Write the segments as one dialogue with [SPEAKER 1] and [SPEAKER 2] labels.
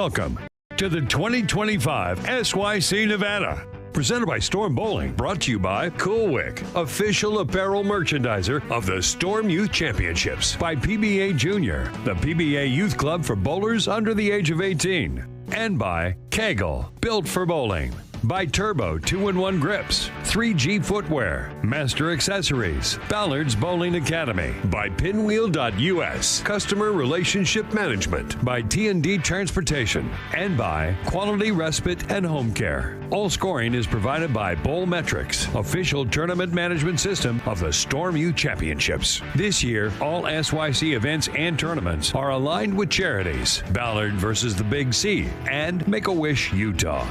[SPEAKER 1] Welcome to the 2025 SYC Nevada. Presented by Storm Bowling, brought to you by Coolwick, official apparel merchandiser of the Storm Youth Championships, by PBA Junior, the PBA Youth Club for bowlers under the age of 18, and by Kegel, built for bowling. By Turbo 2-in-1 Grips, 3G Footwear, Master Accessories, Ballard's Bowling Academy, by Pinwheel.us, Customer Relationship Management, by T&D Transportation, and by Quality Respite and Home Care. All scoring is provided by Bowlmetrics, official tournament management system of the Storm Youth Championships. This year, all SYC events and tournaments are aligned with charities, Ballard versus the Big C, and Make-A-Wish Utah.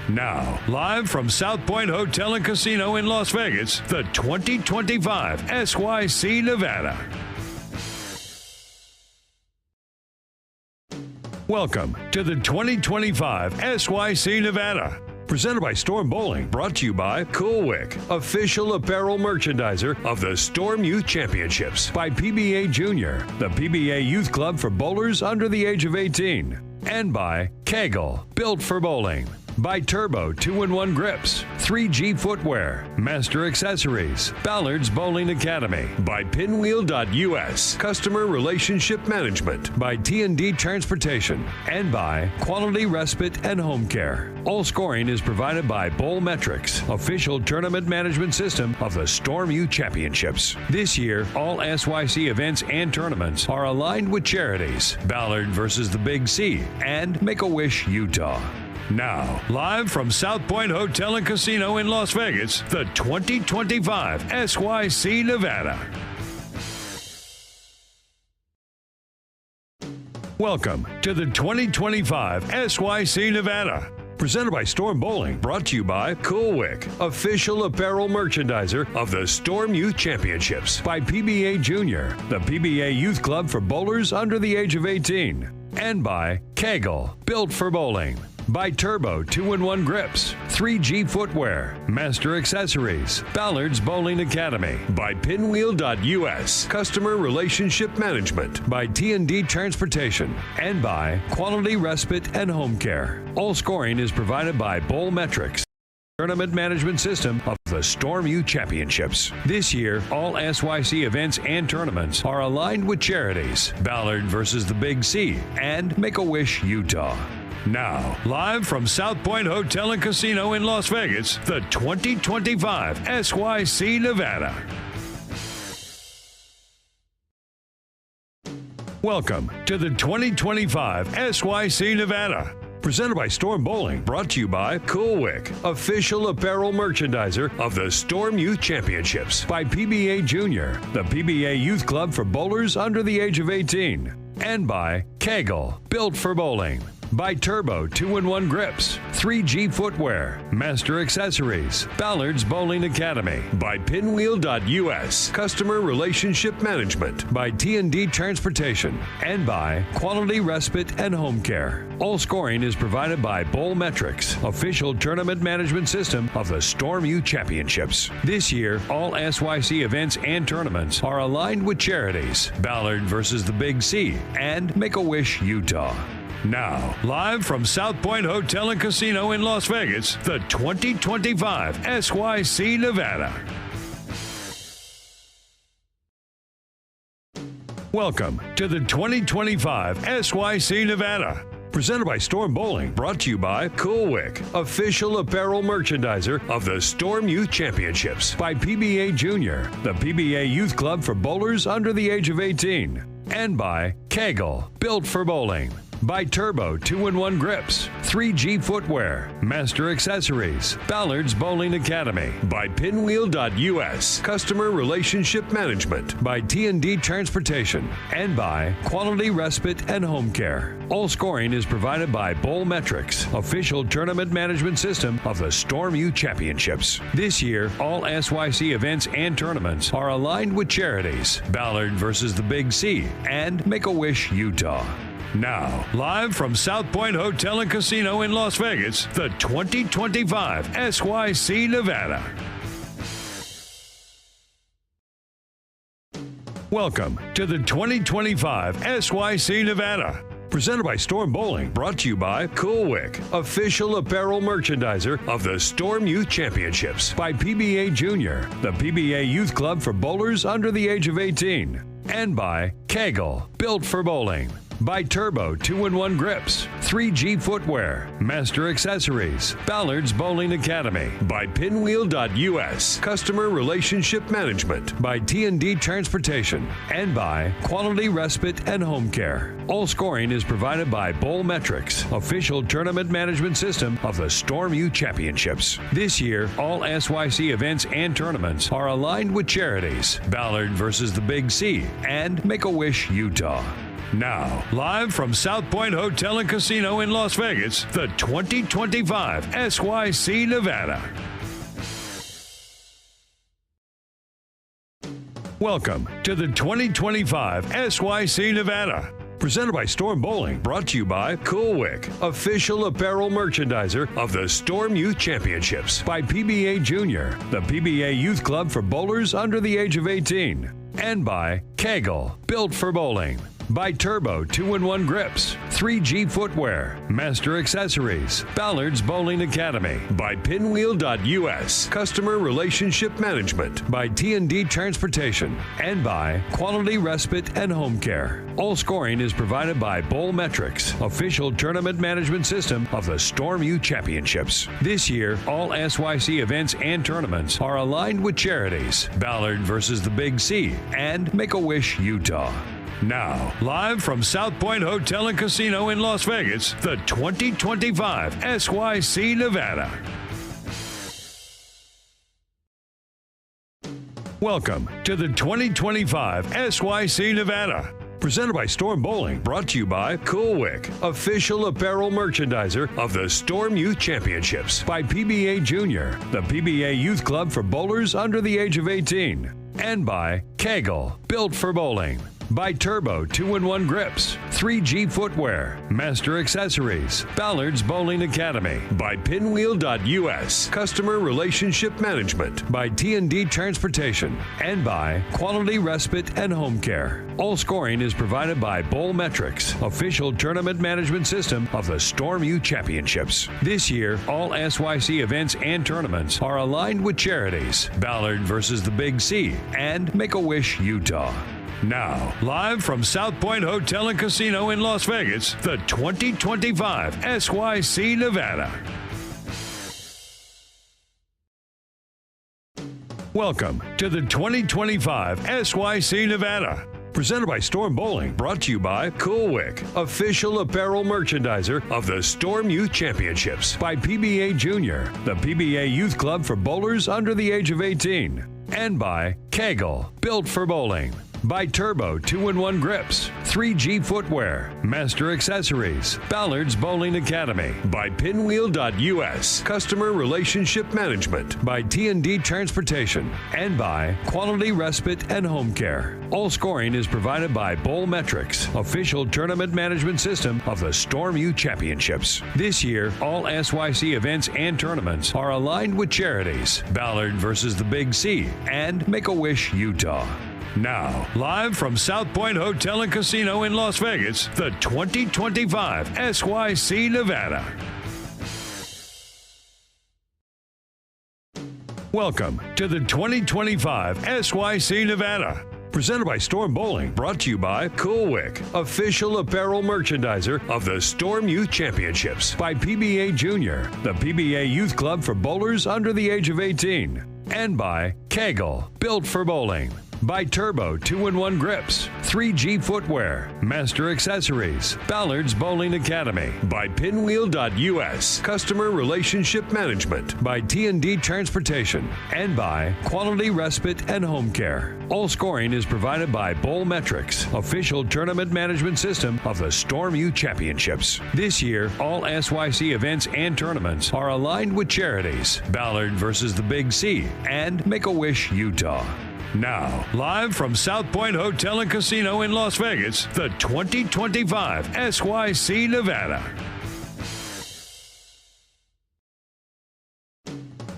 [SPEAKER 1] Now, live from South Point Hotel and Casino in Las Vegas, the 2025 SYC Nevada. Welcome to the 2025 SYC Nevada. Presented by Storm Bowling, brought to you by Coolwick, official apparel merchandiser of the Storm Youth Championships, by PBA Junior, the PBA Youth Club for bowlers under the age of 18, and by Kegel, built for bowling. By Turbo 2-in-1 Grips, 3G Footwear, Master Accessories, Ballard's Bowling Academy, by Pinwheel.us, Customer Relationship Management, by T&D Transportation, and by Quality Respite and Home Care. All scoring is provided by Bowlmetrics, official tournament management system of the Storm Youth Championships. This year, all SYC events and tournaments are aligned with charities, Ballard versus the Big C, and Make-A-Wish Utah. Now, live from South Point Hotel and Casino in Las Vegas, the 2025 SYC Nevada. Welcome to the 2025 SYC Nevada. Presented by Storm Bowling, brought to you by Coolwick, official apparel merchandiser of the Storm Youth Championships, by PBA Junior, the PBA Youth Club for bowlers under the age of 18, and by Kegel, built for bowling. By Turbo 2-in-1 Grips, 3G Footwear, Master Accessories, Ballard's Bowling Academy, by Pinwheel.us, Customer Relationship Management, by T&D Transportation, and by Quality Respite and Home Care. All scoring is provided by Bowlmetrics, tournament management system of the Storm Youth Championships. This year, all SYC events and tournaments are aligned with charities, Ballard versus the Big C, and Make-A-Wish Utah. Now, live from South Point Hotel and Casino in Las Vegas, the 2025 SYC Nevada. Welcome to the 2025 SYC Nevada. Presented by Storm Bowling, brought to you by Coolwick, official apparel merchandiser of the Storm Youth Championships, by PBA Junior, the PBA Youth Club for bowlers under the age of 18, and by Kegel, built for bowling. By Turbo 2-in-1 Grips, 3G Footwear, Master Accessories, Ballard's Bowling Academy, by Pinwheel.us, Customer Relationship Management, by T&D Transportation, and by Quality Respite and Home Care. All scoring is provided by Bowlmetrics, official tournament management system of the Storm Youth Championships. This year, all SYC events and tournaments are aligned with charities, Ballard versus the Big C, and Make-A-Wish Utah. Now, live from South Point Hotel and Casino in Las Vegas, the 2025 SYC Nevada. Welcome to the 2025 SYC Nevada. Presented by Storm Bowling, brought to you by Coolwick, official apparel merchandiser of the Storm Youth Championships, by PBA Junior, the PBA Youth Club for bowlers under the age of 18, and by Kegel, built for bowling. By Turbo 2-in-1 Grips, 3G Footwear, Master Accessories, Ballard's Bowling Academy, by Pinwheel.us, Customer Relationship Management, by T&D Transportation, and by Quality Respite and Home Care. All scoring is provided by Bowlmetrics, official tournament management system of the Storm Youth Championships. This year, all SYC events and tournaments are aligned with charities, Ballard versus the Big C, and Make-A-Wish Utah. Now, live from South Point Hotel and Casino in Las Vegas, the 2025 SYC Nevada. Welcome to the 2025 SYC Nevada. Presented by Storm Bowling, brought to you by Cool Wick, official apparel merchandiser of the Storm Youth Championships. By PBA Junior, the PBA Youth Club for bowlers under the age of 18. And by Kegel, built for bowling. By Turbo 2-in-1 Grips, 3G Footwear, Master Accessories, Ballard's Bowling Academy. By Pinwheel.us, Customer Relationship Management. By T&D Transportation. And by Quality Respite and Home Care. All scoring is provided by Bowl Metrics, official tournament management system of the Storm Youth Championships. This year, all SYC events and tournaments are aligned with charities. Ballard versus the Big C and Make-A-Wish Utah. Now, live from South Point Hotel and Casino in Las Vegas, the 2025 SYC Nevada. Welcome to the 2025 SYC Nevada. Presented by Storm Bowling, brought to you by Cool Wick, official apparel merchandiser of the Storm Youth Championships. By PBA Junior, the PBA Youth Club for bowlers under the age of 18. And by Kegel, built for bowling. By Turbo 2-in-1 Grips, 3G Footwear, Master Accessories, Ballard's Bowling Academy. By Pinwheel.us, Customer Relationship Management. By T&D Transportation. And by Quality Respite and Home Care. All scoring is provided by Bowl Metrics, official tournament management system of the Storm Youth Championships. This year, all SYC events and tournaments are aligned with charities. Ballard versus the Big C and Make-A-Wish Utah. Now, live from South Point Hotel and Casino in Las Vegas, the 2025 SYC Nevada. Welcome to the 2025 SYC Nevada. Presented by Storm Bowling, brought to you by Cool Wick, official apparel merchandiser of the Storm Youth Championships. By PBA Junior, the PBA Youth Club for bowlers under the age of 18. And by Kegel, built for bowling. By Turbo 2-in-1 Grips, 3G Footwear, Master Accessories, Ballard's Bowling Academy. By Pinwheel.us, Customer Relationship Management. By T&D Transportation. And by Quality Respite and Home Care. All scoring is provided by Bowl Metrics, official tournament management system of the Storm Youth Championships. This year, all SYC events and tournaments are aligned with charities. Ballard versus the Big C and Make-A-Wish Utah. Now, live from South Point Hotel and Casino in Las Vegas, the 2025 SYC Nevada. Welcome to the 2025 SYC Nevada. Presented by Storm Bowling, brought to you by Cool Wick, official apparel merchandiser of the Storm Youth Championships. By PBA Junior, the PBA Youth Club for bowlers under the age of 18. And by Kegel, built for bowling. By Turbo 2-in-1 Grips, 3G Footwear, Master Accessories, Ballard's Bowling Academy. By Pinwheel.us, Customer Relationship Management. By T&D Transportation. And by Quality Respite and Home Care. All scoring is provided by Bowl Metrics, official tournament management system of the Storm Youth Championships. This year, all SYC events and tournaments are aligned with charities. Ballard versus the Big C and Make-A-Wish Utah. Now, live from South Point Hotel and Casino in Las Vegas, the 2025 SYC Nevada. Welcome to the 2025 SYC Nevada. Presented by Storm Bowling, brought to you by Cool Wick, official apparel merchandiser of the Storm Youth Championships. By PBA Junior, the PBA Youth Club for bowlers under the age of 18. And by Kegel, built for bowling. By Turbo 2-in-1 Grips, 3G Footwear, Master Accessories, Ballard's Bowling Academy. By Pinwheel.us, Customer Relationship Management. By T&D Transportation. And by Quality Respite and Home Care. All scoring is provided by Bowl Metrics, official tournament management system of the Storm Youth Championships. This year, all SYC events and tournaments are aligned with charities. Ballard versus the Big C and Make-A-Wish Utah. Now, live from South Point Hotel and Casino in Las Vegas, the 2025 SYC Nevada.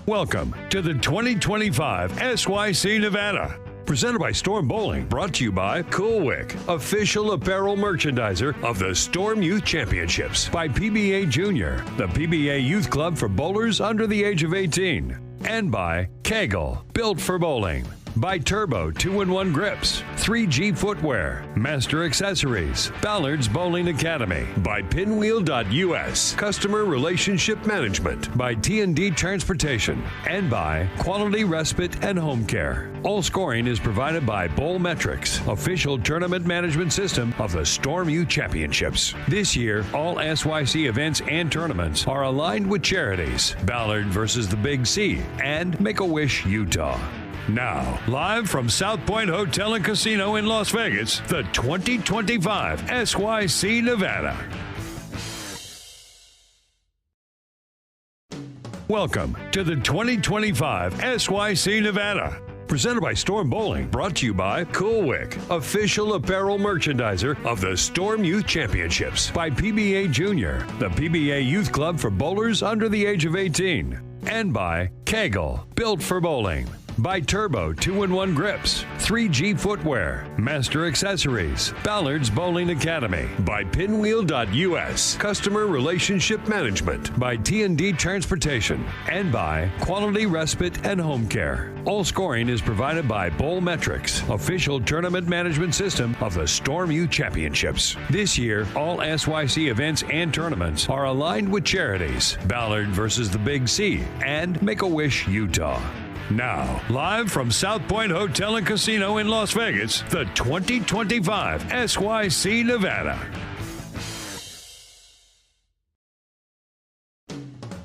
[SPEAKER 1] Welcome to the 2025 SYC Nevada. Presented by Storm Bowling, brought to you by Cool Wick, official apparel merchandiser of the Storm Youth Championships. By PBA Junior, the PBA Youth Club for bowlers under the age of 18. And by Kegel, built for bowling. By Turbo 2-in-1 Grips, 3G Footwear, Master Accessories, Ballard's Bowling Academy. By Pinwheel.us, Customer Relationship Management. By T&D Transportation. And by Quality Respite and Home Care. All scoring is provided by Bowlmetrics, official tournament management system of the Storm Youth Championships. This year, all SYC events and tournaments are aligned with charities. Ballard versus the Big C and Make-A-Wish, Utah. Now, live from South Point Hotel and Casino in Las Vegas, the 2025 SYC Nevada. Welcome to the 2025 SYC Nevada. Presented by Storm Bowling, brought to you by Cool Wick, official apparel merchandiser of the Storm Youth Championships. By PBA Junior, the PBA Youth Club for bowlers under the age of 18. And by Kegel, built for bowling. By Turbo 2-in-1 Grips, 3G Footwear, Master Accessories, Ballard's Bowling Academy. By Pinwheel.us, Customer Relationship Management. By T&D Transportation. And by Quality Respite and Home Care. All scoring is provided by Bowlmetrics, official tournament management system of the Storm Youth Championships. This year, all SYC events and tournaments are aligned with charities. Ballard versus the Big C and Make-A-Wish, Utah. Now, live from South Point Hotel and Casino in Las Vegas, the 2025 SYC Nevada.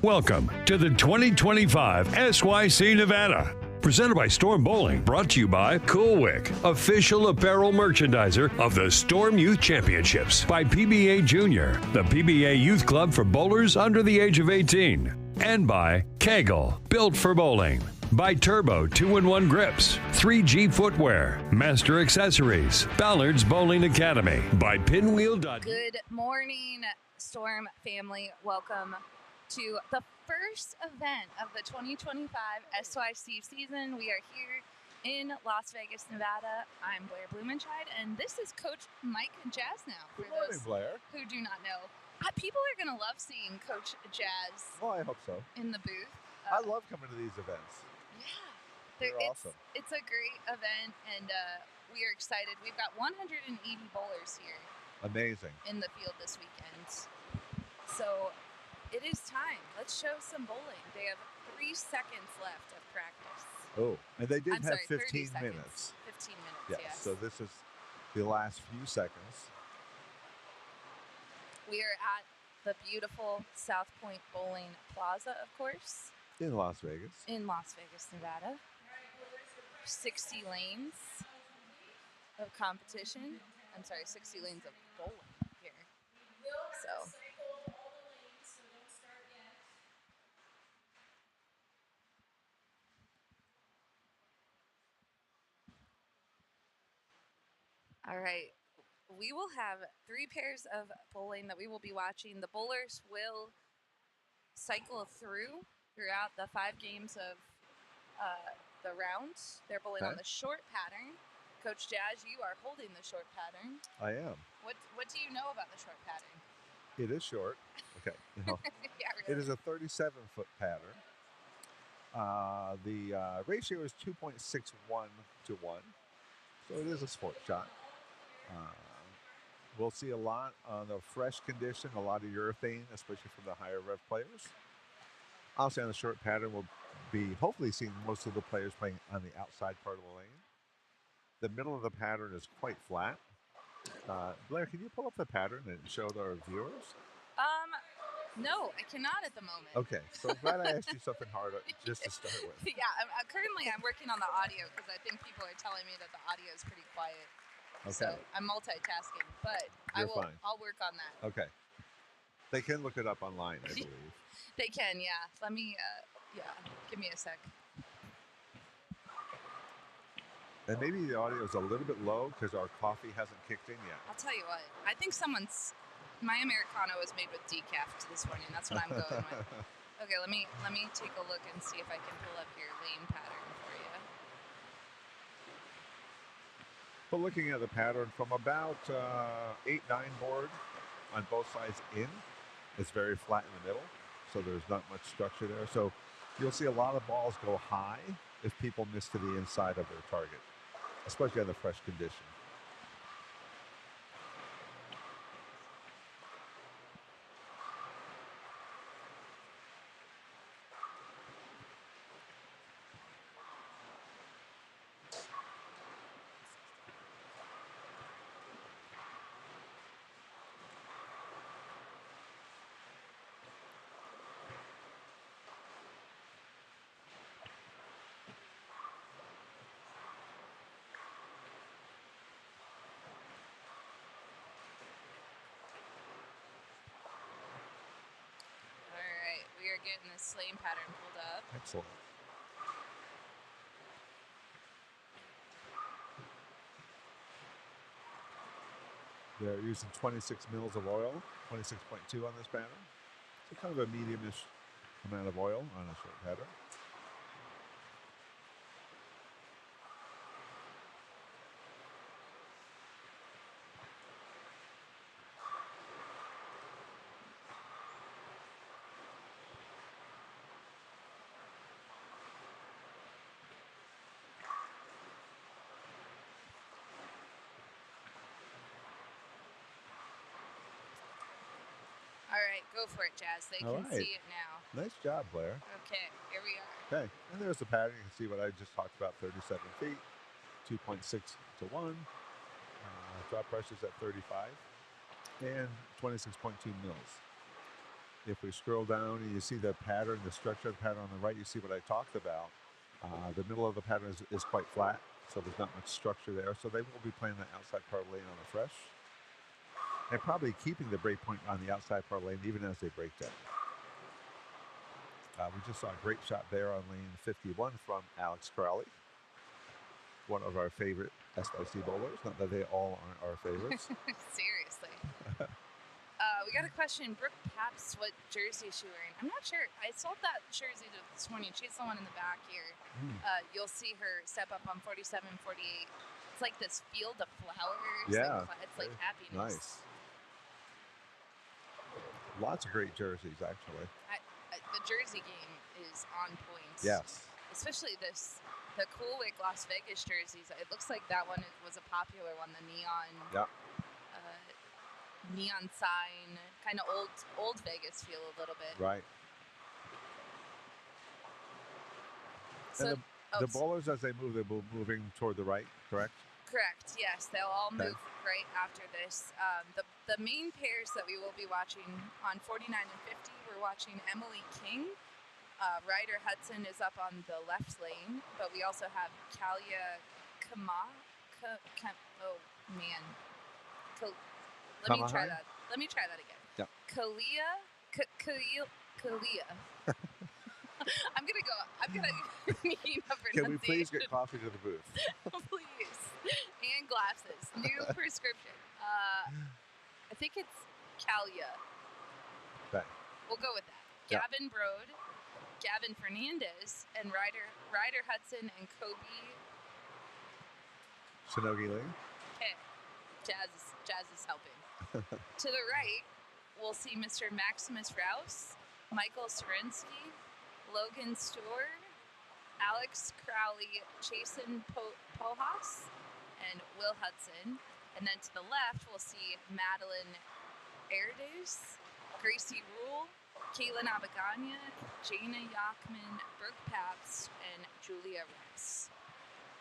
[SPEAKER 1] Welcome to the 2025 SYC Nevada. Presented by Storm Bowling, brought to you by Cool Wick, official apparel merchandiser of the Storm Youth Championships. By PBA Junior, the PBA Youth Club for bowlers under the age of 18. And by Kegel, built for bowling. By Turbo 2-in-1 Grips, 3G Footwear, Master Accessories, Ballard's Bowling Academy. By Pinwheel.
[SPEAKER 2] Good morning, Storm family. Welcome to the first event of the 2025 SYC season. We are here in Las Vegas, Nevada. I'm Blair Blumenscheid, and this is Coach Mike Jasnow. For
[SPEAKER 3] Good morning,
[SPEAKER 2] those
[SPEAKER 3] Blair.
[SPEAKER 2] who do not know, people are going to love seeing Coach Jazz.
[SPEAKER 3] Well, I hope so.
[SPEAKER 2] In the booth.
[SPEAKER 3] I love coming to these events.
[SPEAKER 2] Yeah.
[SPEAKER 3] They're awesome.
[SPEAKER 2] It's a great event, and we are excited. We've got 180 bowlers here.
[SPEAKER 3] Amazing.
[SPEAKER 2] In the field this weekend. So it is time. Let's show some bowling. They have 3 seconds left of practice.
[SPEAKER 3] Oh, and they did have
[SPEAKER 2] 15
[SPEAKER 3] minutes.
[SPEAKER 2] 15 minutes, yes.
[SPEAKER 3] So this is the last few seconds.
[SPEAKER 2] We are at the beautiful South Point Bowling Plaza, of course.
[SPEAKER 3] In Las Vegas.
[SPEAKER 2] In Las Vegas, Nevada. 60 lanes of competition. I'm sorry, 60 lanes of bowling here. So. All right. We will have 3 pairs of bowling that we will be watching. The bowlers will cycle throughout the 5 games of the round. They're bowling on the short pattern. Coach Jazz, you are holding the short pattern.
[SPEAKER 3] I am.
[SPEAKER 2] What do you know about the short pattern?
[SPEAKER 3] It is short. Okay. No.
[SPEAKER 2] Yeah, really.
[SPEAKER 3] It is a 37-foot pattern. The ratio is 2.61 to 1. So it is a sport shot. We'll see a lot on the fresh condition, a lot of urethane, especially from the higher rev players. Also on the short pattern, we'll be hopefully seeing most of the players playing on the outside part of the lane. The middle of the pattern is quite flat. Blair, can you pull up the pattern and show our viewers?
[SPEAKER 2] No, I cannot at the moment.
[SPEAKER 3] Okay, so I'm glad I asked you something hard just to start with.
[SPEAKER 2] Yeah, currently I'm working on the audio because I think people are telling me that the audio is pretty quiet.
[SPEAKER 3] Okay.
[SPEAKER 2] So I'm multitasking, but
[SPEAKER 3] Fine.
[SPEAKER 2] I'll work on that.
[SPEAKER 3] Okay. They can look it up online, I believe.
[SPEAKER 2] They can, yeah. Let me, give me a sec.
[SPEAKER 3] And maybe the audio is a little bit low because our coffee hasn't kicked in yet.
[SPEAKER 2] I'll tell you what. I think my Americano was made with decaf this morning. That's what I'm going with. Okay, let me take a look and see if I can pull up your lane pattern for you.
[SPEAKER 3] But looking at the pattern from about 8-9 board on both sides in, it's very flat in the middle, so there's not much structure there. So you'll see a lot of balls go high if people miss to the inside of their target, especially on the fresh condition.
[SPEAKER 2] All right, we are getting this lane pattern pulled up.
[SPEAKER 3] Excellent. They're using 26 mils of oil, 26.2 on this pattern. So kind of a medium-ish amount of oil on a short pattern.
[SPEAKER 2] All right, go for it, Jazz. They
[SPEAKER 3] All
[SPEAKER 2] can
[SPEAKER 3] right.
[SPEAKER 2] see it now.
[SPEAKER 3] Nice job, Blair.
[SPEAKER 2] Okay, here we are.
[SPEAKER 3] Okay, and there's the pattern. You can see what I just talked about, 37 feet, 2.6 to 1. Drop pressures at 35, and 26.2 mils. If we scroll down and you see the pattern, the structure of the pattern on the right, you see what I talked about. The middle of the pattern is quite flat, so there's not much structure there. So they will be playing the outside part of the lane on the fresh, and probably keeping the break point on the outside part of the lane even as they break down. We just saw a great shot there on lane 51 from Alex Crowley, one of our favorite SYC bowlers. Not that they all aren't our favorites.
[SPEAKER 2] Seriously. We got a question. Brooke Paps, what jersey is she wearing? I'm not sure. I sold that jersey this morning. She's the one in the back here. You'll see her step up on 47, 48. It's like this field of flowers.
[SPEAKER 3] Yeah.
[SPEAKER 2] It's like happiness.
[SPEAKER 3] Nice. Lots of great jerseys, actually.
[SPEAKER 2] The jersey game is on point.
[SPEAKER 3] Yes.
[SPEAKER 2] Especially the Coolwick Las Vegas jerseys. It looks like that one was a popular one, the neon.
[SPEAKER 3] Yeah.
[SPEAKER 2] Neon sign, kind of old Vegas feel a little bit.
[SPEAKER 3] Right.
[SPEAKER 2] So
[SPEAKER 3] and the bowlers, as they move, they're moving toward the right, correct?
[SPEAKER 2] Correct. Yes, they'll all move right after this. The main pairs that we will be watching on 49 and 50, we're watching Emily King. Ryder Hudson is up on the left lane, but we also have Kalia Kama. Oh man. Let me try that. Let me try that again.
[SPEAKER 3] Yeah.
[SPEAKER 2] Kalia. I'm gonna need a pronunciation.
[SPEAKER 3] Can we please get coffee to the booth?
[SPEAKER 2] Please. And glasses. New prescription. I think it's Kalia.
[SPEAKER 3] Okay.
[SPEAKER 2] We'll go with that.
[SPEAKER 3] Yeah.
[SPEAKER 2] Gavin Broad, Gavin Fernandez, and Ryder Hudson and Kobe.
[SPEAKER 3] Shinogi Lee.
[SPEAKER 2] Okay. Jazz is helping. To the right, we'll see Mr. Maximus Rouse, Michael Sorensky, Logan Stewart, Alex Crowley, Jason Pohas, and Will Hudson. And then to the left, we'll see Madeline Erdes, Gracie Rule, Caitlin Abagania, Jana Yachman, Brooke Paps, and Julia Rice.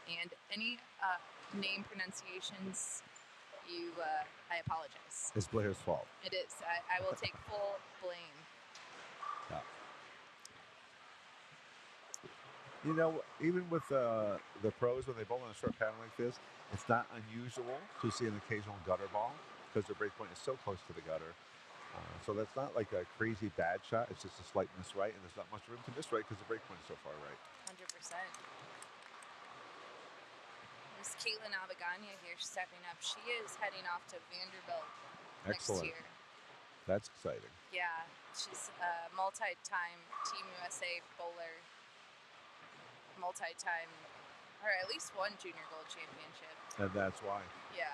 [SPEAKER 2] And any name pronunciations, I apologize.
[SPEAKER 3] It's Blair's fault.
[SPEAKER 2] It is. I will take full blame.
[SPEAKER 3] Yeah. You know, even with the pros, when they bowl in a short pattern like this, it's not unusual to see an occasional gutter ball because their break point is so close to the gutter. So that's not like a crazy bad shot. It's just a slight miss right, and there's not much room to miss right because the break point is so far right.
[SPEAKER 2] 100%. There's Caitlin Abagania here stepping up. She is heading off to Vanderbilt next year.
[SPEAKER 3] That's exciting.
[SPEAKER 2] Yeah, she's a multi-time Team USA bowler, multi-time or at least one junior gold championship.
[SPEAKER 3] And that's why.
[SPEAKER 2] Yeah,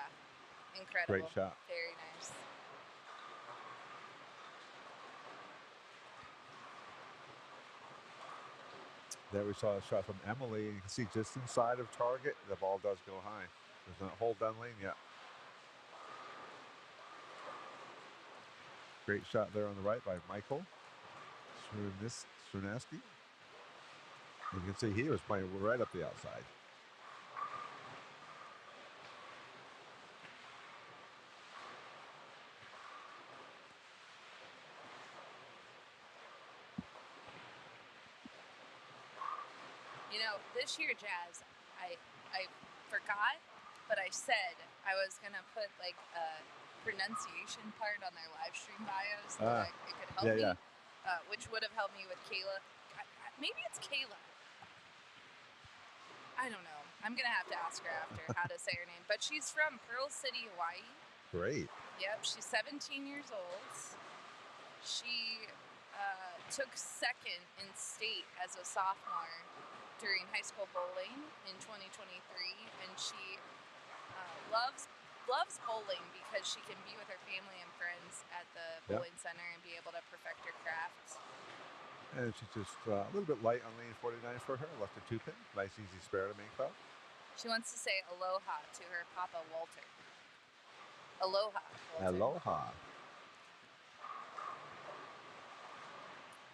[SPEAKER 2] incredible.
[SPEAKER 3] Great shot.
[SPEAKER 2] Very nice.
[SPEAKER 3] There we saw a shot from Emily. You can see just inside of target, the ball does go high. There's not hold down lane yet. Great shot there on the right by Michael Chernaski. You can see he was playing right up the outside.
[SPEAKER 2] You know, this year, Jazz, I forgot, but I said I was gonna put like a pronunciation part on their live stream bios so that it could help me, which would have helped me with Kayla. Maybe it's Kayla. I don't know. I'm gonna have to ask her after how to say her name. But she's from Pearl City, Hawaii.
[SPEAKER 3] Great.
[SPEAKER 2] Yep, she's 17 years old. She took second in state as a sophomore during high school bowling in 2023, and she loves bowling because she can be with her family and friends at the bowling center and be able to perfect her craft.
[SPEAKER 3] And she's just a little bit light on lane 49 for her. Left a 2-pin. Nice, easy spare to make though.
[SPEAKER 2] She wants to say aloha to her papa, Walter. Aloha, Walter.
[SPEAKER 3] Aloha.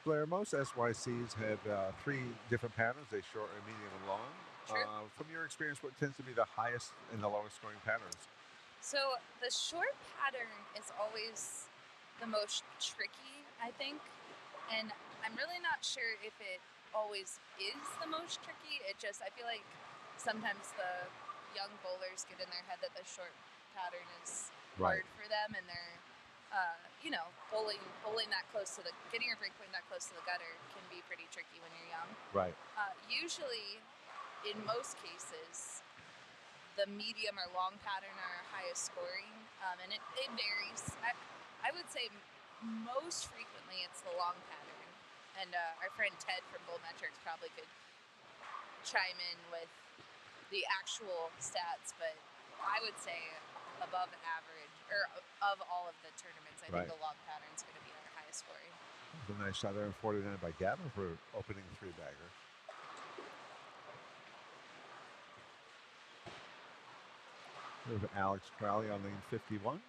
[SPEAKER 3] Blair, most SYCs have 3 different patterns. They short, medium, and long.
[SPEAKER 2] True.
[SPEAKER 3] From your experience, what tends to be the highest and the lowest scoring patterns?
[SPEAKER 2] So the short pattern is always the most tricky, I think. And I'm really not sure if it always is the most tricky. It just, I feel like sometimes the young bowlers get in their head that the short pattern is hard for them, and they're bowling that close to getting your break point that close to the gutter can be pretty tricky when you're young.
[SPEAKER 3] Right.
[SPEAKER 2] Usually, in most cases, the medium or long pattern are highest scoring, and it varies. I would say most frequently it's the long pattern, and our friend Ted from Bowl Metrics probably could chime in with the actual stats, but I would say above average, or of all of the tournaments, I think the long pattern is going to be our highest scoring.
[SPEAKER 3] That's a nice shot there in 49 by Gavin for opening 3-bagger. There's Alex Crowley on lane 51.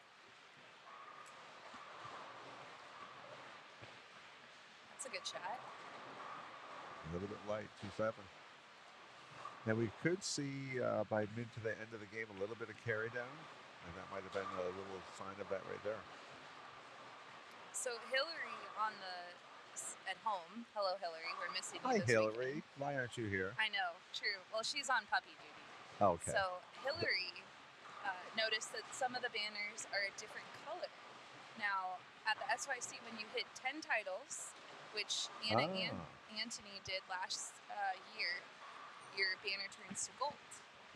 [SPEAKER 2] That's a good shot.
[SPEAKER 3] A little bit light, 2-7. Now we could see by mid to the end of the game a little bit of carry down, and that might have been a little sign of that right there.
[SPEAKER 2] So Hillary at home. Hello, Hillary. We're missing you.
[SPEAKER 3] Hi,
[SPEAKER 2] this
[SPEAKER 3] Hillary.
[SPEAKER 2] weekend.
[SPEAKER 3] Why aren't you here?
[SPEAKER 2] I know. True. Well, she's on puppy duty.
[SPEAKER 3] Okay.
[SPEAKER 2] So Hillary noticed that some of the banners are a different color. Now, at the SYC, when you hit 10 titles, which Anna and Anthony did last year, your banner turns to gold.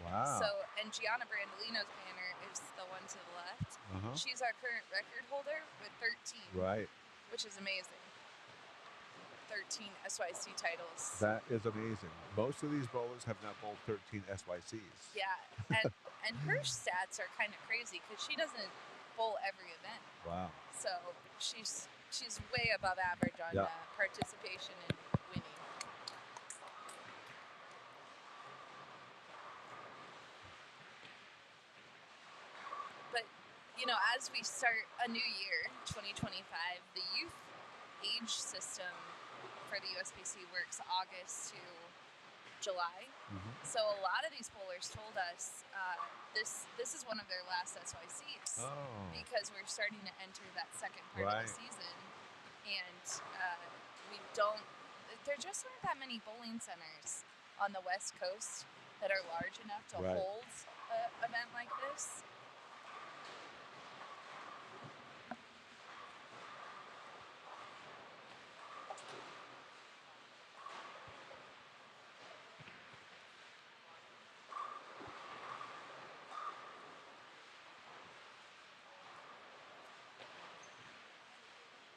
[SPEAKER 3] Wow.
[SPEAKER 2] So, and Gianna Brandolino's banner is the one to the left. She's our current record holder with 13.
[SPEAKER 3] Right.
[SPEAKER 2] Which is amazing. 13 SYC titles.
[SPEAKER 3] That is amazing. Most of these bowlers have not bowled 13 SYCs.
[SPEAKER 2] Yeah, and her stats are kind of crazy because she doesn't bowl every event.
[SPEAKER 3] Wow.
[SPEAKER 2] So she's way above average on participation and winning. But, you know, as we start a new year, 2025, the youth age system for the USBC works August to July. So a lot of these bowlers told us this is one of their last SYCs because we're starting to enter that second part of the season, and there just aren't that many bowling centers on the West Coast that are large enough to hold an event like this.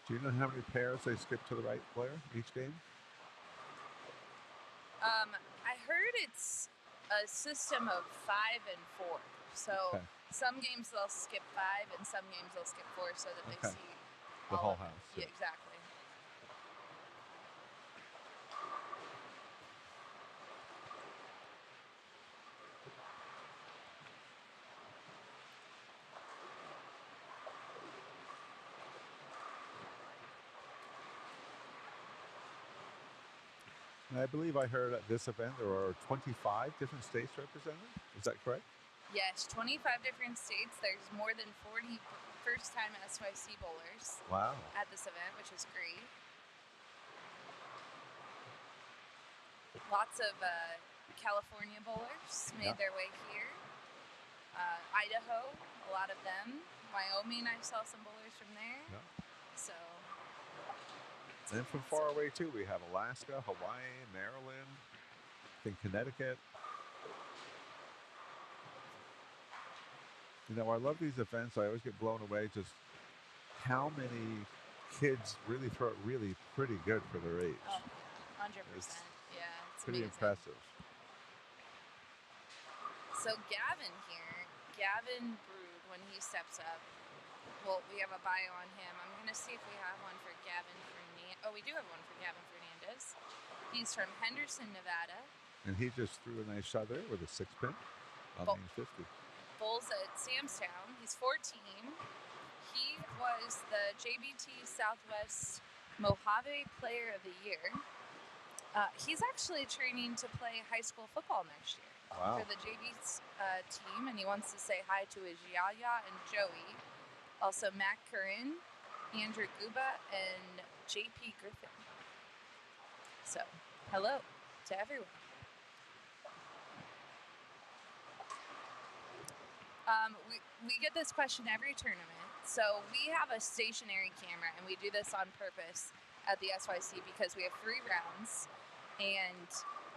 [SPEAKER 3] Do you know how many pairs they skip to the right player each game?
[SPEAKER 2] I heard it's a system of 5 and 4. So
[SPEAKER 3] Okay.
[SPEAKER 2] some games they'll skip 5 and some games they'll skip 4 so that they
[SPEAKER 3] Okay.
[SPEAKER 2] see
[SPEAKER 3] The
[SPEAKER 2] all
[SPEAKER 3] whole
[SPEAKER 2] of it.
[SPEAKER 3] house.
[SPEAKER 2] Yeah, exactly.
[SPEAKER 3] And I believe I heard at this event there are 25 different states represented. Is that correct?
[SPEAKER 2] Yes, 25 different states. There's more than 40 first-time SYC bowlers
[SPEAKER 3] Wow.
[SPEAKER 2] at this event, which is great. Lots of California bowlers made their way here. Idaho, a lot of them. Wyoming, I saw some bowlers from there.
[SPEAKER 3] Yeah.
[SPEAKER 2] So.
[SPEAKER 3] And from far away too, we have Alaska, Hawaii, Maryland, I think Connecticut. You know, I love these events. I always get blown away just how many kids really throw it really pretty good for their age.
[SPEAKER 2] Oh, 100%. Yeah, it's
[SPEAKER 3] pretty
[SPEAKER 2] amazing.
[SPEAKER 3] impressive.
[SPEAKER 2] So Gavin here, Gavin Brood, when he steps up, well, we have a bio on him. I'm going to see if we have one for Gavin Fernandez. Oh, we do have one for Gavin Fernandez. He's from Henderson, Nevada.
[SPEAKER 3] And he just threw a nice shot there with a 6-pin on lane 50.
[SPEAKER 2] Bowls at Samstown. He's 14. He was the JBT Southwest Mojave Player of the Year. He's actually training to play high school football next year for the JV team, and he wants to say hi to his Yaya and Joey. Also, Matt Curran, Andrew Guba, and JP Griffin. So, hello to everyone. We get this question every tournament. So we have a stationary camera, and we do this on purpose at the SYC because we have 3 rounds, and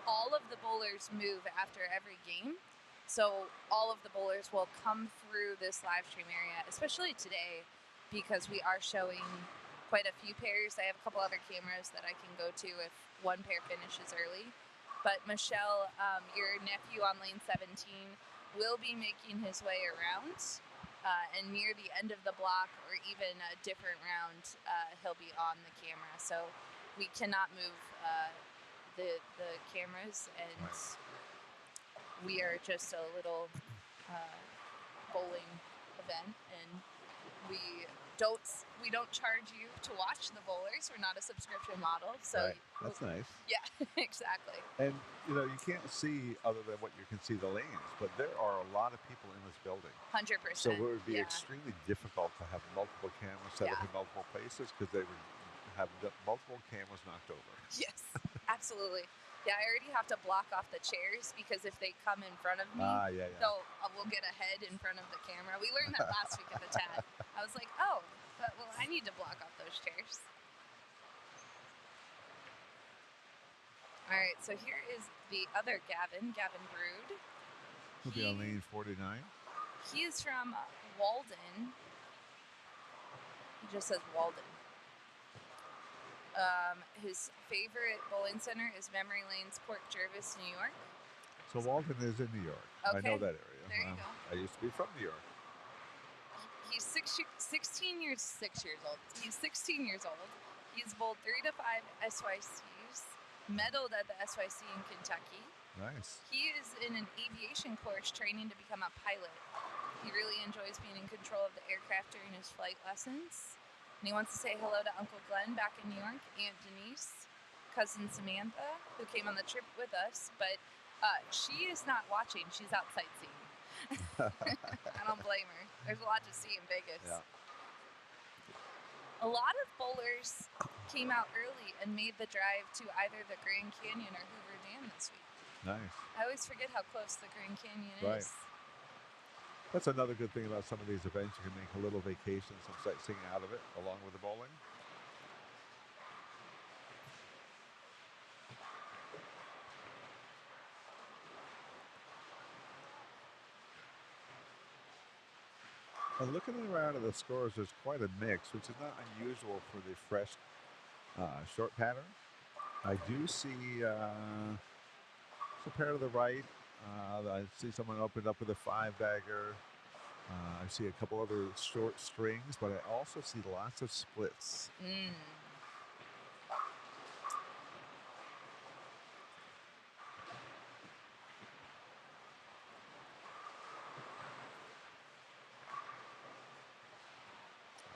[SPEAKER 2] all of the bowlers move after every game. So all of the bowlers will come through this live stream area, especially today, because we are showing quite a few pairs. I have a couple other cameras that I can go to if one pair finishes early. But Michelle, your nephew on lane 17, will be making his way around, and near the end of the block or even a different round, he'll be on the camera. So we cannot move the cameras, and we are just a little bowling event, and we don't charge you to watch the bowlers. We're not a subscription model, so
[SPEAKER 3] that's nice.
[SPEAKER 2] Yeah, exactly.
[SPEAKER 3] And you know, you can't see other than what you can see the lanes, but there are a lot of people in this building.
[SPEAKER 2] 100%.
[SPEAKER 3] So it would be extremely difficult to have multiple cameras set up in multiple places because they would have multiple cameras knocked over.
[SPEAKER 2] Yes, absolutely. Yeah, I already have to block off the chairs because if they come in front of me, we'll get a head in front of the camera. We learned that last week at the TAD. I was like, oh, well, I need to block off those chairs. All right, so here is the other Gavin Brood.
[SPEAKER 3] He'll be on lane 49.
[SPEAKER 2] He is from Walden. He just says Walden. His favorite bowling center is Memory Lane's Port Jervis, New York.
[SPEAKER 3] So Walden is in New York.
[SPEAKER 2] Okay.
[SPEAKER 3] I know that area.
[SPEAKER 2] There you go.
[SPEAKER 3] I used to be from New York.
[SPEAKER 2] He's 16 years old. He's 16 years old. He's bowled 3 to 5 SYCs, medaled at the SYC in Kentucky.
[SPEAKER 3] Nice.
[SPEAKER 2] He is in an aviation course training to become a pilot. He really enjoys being in control of the aircraft during his flight lessons. And he wants to say hello to Uncle Glenn back in New York, Aunt Denise, cousin Samantha, who came on the trip with us. But she is not watching. She's out sightseeing. I don't blame her. There's a lot to see in Vegas.
[SPEAKER 3] Yeah.
[SPEAKER 2] A lot of bowlers came out early and made the drive to either the Grand Canyon or Hoover Dam this week.
[SPEAKER 3] Nice.
[SPEAKER 2] I always forget how close the Grand Canyon is.
[SPEAKER 3] That's another good thing about some of these events. You can make a little vacation, some sightseeing out of it, along with the bowling. And looking around at the scores, there's quite a mix, which is not unusual for the fresh short pattern. I do see a pair to the right. I see someone opened up with a 5-bagger. I see a couple other short strings, but I also see lots of splits.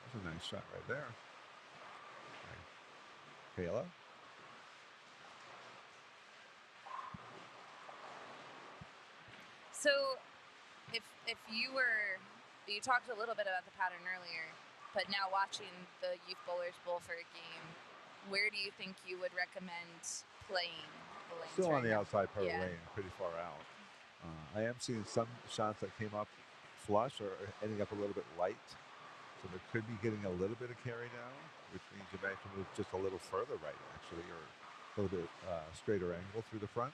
[SPEAKER 3] That's a nice shot right there. Kayla.
[SPEAKER 2] So, if you talked a little bit about the pattern earlier, but now watching the Youth Bowlers Bowl for a game, where do you think you would recommend playing the lanes?
[SPEAKER 3] Still on the
[SPEAKER 2] now?
[SPEAKER 3] outside part of
[SPEAKER 2] Yeah.
[SPEAKER 3] the lane, pretty far out. I am seeing some shots that came up flush or ending up a little bit light. So they could be getting a little bit of carry now, which means you might have to move just a little further right, actually, or a little bit straighter angle through the front.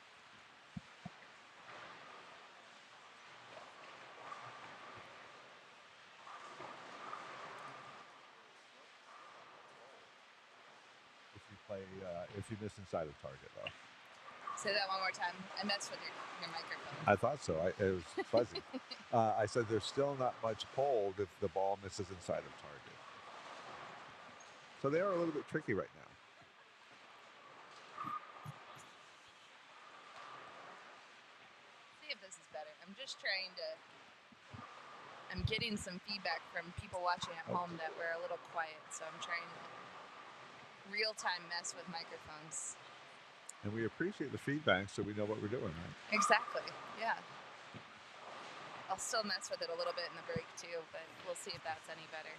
[SPEAKER 3] If you miss inside of target, though.
[SPEAKER 2] Say that one more time. I messed with your microphone.
[SPEAKER 3] I thought so. It was fuzzy. I said there's still not much hold if the ball misses inside of target. So they are a little bit tricky right now.
[SPEAKER 2] See if this is better. I'm just trying to. I'm getting some feedback from people watching at home that we're a little quiet, so I'm trying to real-time mess with microphones.
[SPEAKER 3] And we appreciate the feedback so we know what we're doing, right?
[SPEAKER 2] Exactly, yeah. I'll still mess with it a little bit in the break too, but we'll see if that's any better.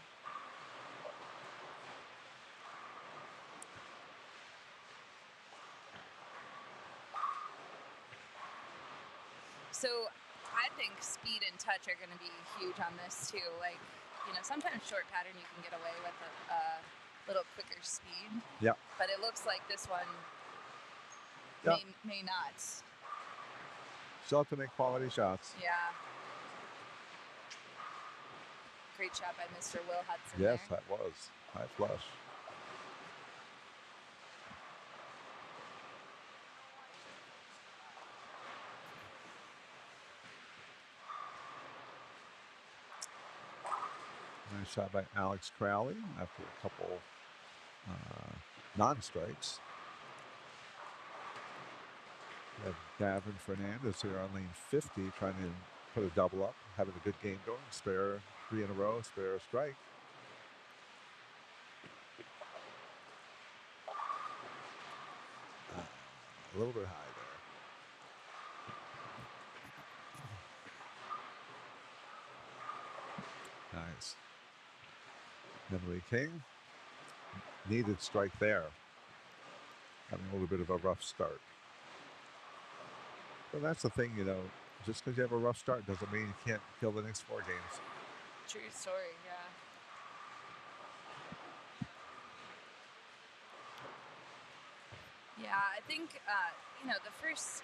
[SPEAKER 2] So I think speed and touch are going to be huge on this too. Like, sometimes short pattern you can get away with a little quicker speed.
[SPEAKER 3] Yeah.
[SPEAKER 2] But it looks like this one may not.
[SPEAKER 3] Still have to make quality shots.
[SPEAKER 2] Yeah. Great shot by Mr. Will Hudson.
[SPEAKER 3] Yes,
[SPEAKER 2] there.
[SPEAKER 3] that was high flush. Nice shot by Alex Crowley after a couple non-strikes. We have Gavin Fernandez here on lane 50 trying to put a double up, having a good game going. Spare 3 in a row, spare a strike. A little bit high there. Nice. Emily King. Needed strike there. Having a little bit of a rough start. But that's the thing, just because you have a rough start doesn't mean you can't kill the next 4 games.
[SPEAKER 2] True story, yeah. Yeah, I think, the first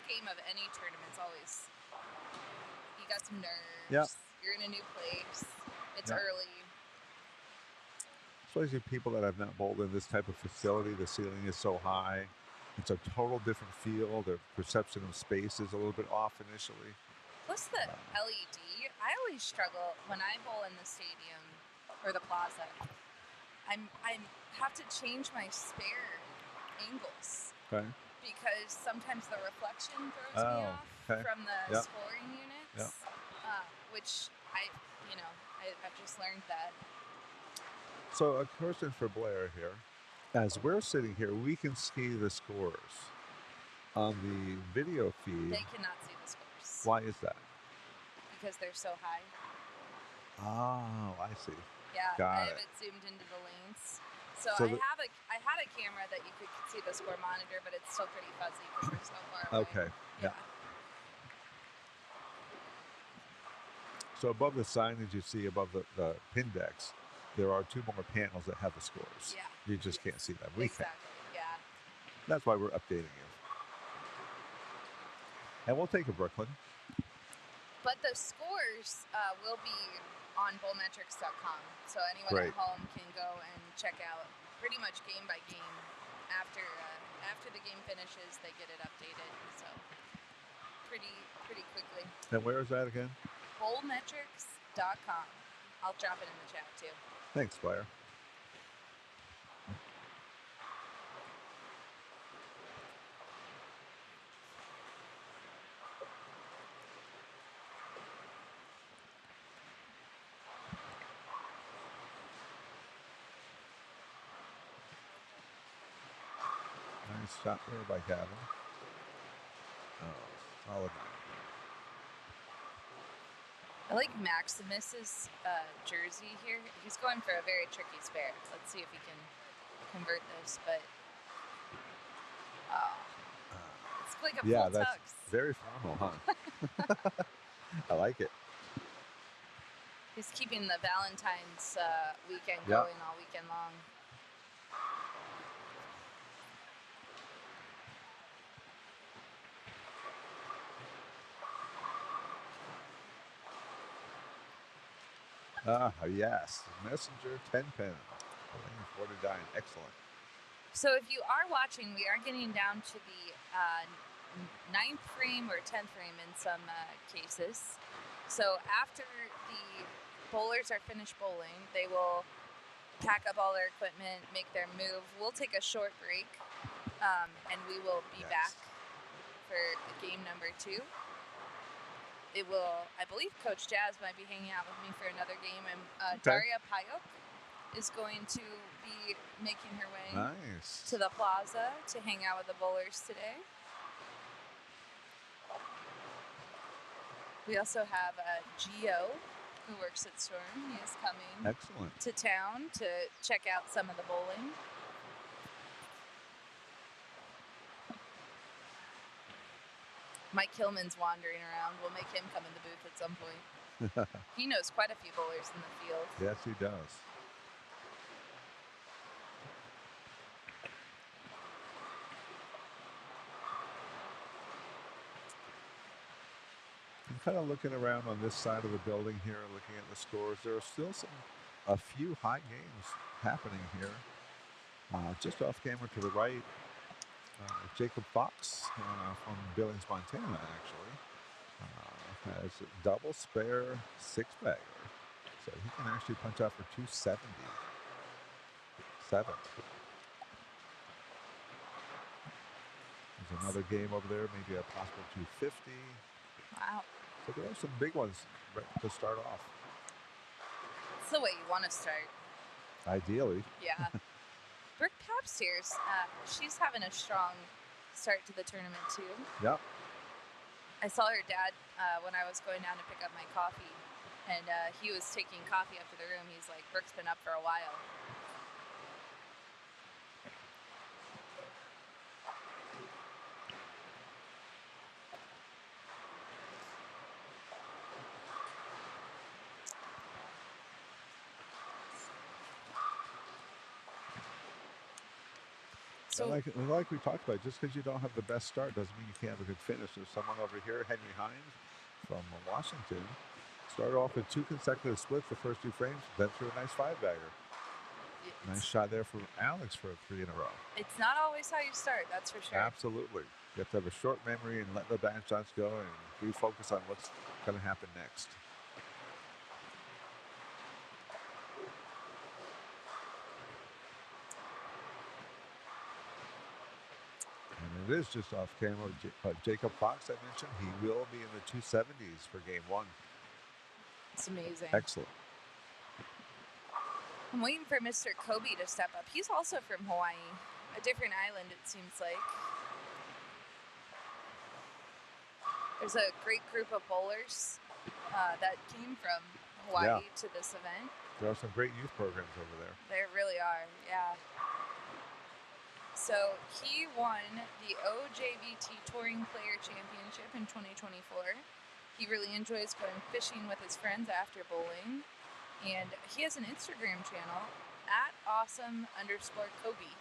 [SPEAKER 2] game of any tournament's always, you got some nerves.
[SPEAKER 3] Yeah.
[SPEAKER 2] You're in a new place. It's
[SPEAKER 3] Yeah.
[SPEAKER 2] early.
[SPEAKER 3] Especially people that have not bowled in this type of facility. The ceiling is so high. It's a total different feel. Their perception of space is a little bit off initially.
[SPEAKER 2] Plus the LED, I always struggle when I bowl in the stadium or the plaza. I have to change my spare angles.
[SPEAKER 3] Okay.
[SPEAKER 2] Because sometimes the reflection throws me off from the scoring units. Which I've just learned that.
[SPEAKER 3] So a question for Blair here. As we're sitting here, we can see the scores. On the video feed,
[SPEAKER 2] They cannot see the scores.
[SPEAKER 3] Why is that?
[SPEAKER 2] Because they're so high.
[SPEAKER 3] Oh, I see.
[SPEAKER 2] Yeah,
[SPEAKER 3] Got
[SPEAKER 2] I
[SPEAKER 3] it.
[SPEAKER 2] have it zoomed into the lanes. So
[SPEAKER 3] So
[SPEAKER 2] I had a camera that you could see the score monitor, but it's still pretty fuzzy because we're so far away.
[SPEAKER 3] Okay.
[SPEAKER 2] Yeah.
[SPEAKER 3] So above the signage you see above the pin decks, there are 2 more panels that have the scores.
[SPEAKER 2] Yeah.
[SPEAKER 3] You just can't see them. We can.
[SPEAKER 2] Exactly. Yeah.
[SPEAKER 3] That's why we're updating you. And we'll take a Brooklyn.
[SPEAKER 2] But the scores will be on bowlmetrics.com, so anyone
[SPEAKER 3] Great.
[SPEAKER 2] at home can go and check out pretty much game by game. After the game finishes, they get it updated. So pretty quickly.
[SPEAKER 3] And where is that again?
[SPEAKER 2] Bowlmetrics.com. I'll drop it in the chat too.
[SPEAKER 3] Thanks, Blair. Nice shot there by Gavin. Oh, solid.
[SPEAKER 2] I like Maximus's jersey here. He's going for a very tricky spare. Let's see if he can convert this, but it's like a
[SPEAKER 3] Yeah,
[SPEAKER 2] full
[SPEAKER 3] that's
[SPEAKER 2] tux.
[SPEAKER 3] very formal, huh? I like it.
[SPEAKER 2] He's keeping the Valentine's weekend
[SPEAKER 3] Yep.
[SPEAKER 2] going all weekend long.
[SPEAKER 3] Yes. Messenger 10 pin. Lane 49. Excellent.
[SPEAKER 2] So if you are watching, we are getting down to the 9th frame or 10th frame in some cases. So after the bowlers are finished bowling, they will pack up all their equipment, make their move. We'll take a short break, and we will be back for game number 2. It will, I believe Coach Jazz might be hanging out with me for another game, and Daria Payok is going to be making her way to the plaza to hang out with the bowlers today. We also have Gio, who works at Storm. He is coming to town to check out some of the bowling. Mike Hillman's wandering around. We'll make him come in the booth at some point. He knows quite a few bowlers in the field.
[SPEAKER 3] Yes, he does. I'm kind of looking around on this side of the building here, looking at the scores. There are still a few high games happening here. Just off camera to the right, Jacob Fox from Billings, Montana, actually, has a double spare 6-bagger. So he can actually punch out for 277. There's another game over there, maybe a possible 250.
[SPEAKER 2] Wow.
[SPEAKER 3] So there are some big ones to start off.
[SPEAKER 2] It's the way you want to start.
[SPEAKER 3] Ideally.
[SPEAKER 2] Yeah. Brooke Papsters, she's having a strong start to the tournament too.
[SPEAKER 3] Yep.
[SPEAKER 2] I saw her dad when I was going down to pick up my coffee, and he was taking coffee up to the room. He's like, Brooke's been up for a while.
[SPEAKER 3] So, like we talked about, just because you don't have the best start doesn't mean you can't have a good finish. There's someone over here, Henry Hines from Washington, started off with 2 consecutive splits the first 2 frames, then threw a nice 5-bagger. Nice shot there from Alex for 3 in a row.
[SPEAKER 2] It's not always how you start, that's for sure.
[SPEAKER 3] Absolutely. You have to have a short memory and let the bad shots go and refocus on what's going to happen next. And it is just off camera. Jacob Fox, I mentioned, he will be in the 270s for game 1.
[SPEAKER 2] It's amazing.
[SPEAKER 3] Excellent.
[SPEAKER 2] I'm waiting for Mr. Kobe to step up. He's also from Hawaii, a different island, it seems like. There's a great group of bowlers that came from Hawaii to this event.
[SPEAKER 3] There are some great youth programs over there.
[SPEAKER 2] There really are, yeah. So he won the OJVT Touring Player Championship in 2024. He really enjoys going fishing with his friends after bowling. And he has an Instagram channel, @awesome_Kobe.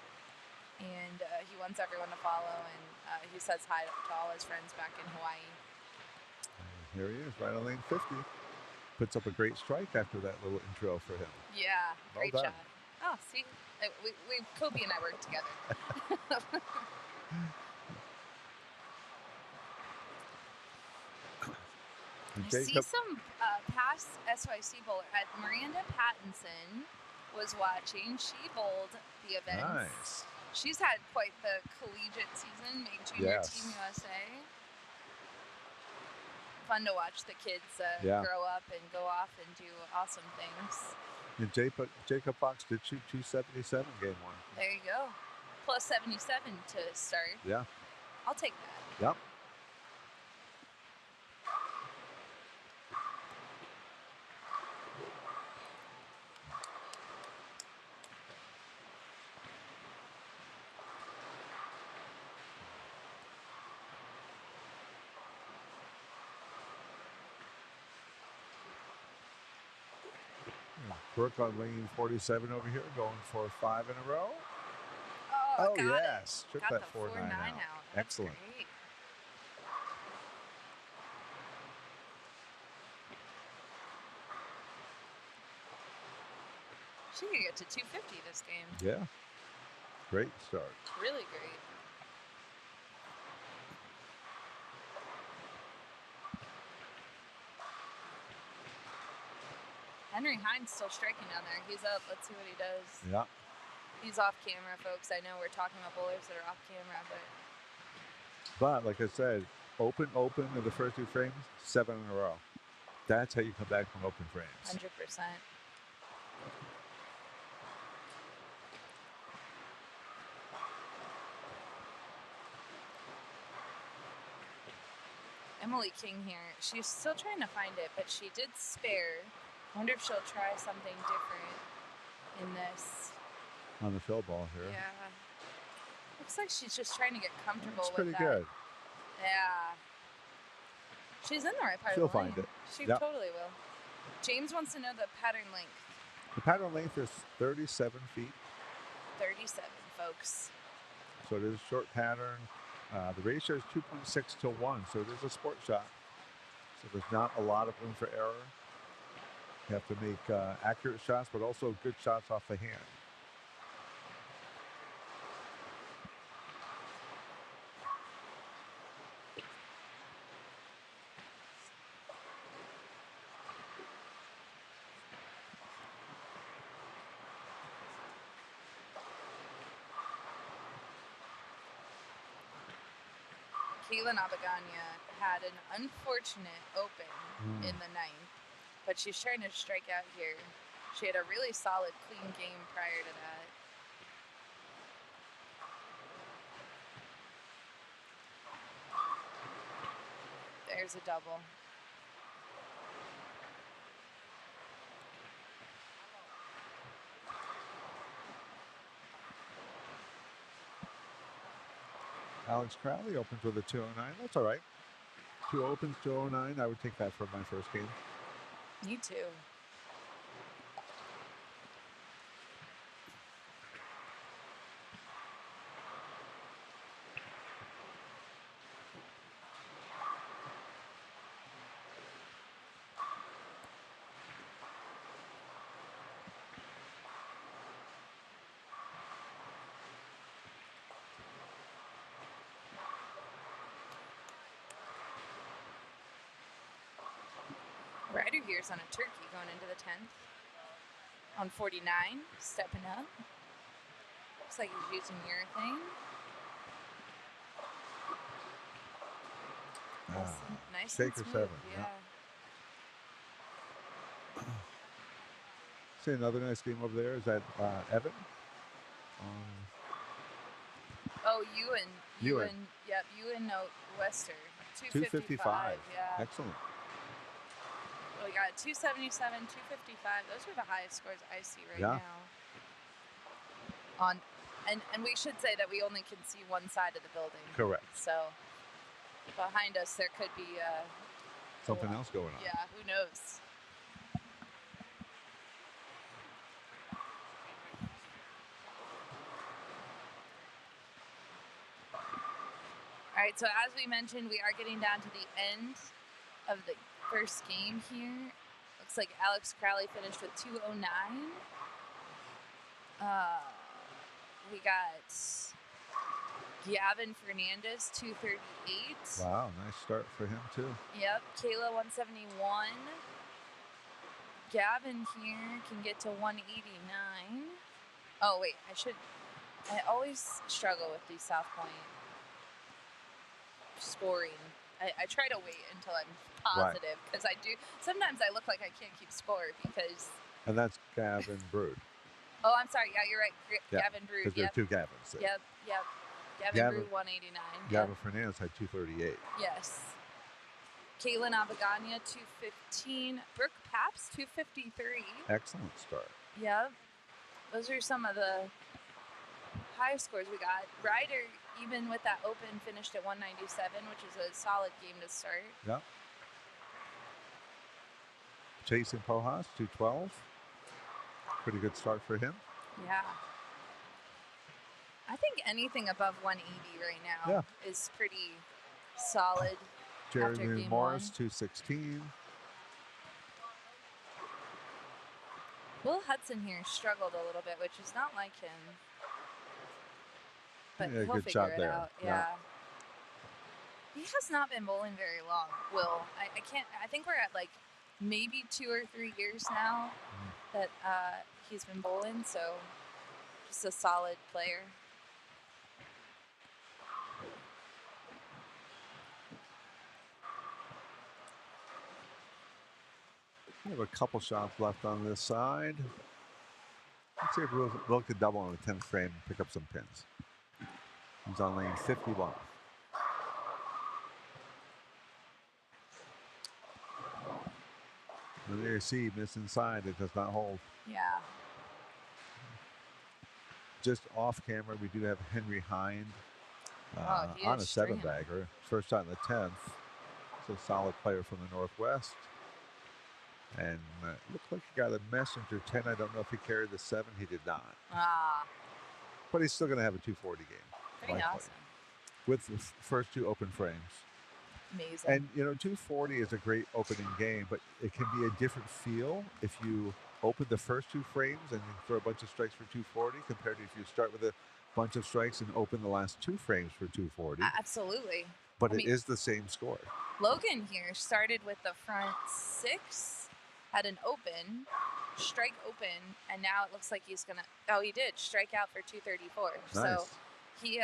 [SPEAKER 2] And he wants everyone to follow, and he says hi to all his friends back in Hawaii.
[SPEAKER 3] Here he is, right on lane 50. Puts up a great strike after that little intro for him.
[SPEAKER 2] Yeah, great
[SPEAKER 3] Well done.
[SPEAKER 2] shot. Oh, see, Kobe and I work together. I see some past SYC bowler. Miranda Pattinson was watching. She bowled the events.
[SPEAKER 3] Nice.
[SPEAKER 2] She's had quite the collegiate season, made junior Team USA. Fun to watch the kids grow up and go off and do awesome things.
[SPEAKER 3] And Jacob Fox did shoot 277 game one.
[SPEAKER 2] There you go. Plus 77 to start.
[SPEAKER 3] Yeah.
[SPEAKER 2] I'll take that.
[SPEAKER 3] Yep. Brooke on lane 47 over here, going for 5 in a row.
[SPEAKER 2] Oh,
[SPEAKER 3] yes. Took
[SPEAKER 2] got
[SPEAKER 3] that
[SPEAKER 2] the
[SPEAKER 3] 4-9 out.
[SPEAKER 2] That's
[SPEAKER 3] Excellent.
[SPEAKER 2] Great. She could get to 250 this game.
[SPEAKER 3] Yeah. Great start.
[SPEAKER 2] Really great. Henry Hines still striking down there. He's up. Let's see what he does.
[SPEAKER 3] Yeah.
[SPEAKER 2] He's off camera, folks. I know we're talking about bowlers that are off camera,
[SPEAKER 3] But like I said, open in the first 2 frames, 7 in a row. That's how you come back from open frames.
[SPEAKER 2] 100%. Emily King here. She's still trying to find it, but she did spare. I wonder if she'll try something different in this.
[SPEAKER 3] On the fill ball here.
[SPEAKER 2] Yeah. Looks like she's just trying to get comfortable
[SPEAKER 3] That's
[SPEAKER 2] with
[SPEAKER 3] pretty
[SPEAKER 2] that.
[SPEAKER 3] good.
[SPEAKER 2] Yeah. She's in the right part
[SPEAKER 3] She'll
[SPEAKER 2] of the lane.
[SPEAKER 3] find it.
[SPEAKER 2] She
[SPEAKER 3] Yep.
[SPEAKER 2] totally will. James wants to know the pattern length.
[SPEAKER 3] The pattern length is 37 feet.
[SPEAKER 2] 37, folks.
[SPEAKER 3] So it is a short pattern. The ratio is 2.6 to 1, so it is a sport shot. So there's not a lot of room for error. You have to make accurate shots, but also good shots off the hand.
[SPEAKER 2] Keelan Abaganya had an unfortunate open in the 9th, but she's trying to strike out here. She had a really solid, clean game prior to that. There's a double.
[SPEAKER 3] Alex Crowley opens with a 209. That's all right. 2 opens, 209. I would take that for my first game.
[SPEAKER 2] Me too. Ryder here's on a turkey going into the 10th. On 49, stepping up. Looks like he's using urethane. Nice
[SPEAKER 3] Shaker
[SPEAKER 2] and smooth.
[SPEAKER 3] 7.
[SPEAKER 2] Yeah.
[SPEAKER 3] See another nice game over there. Is that Evan?
[SPEAKER 2] Oh, Ewan.
[SPEAKER 3] Ewan.
[SPEAKER 2] Yep, Ewan Wester.
[SPEAKER 3] 255.
[SPEAKER 2] Yeah.
[SPEAKER 3] Excellent.
[SPEAKER 2] We got 277, 255. Those are the highest scores I see right now. And we should say that we only can see one side of the building.
[SPEAKER 3] Correct.
[SPEAKER 2] So behind us there could be
[SPEAKER 3] something else going on.
[SPEAKER 2] Yeah, who knows? All right, so as we mentioned, we are getting down to the end of the first game here. Looks like Alex Crowley finished with 209. We got Gavin Fernandez, 238.
[SPEAKER 3] Wow, nice start for him too.
[SPEAKER 2] Yep, Kayla, 171. Gavin here can get to 189. Oh, wait, I always struggle with these South Point scoring. I try to wait until I'm positive because I do. Sometimes I look like I can't keep score because.
[SPEAKER 3] And that's Gavin Brood.
[SPEAKER 2] Oh, I'm sorry. Yeah, you're right.
[SPEAKER 3] Yeah,
[SPEAKER 2] Gavin Brood.
[SPEAKER 3] Because there are two Gavins there.
[SPEAKER 2] Yep. Gavin Brood, 189.
[SPEAKER 3] Gavin Fernandez had 238.
[SPEAKER 2] Yes. Caitlin Abagania, 215. Brooke Paps, 253.
[SPEAKER 3] Excellent start.
[SPEAKER 2] Yep. Those are some of the high scores we got. Ryder, even with that open, finished at 197, which is a solid game to start.
[SPEAKER 3] Yep. Jason Pojas, 212. Pretty good start for him.
[SPEAKER 2] Yeah. I think anything above 180 right now is pretty solid.
[SPEAKER 3] Jeremy Morris, 216.
[SPEAKER 2] Will Hudson here struggled a little bit, which is not like him. But he'll
[SPEAKER 3] good
[SPEAKER 2] figure
[SPEAKER 3] shot
[SPEAKER 2] it
[SPEAKER 3] there.
[SPEAKER 2] out. Yeah. He has not been bowling very long, Will. I think we're at like maybe 2 or 3 years now that he's been bowling, so just a solid player.
[SPEAKER 3] We have a couple shots left on this side. Let's see if Will could double on the 10th frame and pick up some pins. He's on lane 51. And there you see, miss inside. It does not hold.
[SPEAKER 2] Yeah.
[SPEAKER 3] Just off camera, we do have Henry Hind
[SPEAKER 2] stringing
[SPEAKER 3] on a 7-bagger. First shot in the 10th. He's a solid player from the Northwest. And looks like he got a messenger 10. I don't know if he carried the 7. He did not. But he's still going to have a 240 game.
[SPEAKER 2] Pretty awesome.
[SPEAKER 3] With the first 2 open frames.
[SPEAKER 2] Amazing.
[SPEAKER 3] And, 240 is a great opening game, but it can be a different feel if you open the first 2 frames and throw a bunch of strikes for 240 compared to if you start with a bunch of strikes and open the last 2 frames for 240.
[SPEAKER 2] Absolutely.
[SPEAKER 3] But it is the same score.
[SPEAKER 2] Logan here started with the front 6, had an open, strike open, and now it looks like he's going to, he did, strike out for 234.
[SPEAKER 3] Nice.
[SPEAKER 2] So he,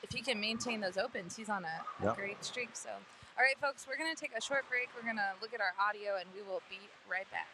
[SPEAKER 2] if he can maintain those opens, he's on a great streak. So, all right, folks, we're going to take a short break. We're going to look at our audio, and we will be right back.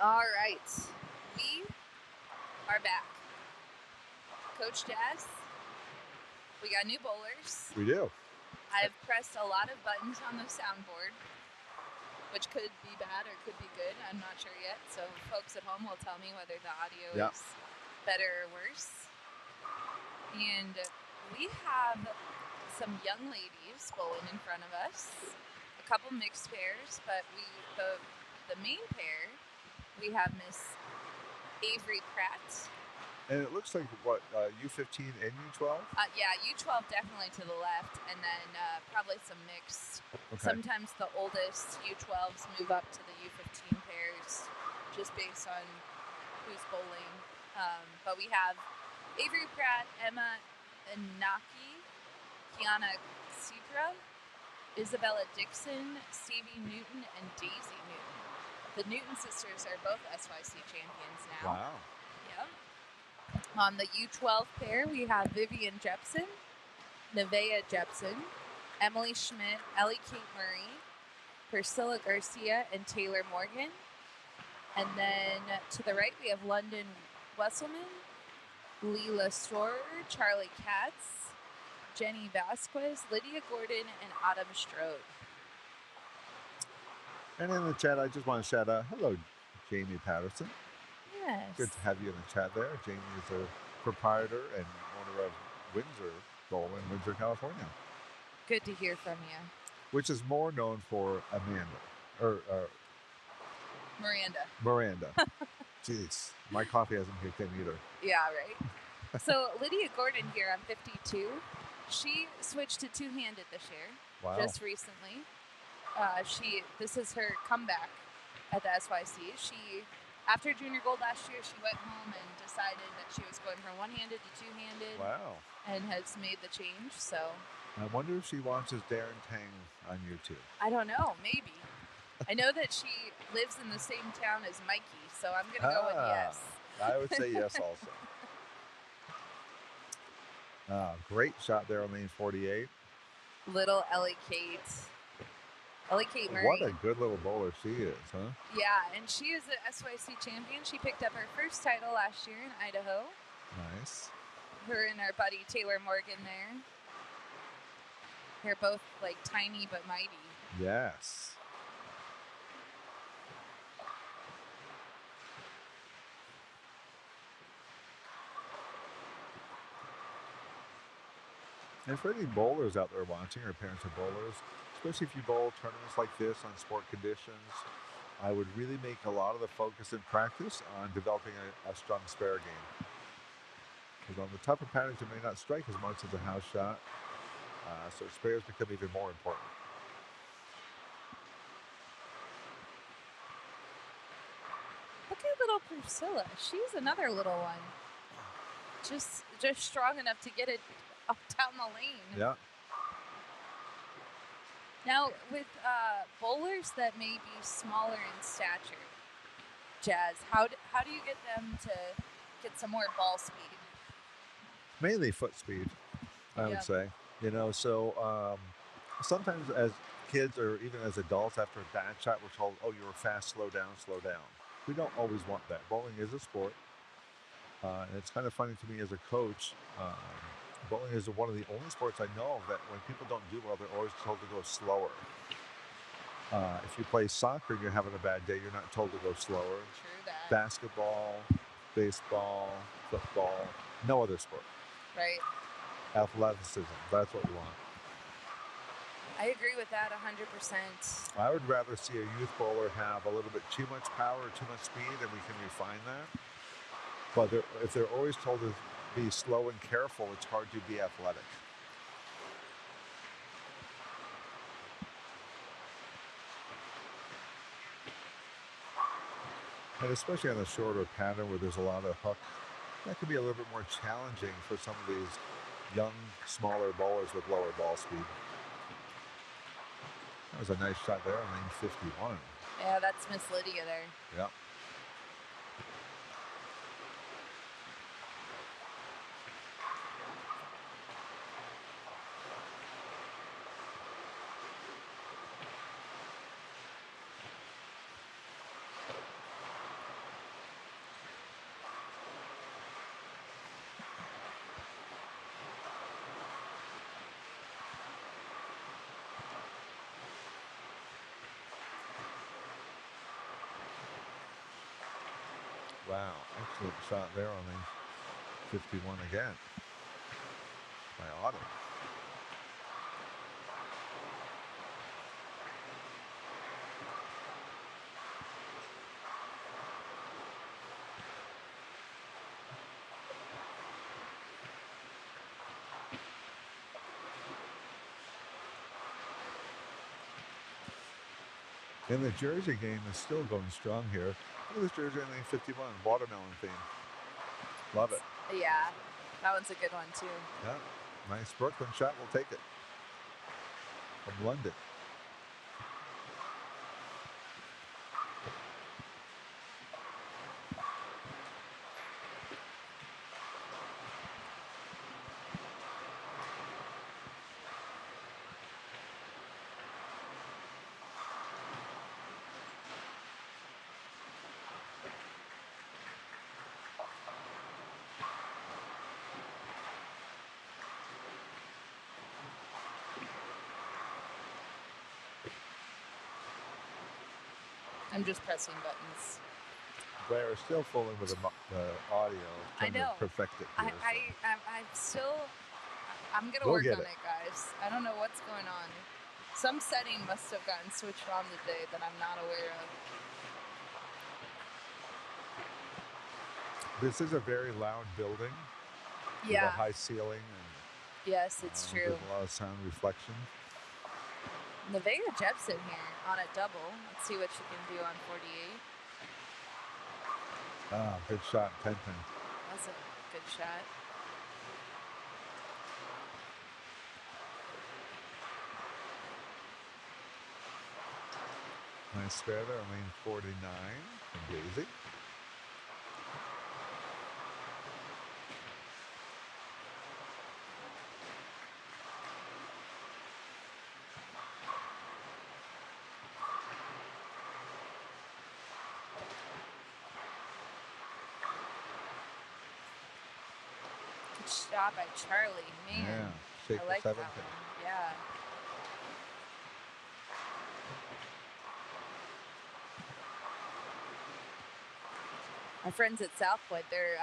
[SPEAKER 2] All right. We are back. Coach Jazz, we got new bowlers.
[SPEAKER 3] We do.
[SPEAKER 2] I've pressed a lot of buttons on the soundboard, which could be bad or could be good. I'm not sure yet. So folks at home will tell me whether the audio is better or worse. And we have some young ladies bowling in front of us. A couple mixed pairs, but the main pair, we have Miss Avery Pratt.
[SPEAKER 3] And it looks like, what, U15 and U12?
[SPEAKER 2] Yeah, U12 definitely to the left, and then probably some mixed.
[SPEAKER 3] Okay.
[SPEAKER 2] Sometimes the oldest U12s move up to the U15 pairs, just based on who's bowling. But we have Avery Pratt, Emma Inaki, Kiana Sidra, Isabella Dixon, Stevie Newton, and Daisy Newton. The Newton sisters are both SYC champions now.
[SPEAKER 3] Wow.
[SPEAKER 2] Yep. On the U12 pair, we have Vivian Jepson, Nevaeh Jepson, Emily Schmidt, Ellie Kate Murray, Priscilla Garcia, and Taylor Morgan. And then to the right, we have London Wesselman, Leela Storer, Charlie Katz, Jenny Vasquez, Lydia Gordon, and Autumn Strode.
[SPEAKER 3] And in the chat, I just want to shout out, hello, Jamie Patterson.
[SPEAKER 2] Yes.
[SPEAKER 3] Good to have you in the chat there. Jamie is a proprietor and owner of Windsor Bowl in Windsor, California.
[SPEAKER 2] Good to hear from you.
[SPEAKER 3] Which is more known for Amanda, or
[SPEAKER 2] Miranda.
[SPEAKER 3] Jeez, my coffee hasn't kicked in either.
[SPEAKER 2] Yeah, right? So Lydia Gordon here, I'm 52. She switched to two-handed this year, just recently. This is her comeback at the SYC. After junior gold last year, she went home and decided that she was going from one-handed to two-handed.
[SPEAKER 3] Wow.
[SPEAKER 2] And has made the change, so.
[SPEAKER 3] I wonder if she watches Darren Tang on YouTube.
[SPEAKER 2] I don't know, maybe. I know that she lives in the same town as Mikey, so I'm going to go with yes.
[SPEAKER 3] I would say yes also. Great shot there on lane 48.
[SPEAKER 2] Little Ellie Kate. Ellie Kate Murray.
[SPEAKER 3] What a good little bowler she is, huh?
[SPEAKER 2] Yeah, and she is an SYC champion. She picked up her first title last year in Idaho.
[SPEAKER 3] Nice.
[SPEAKER 2] Her and our buddy Taylor Morgan there. They're both like tiny but mighty.
[SPEAKER 3] Yes. And for any bowlers out there watching, or parents of bowlers, especially if you bowl tournaments like this on sport conditions, I would really make a lot of the focus in practice on developing a strong spare game. Because on the tougher patterns, it may not strike as much as a house shot, so spares become even more important.
[SPEAKER 2] Look at little Priscilla. She's another little one. Just strong enough to get it up down the lane.
[SPEAKER 3] Yeah.
[SPEAKER 2] Now, with bowlers that may be smaller in stature, Jazz, how do you get them to get some more ball speed?
[SPEAKER 3] Mainly foot speed, I would say. So sometimes as kids or even as adults, after a bad shot, we're told, oh, you were fast, slow down, slow down. We don't always want that. Bowling is a sport. And it's kind of funny to me as a coach. Bowling is one of the only sports I know that when people don't do well, they're always told to go slower. If you play soccer and you're having a bad day, you're not told to go slower.
[SPEAKER 2] True that.
[SPEAKER 3] Basketball, baseball, football, no other sport.
[SPEAKER 2] Right.
[SPEAKER 3] Athleticism, that's what we want.
[SPEAKER 2] I agree with that 100%.
[SPEAKER 3] I would rather see a youth bowler have a little bit too much power or too much speed, and we can refine that. But if they're always told to be slow and careful, it's hard to be athletic. And especially on the shorter pattern where there's a lot of hook, that could be a little bit more challenging for some of these young, smaller bowlers with lower ball speed. That was a nice shot there on lane 51.
[SPEAKER 2] Yeah, that's Miss Lydia there.
[SPEAKER 3] Yep. Wow, excellent shot there on the 51 again by Autumn. And the Jersey game is still going strong here. Look at this Jersey on the 51, watermelon theme. Love it.
[SPEAKER 2] Yeah, that one's a good one too.
[SPEAKER 3] Yeah, nice Brooklyn shot. We'll take it. From London.
[SPEAKER 2] I'm just pressing buttons.
[SPEAKER 3] Blair is still fooling with the audio.
[SPEAKER 2] I know.
[SPEAKER 3] To perfect it here,
[SPEAKER 2] I'm still. I'm gonna
[SPEAKER 3] We'll
[SPEAKER 2] work
[SPEAKER 3] get
[SPEAKER 2] on
[SPEAKER 3] it.
[SPEAKER 2] it, guys. I don't know what's going on. Some setting must have gotten switched on today that I'm not aware of.
[SPEAKER 3] This is a very loud building.
[SPEAKER 2] Yeah.
[SPEAKER 3] With a high ceiling. And,
[SPEAKER 2] yes, it's true.
[SPEAKER 3] There's a lot of sound reflection.
[SPEAKER 2] Nevada Jepson here on a double. Let's see what she can do on 48.
[SPEAKER 3] Ah, good shot, 10-pin.
[SPEAKER 2] That's a good shot.
[SPEAKER 3] Nice spare there, lane 49 from Daisy.
[SPEAKER 2] Good shot by Charlie. Man,
[SPEAKER 3] Yeah, shake
[SPEAKER 2] I like
[SPEAKER 3] the
[SPEAKER 2] that
[SPEAKER 3] 7-pin.
[SPEAKER 2] one. Yeah. Our friends at South Point, they're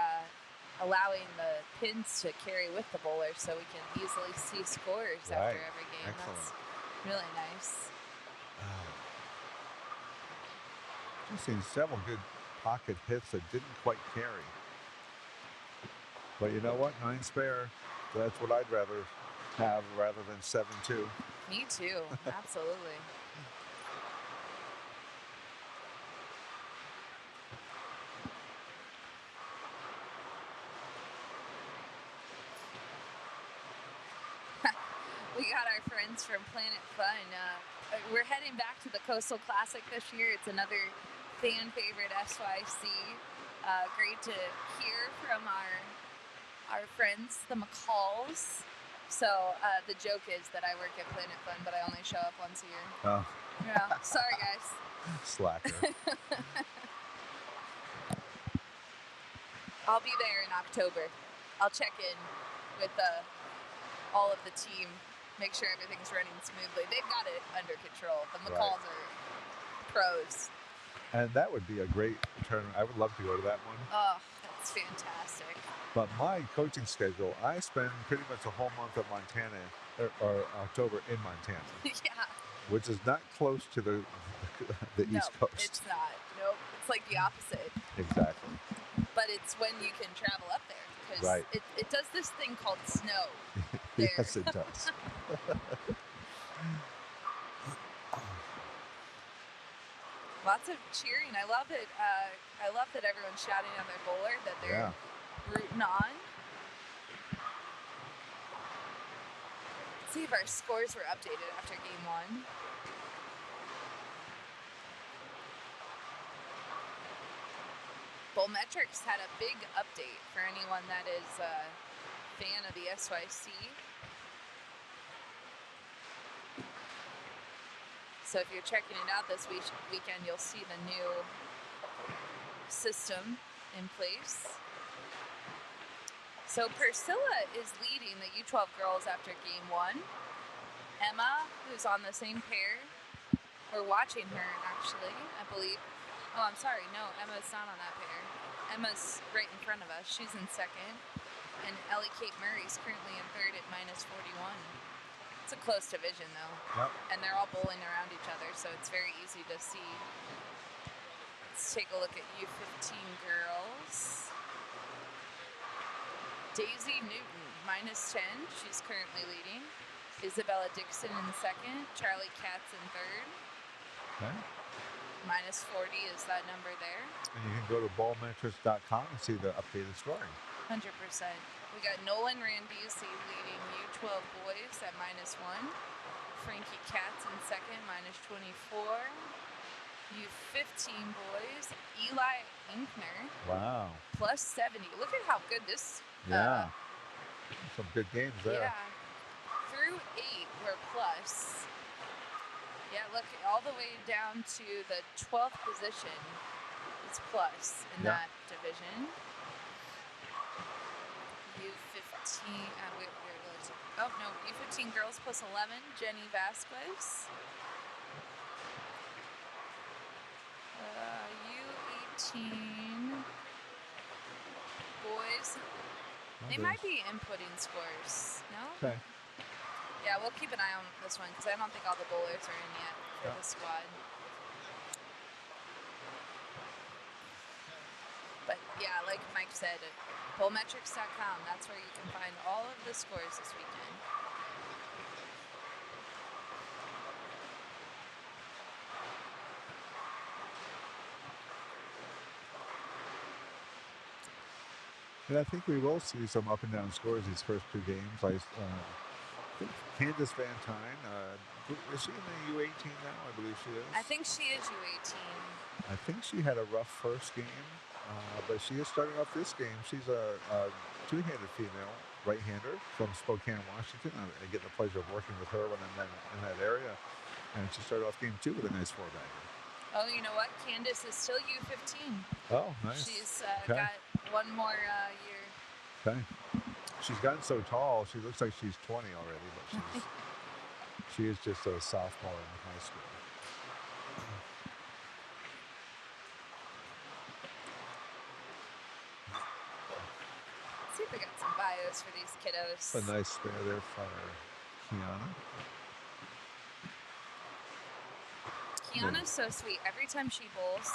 [SPEAKER 2] allowing the pins to carry with the bowler so we can easily see scores after every game.
[SPEAKER 3] Excellent.
[SPEAKER 2] That's really nice.
[SPEAKER 3] Just seen several good pocket hits that didn't quite carry. But you know what? 9 spare. That's what I'd rather have rather than 7-2.
[SPEAKER 2] Me too. Absolutely. We got our friends from Planet Fun. We're heading back to the Coastal Classic this year. It's another fan favorite SYC. Great to hear from our friends, the McCalls. So the joke is that I work at Planet Fun, but I only show up once a year.
[SPEAKER 3] Oh.
[SPEAKER 2] Yeah, sorry guys.
[SPEAKER 3] Slacker.
[SPEAKER 2] I'll be there in October. I'll check in with all of the team, make sure everything's running smoothly. They've got it under control. The McCalls are pros.
[SPEAKER 3] And that would be a great tournament. I would love to go to that one.
[SPEAKER 2] Oh, that's fantastic.
[SPEAKER 3] But my coaching schedule, I spend pretty much a whole month of Montana, or October in Montana.
[SPEAKER 2] Yeah.
[SPEAKER 3] Which is not close to the East Coast.
[SPEAKER 2] It's not. Nope. It's like the opposite.
[SPEAKER 3] Exactly.
[SPEAKER 2] But it's when you can travel up there. Because it does this thing called snow.
[SPEAKER 3] Yes, it does.
[SPEAKER 2] Lots of cheering. I love it. I love that everyone's shouting at their bowler, that they're rooting on. Let's see if our scores were updated after game 1. Bowlmetrics had a big update for anyone that is a fan of the SYC. So if you're checking it out this weekend, you'll see the new system in place. So Priscilla is leading the U12 girls after game 1. Emma, who's on the same pair, we're watching her actually, I believe. Oh, I'm sorry, no, Emma's not on that pair. Emma's right in front of us. She's in second. And Ellie Kate Murray's currently in third at minus 41. It's a close division, though.
[SPEAKER 3] Yep.
[SPEAKER 2] And they're all bowling around each other, so it's very easy to see. Let's take a look at U15 girls. Daisy Newton, minus 10. She's currently leading. Isabella Dixon in second. Charlie Katz in third.
[SPEAKER 3] Okay.
[SPEAKER 2] Minus 40 is that number there.
[SPEAKER 3] And you can go to bowlmetrics.com and see the updated scoring.
[SPEAKER 2] 100%. We got Nolan Randisi leading U12 boys at minus 1. Frankie Katz in second, minus 24. U15 boys, Eli Inkner,
[SPEAKER 3] Wow.
[SPEAKER 2] plus 70. Look at how good this.
[SPEAKER 3] Yeah. Some good games there.
[SPEAKER 2] Yeah. Through 8 were plus. Yeah, look, all the way down to the 12th position is plus in
[SPEAKER 3] Yeah.
[SPEAKER 2] that division. U15, oh no, U15 girls plus 11, Jenny Vasquez. U18 boys, they might be inputting scores, no?
[SPEAKER 3] Okay.
[SPEAKER 2] Yeah, we'll keep an eye on this one because I don't think all the bowlers are in yet for the squad. But yeah, like Mike said, bowlmetrics.com, that's where you can find all of the scores this weekend.
[SPEAKER 3] And I think we will see some up and down scores these first two games. I think Candace Van Tyne, is she in the U18 now? I believe she is.
[SPEAKER 2] I think she is U18.
[SPEAKER 3] I think she had a rough first game, but she is starting off this game. She's a two-handed female, right-hander from Spokane, Washington. I get the pleasure of working with her when I'm in that area. And she started off game 2 with a nice 4-bagger.
[SPEAKER 2] Oh, you know what? Candace is still U15.
[SPEAKER 3] Oh, nice.
[SPEAKER 2] She's
[SPEAKER 3] Okay.
[SPEAKER 2] got one more year.
[SPEAKER 3] Okay. She's gotten so tall, she looks like she's 20 already, but she is just a sophomore in high school.
[SPEAKER 2] Let's see if we got some bios for these kiddos.
[SPEAKER 3] A nice spare there for Kiana.
[SPEAKER 2] Kiana's so sweet. Every time she bowls,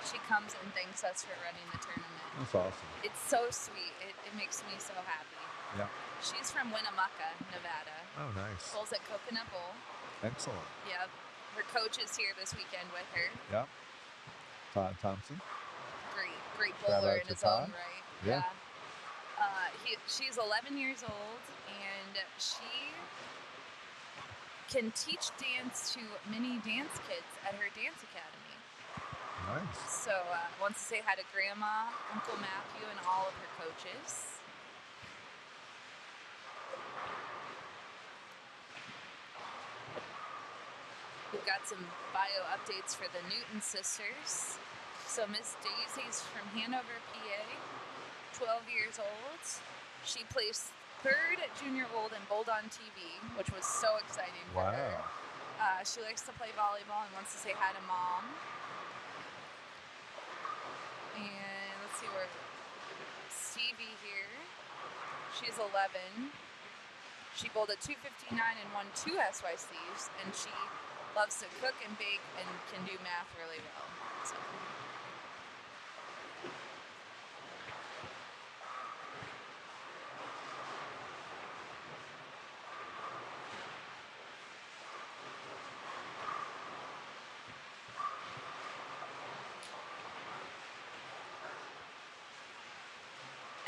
[SPEAKER 2] she comes and thanks us for running the tournament.
[SPEAKER 3] That's awesome.
[SPEAKER 2] It's so sweet. It makes me so happy.
[SPEAKER 3] Yeah.
[SPEAKER 2] She's from Winnemucca, Nevada.
[SPEAKER 3] Oh, nice.
[SPEAKER 2] Bowls at Coconut Bowl.
[SPEAKER 3] Excellent.
[SPEAKER 2] Yep. Her coach is here this weekend with her.
[SPEAKER 3] Yeah. Todd Thompson.
[SPEAKER 2] Great
[SPEAKER 3] Shout
[SPEAKER 2] bowler
[SPEAKER 3] out
[SPEAKER 2] in
[SPEAKER 3] to
[SPEAKER 2] his
[SPEAKER 3] Todd.
[SPEAKER 2] own right.
[SPEAKER 3] Yeah.
[SPEAKER 2] She's 11 years old, and she can teach dance to many dance kids at her dance academy.
[SPEAKER 3] Nice.
[SPEAKER 2] So wants to say hi to Grandma, Uncle Matthew, and all of her coaches. We've got some bio updates for the Newton sisters. So Miss Daisy's from Hanover, PA, 12 years old. She placed third at Junior Old and bowled on TV, which was so exciting for her. She likes to play volleyball and wants to say hi to Mom. And let's see where Stevie here. She's 11. She bowled at 259 and won 2 SYCs, and she loves to cook and bake and can do math really well. So.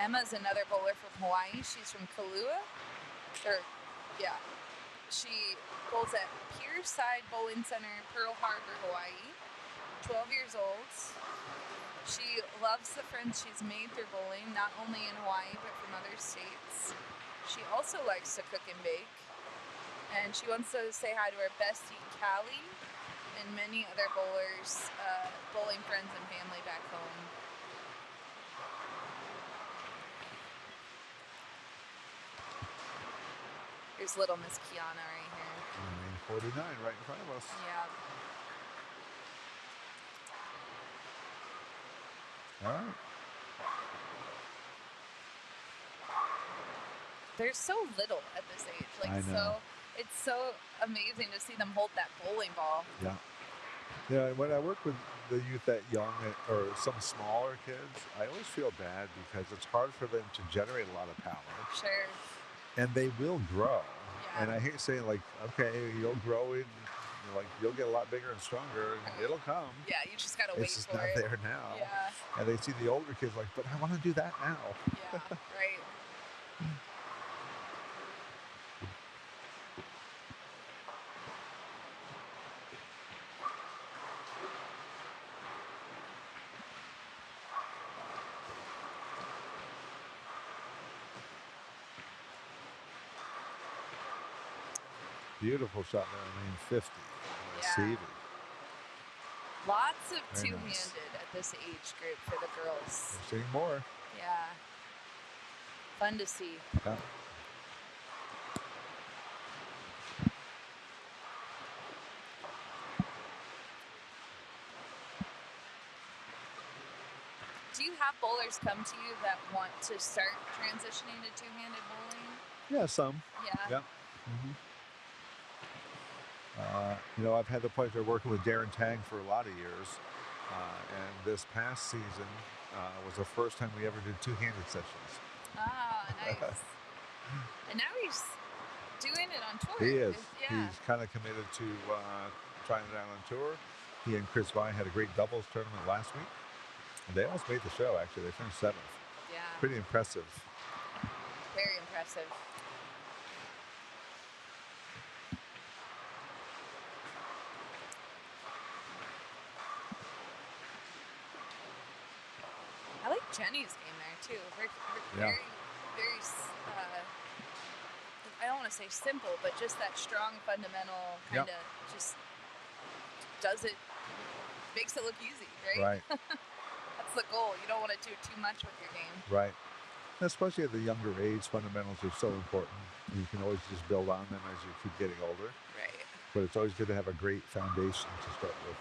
[SPEAKER 2] Emma's another bowler from Hawaii. She's from Kailua. She bowls at Pierside Bowling Center, Pearl Harbor, Hawaii. 12 years old. She loves the friends she's made through bowling, not only in Hawaii, but from other states. She also likes to cook and bake. And she wants to say hi to her bestie, Callie, and many other bowlers, bowling friends and family back home. Here's little Miss Kiana right here.
[SPEAKER 3] 49 right in front of us.
[SPEAKER 2] Yeah.
[SPEAKER 3] All right.
[SPEAKER 2] they're so little at this age. Like,
[SPEAKER 3] I know.
[SPEAKER 2] it's so amazing to see them hold that bowling ball.
[SPEAKER 3] Yeah. Yeah, when I work with the youth that young or some smaller kids, I always feel bad because it's hard for them to generate a lot of power.
[SPEAKER 2] Sure.
[SPEAKER 3] And they will grow.
[SPEAKER 2] Yeah.
[SPEAKER 3] And I hate saying like, okay, you'll grow in, like you'll get a lot bigger and stronger, and
[SPEAKER 2] Right.
[SPEAKER 3] it'll come.
[SPEAKER 2] Yeah, you just gotta wait
[SPEAKER 3] It's just
[SPEAKER 2] for
[SPEAKER 3] not
[SPEAKER 2] it.
[SPEAKER 3] there now.
[SPEAKER 2] Yeah.
[SPEAKER 3] And they see the older kids like, but I want to do that now.
[SPEAKER 2] Yeah. Right.
[SPEAKER 3] Beautiful shot there, lane 50.
[SPEAKER 2] Yeah.
[SPEAKER 3] Receiving.
[SPEAKER 2] Lots of
[SPEAKER 3] Very
[SPEAKER 2] two-handed
[SPEAKER 3] nice.
[SPEAKER 2] at this age group for the girls.
[SPEAKER 3] We're seeing more.
[SPEAKER 2] Yeah. Fun to see.
[SPEAKER 3] Yeah.
[SPEAKER 2] Do you have bowlers come to you that want to start transitioning to two-handed bowling?
[SPEAKER 3] Yeah, some.
[SPEAKER 2] Yeah.
[SPEAKER 3] Yeah. I've had the pleasure of working with Darren Tang for a lot of years. And this past season was the first time we ever did two-handed sessions.
[SPEAKER 2] Ah, nice. And now he's doing it on tour.
[SPEAKER 3] He is.
[SPEAKER 2] Yeah.
[SPEAKER 3] He's kind of committed to trying it out on tour. He and Chris Vine had a great doubles tournament last week. And they almost made the show, actually. They finished 7th.
[SPEAKER 2] Yeah.
[SPEAKER 3] Pretty impressive.
[SPEAKER 2] Very impressive. I like Jenny's game there too. Her
[SPEAKER 3] Yeah.
[SPEAKER 2] very. I don't want to say simple, but just that strong fundamental kind of just does it, makes it look easy, right?
[SPEAKER 3] Right.
[SPEAKER 2] That's the goal. You don't want to do too much with your game.
[SPEAKER 3] Right. Especially at the younger age, fundamentals are so important. You can always just build on them as you keep getting older.
[SPEAKER 2] Right.
[SPEAKER 3] But it's always good to have a great foundation to start with.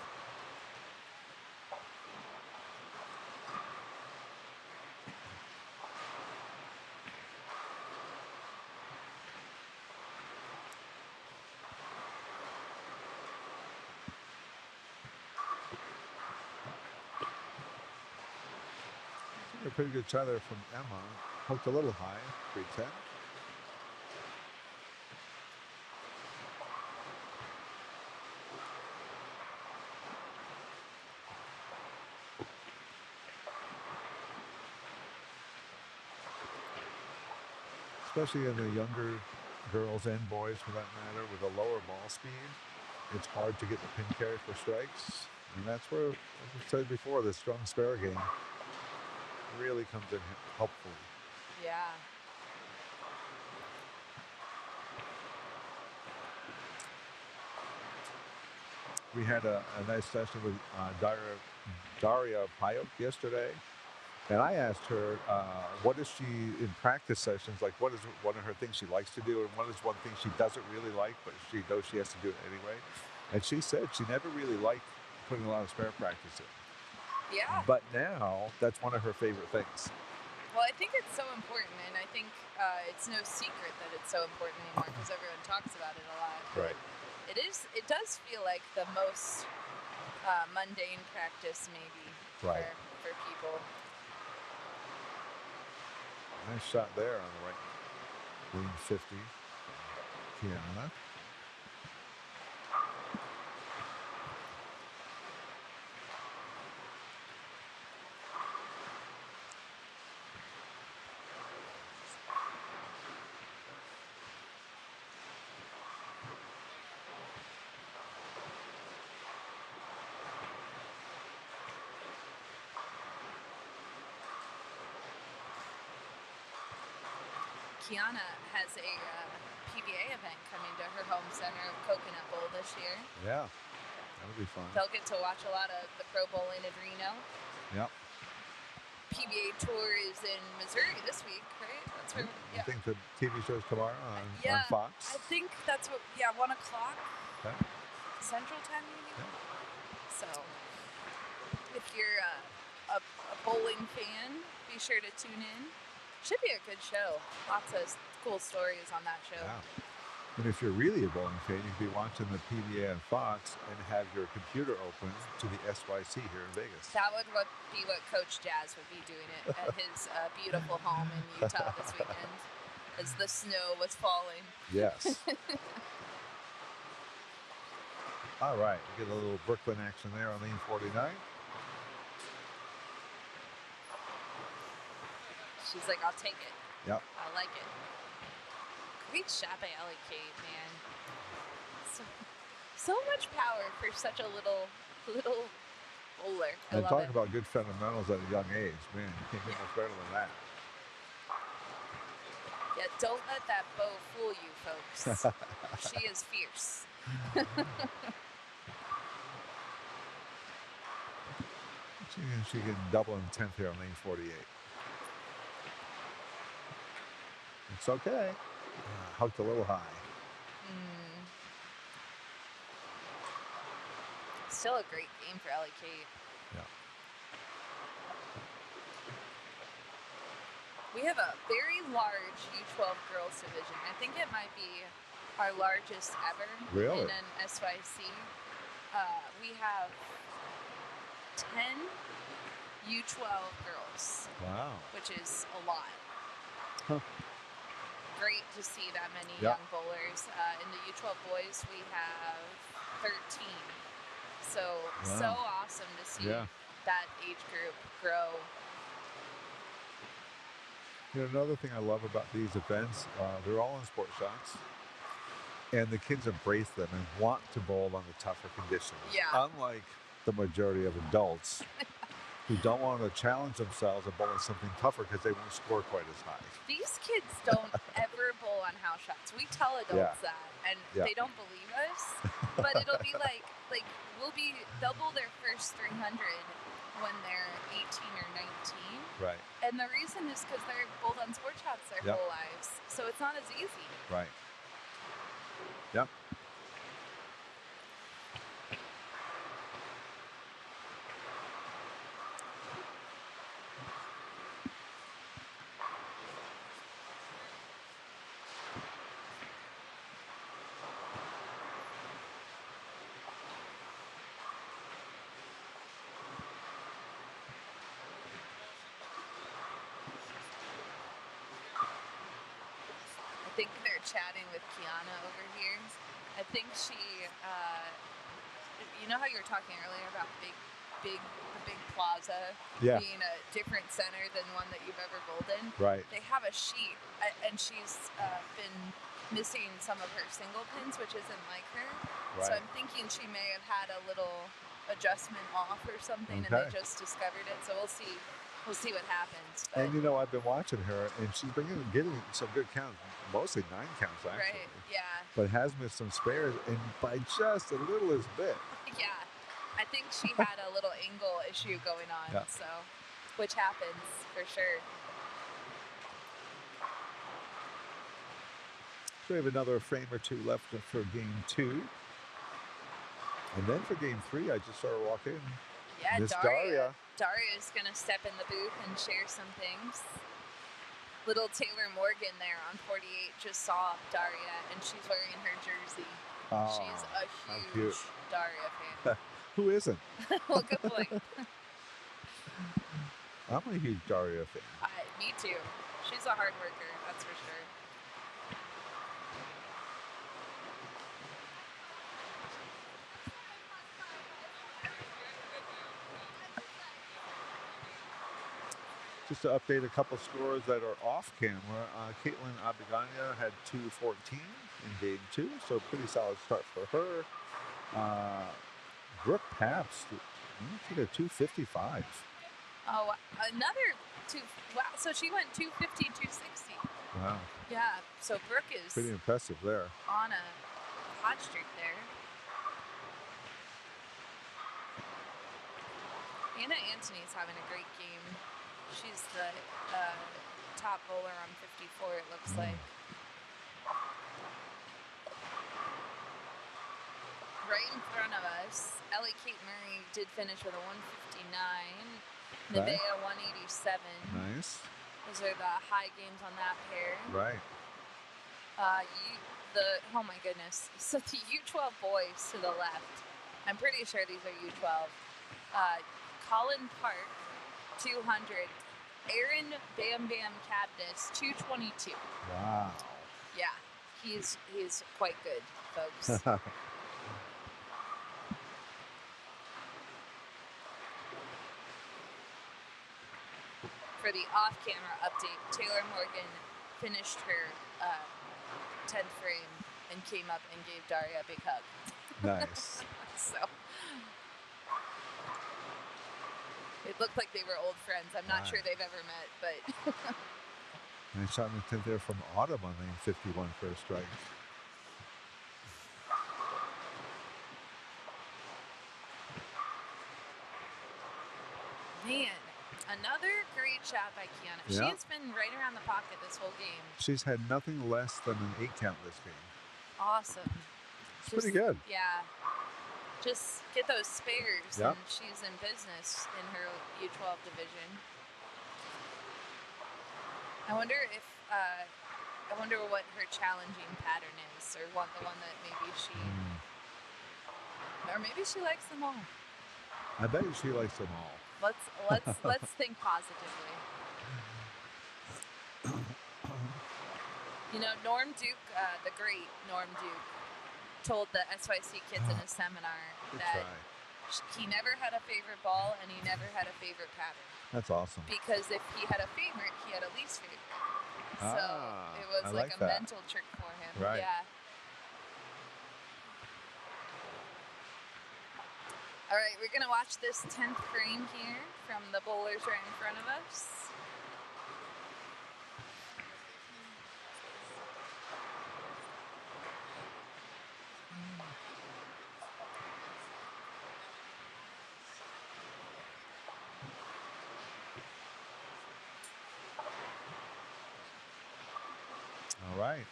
[SPEAKER 3] A pretty good shot there from Emma. Hooked a little high, 310. Especially in the younger girls and boys, for that matter, with a lower ball speed, it's hard to get the pin carry for strikes. And that's where, as I said before, the strong spare game really comes in helpfully.
[SPEAKER 2] Yeah.
[SPEAKER 3] We had a nice session with Daria Payok yesterday. And I asked her, what is she in practice sessions, like what is one of her things she likes to do and what is one thing she doesn't really like, but she knows she has to do it anyway. And she said she never really liked putting a lot of spare practice in.
[SPEAKER 2] Yeah.
[SPEAKER 3] But now that's one of her favorite things.
[SPEAKER 2] Well, I think it's so important, and I think it's no secret that it's so important anymore because everyone talks about it a lot.
[SPEAKER 3] Right.
[SPEAKER 2] It does feel like the most mundane practice, maybe,
[SPEAKER 3] Right.
[SPEAKER 2] for people.
[SPEAKER 3] Nice shot there on the right. Lane 50. Kiana.
[SPEAKER 2] Kiana has a PBA event coming to her home center of Coconut Bowl this year.
[SPEAKER 3] Yeah, that would be fun.
[SPEAKER 2] They'll get to watch a lot of the pro bowling in Reno.
[SPEAKER 3] Yep.
[SPEAKER 2] PBA tour is in Missouri this week, right? That's where. Yeah.
[SPEAKER 3] I think the TV show's tomorrow on Fox.
[SPEAKER 2] I think that's what. Yeah, 1 o'clock
[SPEAKER 3] Okay.
[SPEAKER 2] Central Time, maybe.
[SPEAKER 3] Yeah.
[SPEAKER 2] So, if you're a bowling fan, be sure to tune in. Should be a good show. Lots of cool stories on that show.
[SPEAKER 3] Yeah. And if you're really a bowling fan, you can be watching the PBA on Fox and have your computer open to the SYC here in Vegas.
[SPEAKER 2] That would be what Coach Jazz would be doing it at his beautiful home in Utah this weekend as the snow was falling.
[SPEAKER 3] Yes. All right, we get a little Brooklyn action there on lane 49.
[SPEAKER 2] She's like, I'll take it.
[SPEAKER 3] Yep.
[SPEAKER 2] I like it. Great shot by Ellie Kate, man. So much power for such a little bowler. I
[SPEAKER 3] And
[SPEAKER 2] love
[SPEAKER 3] talk
[SPEAKER 2] it.
[SPEAKER 3] about good fundamentals at a young age. Man, you can't get much better than that.
[SPEAKER 2] Yeah, don't let that bow fool you, folks. She is fierce.
[SPEAKER 3] She can double in 10th here on lane 48. It's okay. Hooked a little high.
[SPEAKER 2] Still a great game for Ellie Kate.
[SPEAKER 3] Yeah.
[SPEAKER 2] We have a very large U12 girls division. I think it might be our largest ever
[SPEAKER 3] Really?
[SPEAKER 2] in an SYC. We have 10 U12 girls,
[SPEAKER 3] Wow.
[SPEAKER 2] which is a lot.
[SPEAKER 3] Huh.
[SPEAKER 2] Great to see that many
[SPEAKER 3] Yeah.
[SPEAKER 2] young bowlers. In the U12 boys, we have 13. So awesome to see that age group grow.
[SPEAKER 3] You know, another thing I love about these events, they're all in sport shots. And the kids embrace them and want to bowl on the tougher conditions.
[SPEAKER 2] Yeah.
[SPEAKER 3] Unlike the majority of adults who don't want to challenge themselves and bowl on something tougher because they won't score quite as high.
[SPEAKER 2] These kids don't ever bowl on house shots. We tell adults that, and they don't believe us. But it'll be like they'll bowl their first 300 when they're 18 or 19.
[SPEAKER 3] Right.
[SPEAKER 2] And the reason is because they're bowled on sport shots their whole lives, so it's not as easy.
[SPEAKER 3] Right. Yep.
[SPEAKER 2] I think they're chatting with Kiana over here. I think she, you know how you were talking earlier about the big plaza being a different center than one that you've ever bowled in?
[SPEAKER 3] Right.
[SPEAKER 2] They have a sheet, and she's been missing some of her single pins, which isn't like her.
[SPEAKER 3] Right.
[SPEAKER 2] So I'm thinking she may have had a little adjustment off or something, and they just discovered it. So we'll see. We'll see what happens. But
[SPEAKER 3] And you know, I've been watching her, and she's been getting some good counts, mostly 9 counts actually.
[SPEAKER 2] right, yeah.
[SPEAKER 3] But has missed some spares, and by just a littlest bit.
[SPEAKER 2] Yeah, I think she had a little angle issue going on, so which happens for sure.
[SPEAKER 3] So we have another frame or two left for game 2. And then for game 3, I just saw her walk in.
[SPEAKER 2] Yeah,
[SPEAKER 3] Miss
[SPEAKER 2] Daria. Daria's going to step in the booth and share some things. Little Taylor Morgan there on 48 just saw Daria, and she's wearing her jersey.
[SPEAKER 3] Oh,
[SPEAKER 2] she's a huge Daria fan.
[SPEAKER 3] Who isn't?
[SPEAKER 2] Well, good point.
[SPEAKER 3] I'm a huge Daria fan.
[SPEAKER 2] Me too. She's a hard worker, that's for sure.
[SPEAKER 3] Just to update a couple scores that are off camera, Caitlin Abigania had 214 in game 2, so pretty solid start for her. Brooke Pabst, she got 255.
[SPEAKER 2] Oh, another 2. Wow, so she went 250, 260.
[SPEAKER 3] Wow.
[SPEAKER 2] Yeah, so Brooke is
[SPEAKER 3] Pretty impressive there.
[SPEAKER 2] on a hot streak there. Anna Antony's having a great game. She's the top bowler on 54, it looks like. Right in front of us, Ellie Kate Murray did finish with a 159. Nevaeh 187.
[SPEAKER 3] Nice.
[SPEAKER 2] Those are the high games on that pair.
[SPEAKER 3] Right.
[SPEAKER 2] Oh my goodness. So the U12 boys to the left. I'm pretty sure these are U12. Colin Park, 200. Aaron Bam Bam Cadness, 222.
[SPEAKER 3] Wow.
[SPEAKER 2] Yeah, he's quite good, folks. For the off-camera update, Taylor Morgan finished her 10th frame and came up and gave Daria a big hug.
[SPEAKER 3] Nice.
[SPEAKER 2] So it looked like they were old friends. I'm not sure they've ever met, but
[SPEAKER 3] Nice shot in the 10th there from Autumn on lane 51 for a strike.
[SPEAKER 2] man, another great shot by Kiana.
[SPEAKER 3] Yeah.
[SPEAKER 2] She's been right around the pocket this whole game.
[SPEAKER 3] She's had nothing less than an 8 count this game.
[SPEAKER 2] Awesome.
[SPEAKER 3] It's pretty good.
[SPEAKER 2] Yeah. Just get those spares,
[SPEAKER 3] Yep.
[SPEAKER 2] and she's in business in her U12 division. I wonder if I wonder what her challenging pattern is, or the one that maybe she, or maybe she likes them all.
[SPEAKER 3] I bet you she likes them all.
[SPEAKER 2] Let's think positively. You know, Norm Duke, the great Norm Duke, told the SYC kids in a seminar that he never had a favorite ball and he never had a favorite pattern.
[SPEAKER 3] That's awesome.
[SPEAKER 2] Because if he had a favorite, he had a least favorite. So it was like a mental trick for him.
[SPEAKER 3] Right.
[SPEAKER 2] Yeah. All right, we're going to watch this 10th frame here from the bowlers right in front of us.
[SPEAKER 3] All right.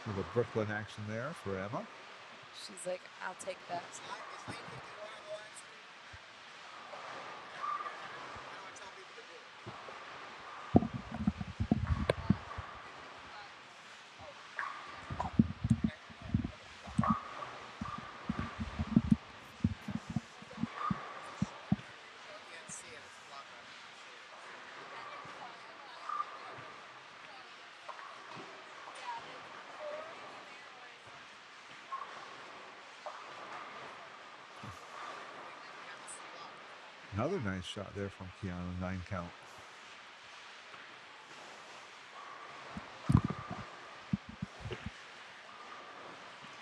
[SPEAKER 3] A little Brooklyn action there for Emma.
[SPEAKER 2] She's like, I'll take that.
[SPEAKER 3] Another nice shot there from Kiana, 9 count.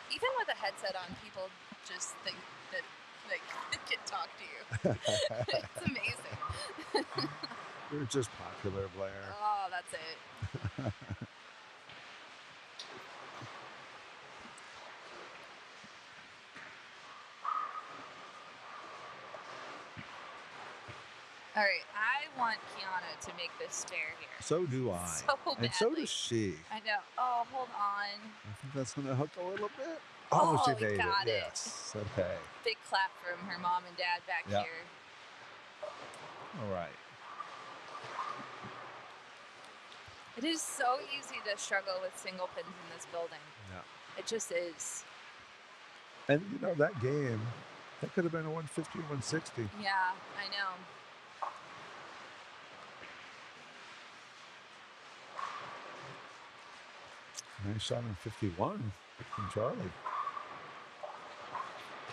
[SPEAKER 2] Even with a headset on, people just think that they can talk to you. It's amazing.
[SPEAKER 3] You're just popular, Blair.
[SPEAKER 2] Oh, that's it. All right, I want Kiana to make this spare here.
[SPEAKER 3] So do I.
[SPEAKER 2] So badly.
[SPEAKER 3] And so does she.
[SPEAKER 2] I know. Oh, hold on.
[SPEAKER 3] I think that's going to hook a little bit. Oh, she made
[SPEAKER 2] got
[SPEAKER 3] it.
[SPEAKER 2] it.
[SPEAKER 3] Yes. Okay.
[SPEAKER 2] Big clap from her mom and dad back here.
[SPEAKER 3] All right.
[SPEAKER 2] It is so easy to struggle with single pins in this building.
[SPEAKER 3] Yeah.
[SPEAKER 2] It just is.
[SPEAKER 3] And, you know, that game, that could have been a 150 or 160.
[SPEAKER 2] Yeah, I know.
[SPEAKER 3] Nice shot in 51 from Charlie.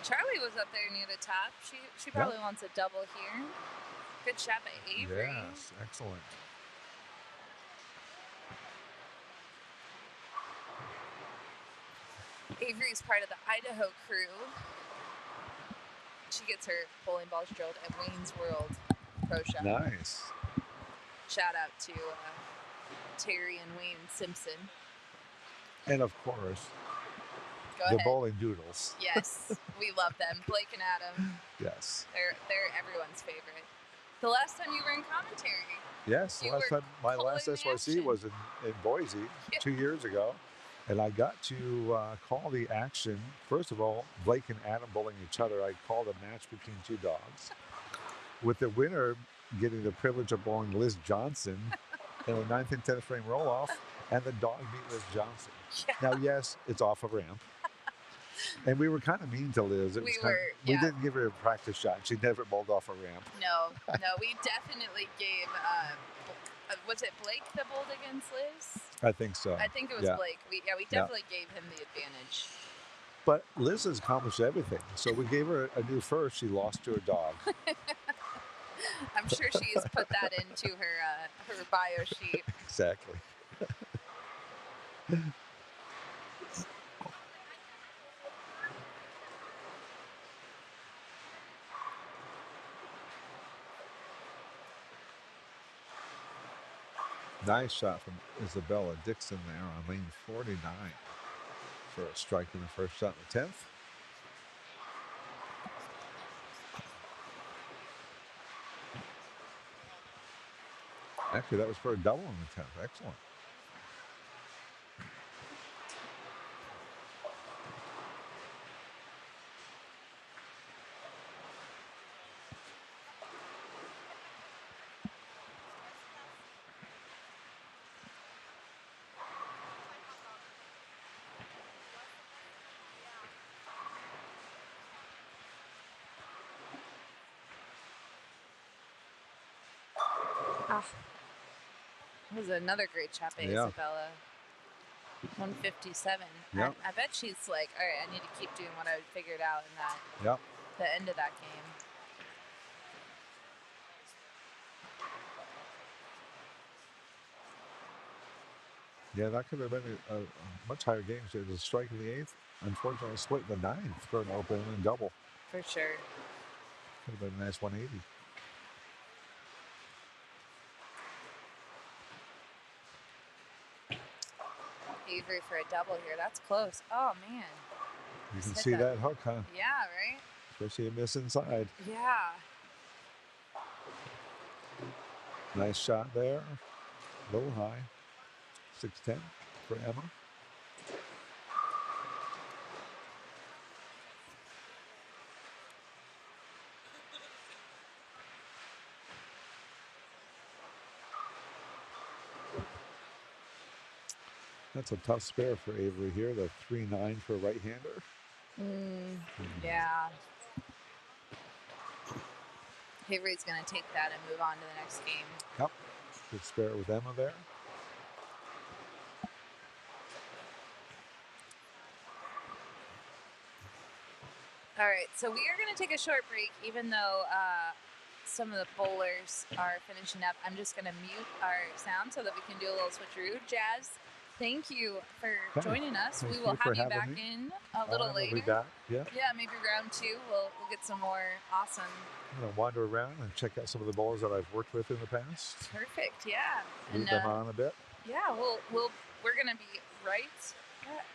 [SPEAKER 2] Charlie was up there near the top. She probably wants a double here. Good shot by Avery.
[SPEAKER 3] Yes, excellent.
[SPEAKER 2] Avery's part of the Idaho crew. She gets her bowling balls drilled at Wayne's World Pro Shop.
[SPEAKER 3] Nice.
[SPEAKER 2] Shout out to Terry and Wayne Simpson.
[SPEAKER 3] And of course,
[SPEAKER 2] Go
[SPEAKER 3] the
[SPEAKER 2] ahead.
[SPEAKER 3] bowling doodles.
[SPEAKER 2] Yes, we love them. Blake and Adam.
[SPEAKER 3] Yes.
[SPEAKER 2] They're everyone's favorite. The last time you were in commentary.
[SPEAKER 3] Yes,
[SPEAKER 2] You
[SPEAKER 3] last
[SPEAKER 2] were
[SPEAKER 3] time my last
[SPEAKER 2] calling the
[SPEAKER 3] SYC
[SPEAKER 2] action.
[SPEAKER 3] was in Boise 2 years ago. And I got to call the action. First of all, Blake and Adam bowling each other. I called a match between two dogs. With the winner getting the privilege of bowling Liz Johnson in a 9th and 10th frame roll-off. and the dog beat Liz Johnson.
[SPEAKER 2] Yeah.
[SPEAKER 3] Now, yes, it's off a ramp. And we were kind of mean to Liz.
[SPEAKER 2] We
[SPEAKER 3] We didn't give her a practice shot. She never bowled off a ramp.
[SPEAKER 2] No, we definitely gave. Was it Blake that bowled against Liz?
[SPEAKER 3] I think so.
[SPEAKER 2] I think it was Blake. We definitely gave him the advantage.
[SPEAKER 3] But Liz has accomplished everything. So we gave her a new first. She lost to her dog.
[SPEAKER 2] I'm sure she's put that into her bio sheet.
[SPEAKER 3] Exactly. Nice shot from Isabella Dixon there on lane 49 for a strike in the first shot in the 10th. Actually, that was for a double in the 10th. Excellent.
[SPEAKER 2] That was another great shot by Isabella. 157.
[SPEAKER 3] Yep.
[SPEAKER 2] I bet she's like, all right, I need to keep doing what I figured out in that.
[SPEAKER 3] Yep.
[SPEAKER 2] The end of that game.
[SPEAKER 3] Yeah, that could have been a much higher game. She had a strike in the 8th. Unfortunately, split in the 9th for an open and double.
[SPEAKER 2] For sure.
[SPEAKER 3] Could have been a nice 180.
[SPEAKER 2] Avery for a double here. That's close. Oh, man.
[SPEAKER 3] You can see that hook, huh?
[SPEAKER 2] Yeah, right?
[SPEAKER 3] Especially a miss inside.
[SPEAKER 2] Yeah.
[SPEAKER 3] Nice shot there. A little high. 610 for Emma. That's a tough spare for Avery here. The 3-9 for a right-hander.
[SPEAKER 2] Yeah. Avery's going to take that and move on to the next game.
[SPEAKER 3] Yep. Good spare with Emma there.
[SPEAKER 2] All right, so we are going to take a short break, even though some of the bowlers are finishing up. I'm just going to mute our sound so that we can do a little switcheroo. Jazz, thank you for joining us.
[SPEAKER 3] Thank
[SPEAKER 2] we will
[SPEAKER 3] you
[SPEAKER 2] have you back in a little later.
[SPEAKER 3] We'll be back. Yeah.
[SPEAKER 2] Yeah, maybe round 2. We'll get some more awesome.
[SPEAKER 3] I'm going to wander around and check out some of the bowlers that I've worked with in the past.
[SPEAKER 2] Perfect, yeah.
[SPEAKER 3] Move them on a bit.
[SPEAKER 2] Yeah, we're going to be right back.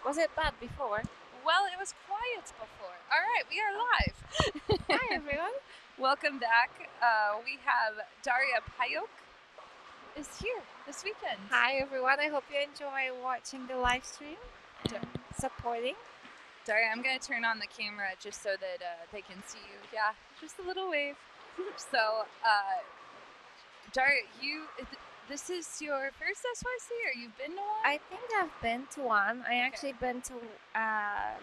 [SPEAKER 4] Was it bad before?
[SPEAKER 2] Well, it was quiet before. All right, we are live.
[SPEAKER 4] Hi, everyone.
[SPEAKER 2] Welcome back. We have Daria Payok is here this weekend.
[SPEAKER 4] Hi, everyone. I hope you enjoy watching the live stream and supporting.
[SPEAKER 2] Daria, I'm going to turn on the camera just so that they can see you. Yeah, just a little wave. So, Daria, this is your first SYC, or you've been to one?
[SPEAKER 4] I think I've been to one. I actually been to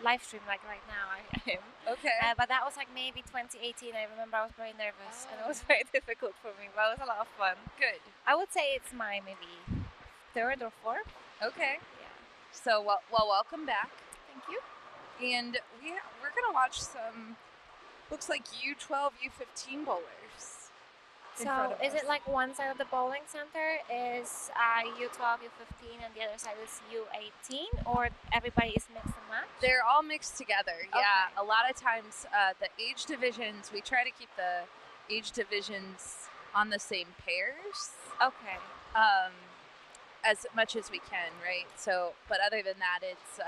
[SPEAKER 4] live stream like right now. I am.
[SPEAKER 2] Okay.
[SPEAKER 4] But that was like maybe 2018. I remember I was very nervous and it was very difficult for me, but it was a lot of fun.
[SPEAKER 2] Good.
[SPEAKER 4] I would say it's my maybe third or fourth.
[SPEAKER 2] Okay.
[SPEAKER 4] Yeah.
[SPEAKER 2] So, well, welcome back.
[SPEAKER 4] Thank you.
[SPEAKER 2] And we're going to watch some, looks like U12, U15 bowlers.
[SPEAKER 4] So is it like one side of the bowling center is U12, U15, and the other side is U18, or everybody is mixed and matched?
[SPEAKER 2] They're all mixed together. Yeah,
[SPEAKER 4] Okay.
[SPEAKER 2] a lot of times the age divisions, we try to keep the age divisions on the same pairs
[SPEAKER 4] Okay.
[SPEAKER 2] as much as we can, right? So, but other than that, it's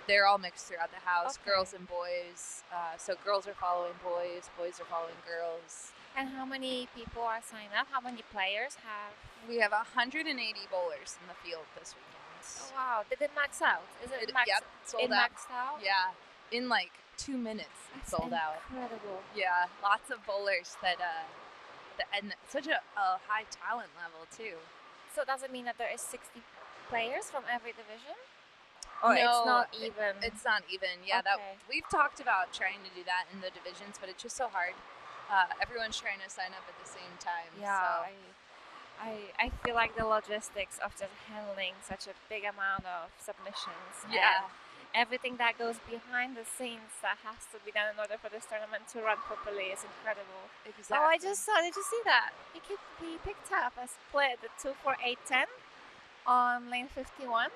[SPEAKER 2] they're all mixed throughout the house,
[SPEAKER 4] Okay.
[SPEAKER 2] girls and boys. So girls are following boys, boys are following girls.
[SPEAKER 4] And how many people are signed up? How many players have?
[SPEAKER 2] We have 180 bowlers in the field this weekend.
[SPEAKER 4] Oh, wow. Did it max out? Is it max?
[SPEAKER 2] Yep, sold
[SPEAKER 4] it
[SPEAKER 2] out.
[SPEAKER 4] maxed out?
[SPEAKER 2] Yeah, in like 2 minutes,
[SPEAKER 4] That's
[SPEAKER 2] sold out.
[SPEAKER 4] incredible.
[SPEAKER 2] Yeah, lots of bowlers and such a high talent level too.
[SPEAKER 4] So does it mean that there is 60 players from every division? Or
[SPEAKER 2] No,
[SPEAKER 4] it's not even?
[SPEAKER 2] It's not even. Yeah, that
[SPEAKER 4] Okay.
[SPEAKER 2] we've talked about trying to do that in the divisions, but it's just so hard. Everyone's trying to sign up at the same time.
[SPEAKER 4] Yeah,
[SPEAKER 2] So.
[SPEAKER 4] I feel like the logistics of just handling such a big amount of submissions.
[SPEAKER 2] Yeah.
[SPEAKER 4] And everything that goes behind the scenes that has to be done in order for this tournament to run properly is incredible.
[SPEAKER 2] Exactly.
[SPEAKER 4] Oh, I just saw. Did you see that? He picked up a split, the 2-4-8-10 on lane 51.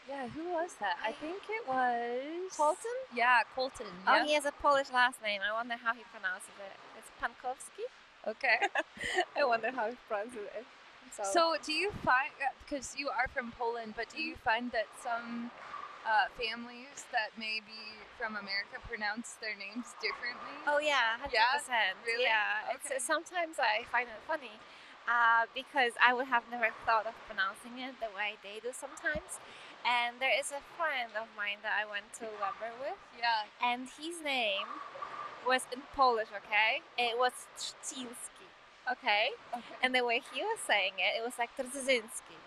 [SPEAKER 2] Yeah, who was that? I think it was
[SPEAKER 4] Colton?
[SPEAKER 2] Yeah, Colton.
[SPEAKER 4] Oh,
[SPEAKER 2] Yeah.
[SPEAKER 4] he has a Polish last name. I wonder how he pronounces it. It's Pankowski.
[SPEAKER 2] Okay.
[SPEAKER 4] I wonder how he pronounces it.
[SPEAKER 2] So, do you find, because you are from Poland, but do you find that some families that may be from America pronounce their names differently?
[SPEAKER 4] Oh yeah, 100%.
[SPEAKER 2] Yeah? Really?
[SPEAKER 4] Yeah,
[SPEAKER 2] Okay.
[SPEAKER 4] it's sometimes I find it funny because I would have never thought of pronouncing it the way they do sometimes. And there is a friend of mine that I went to Weber with,
[SPEAKER 2] Yeah.
[SPEAKER 4] and his name was in Polish. Okay, it was Trzcinski. Okay, and the way he was saying it, it was like Trzynski.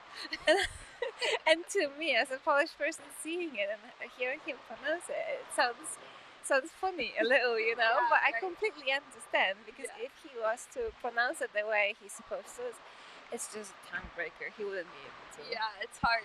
[SPEAKER 4] And to me, as a Polish person seeing it and hearing him pronounce it, it sounds funny a little, you know.
[SPEAKER 2] Yeah,
[SPEAKER 4] but I
[SPEAKER 2] right.
[SPEAKER 4] completely understand because
[SPEAKER 2] Yeah.
[SPEAKER 4] if he was to pronounce it the way he's supposed to, it's just a tongue breaker. He wouldn't be able to.
[SPEAKER 2] Yeah, it's hard.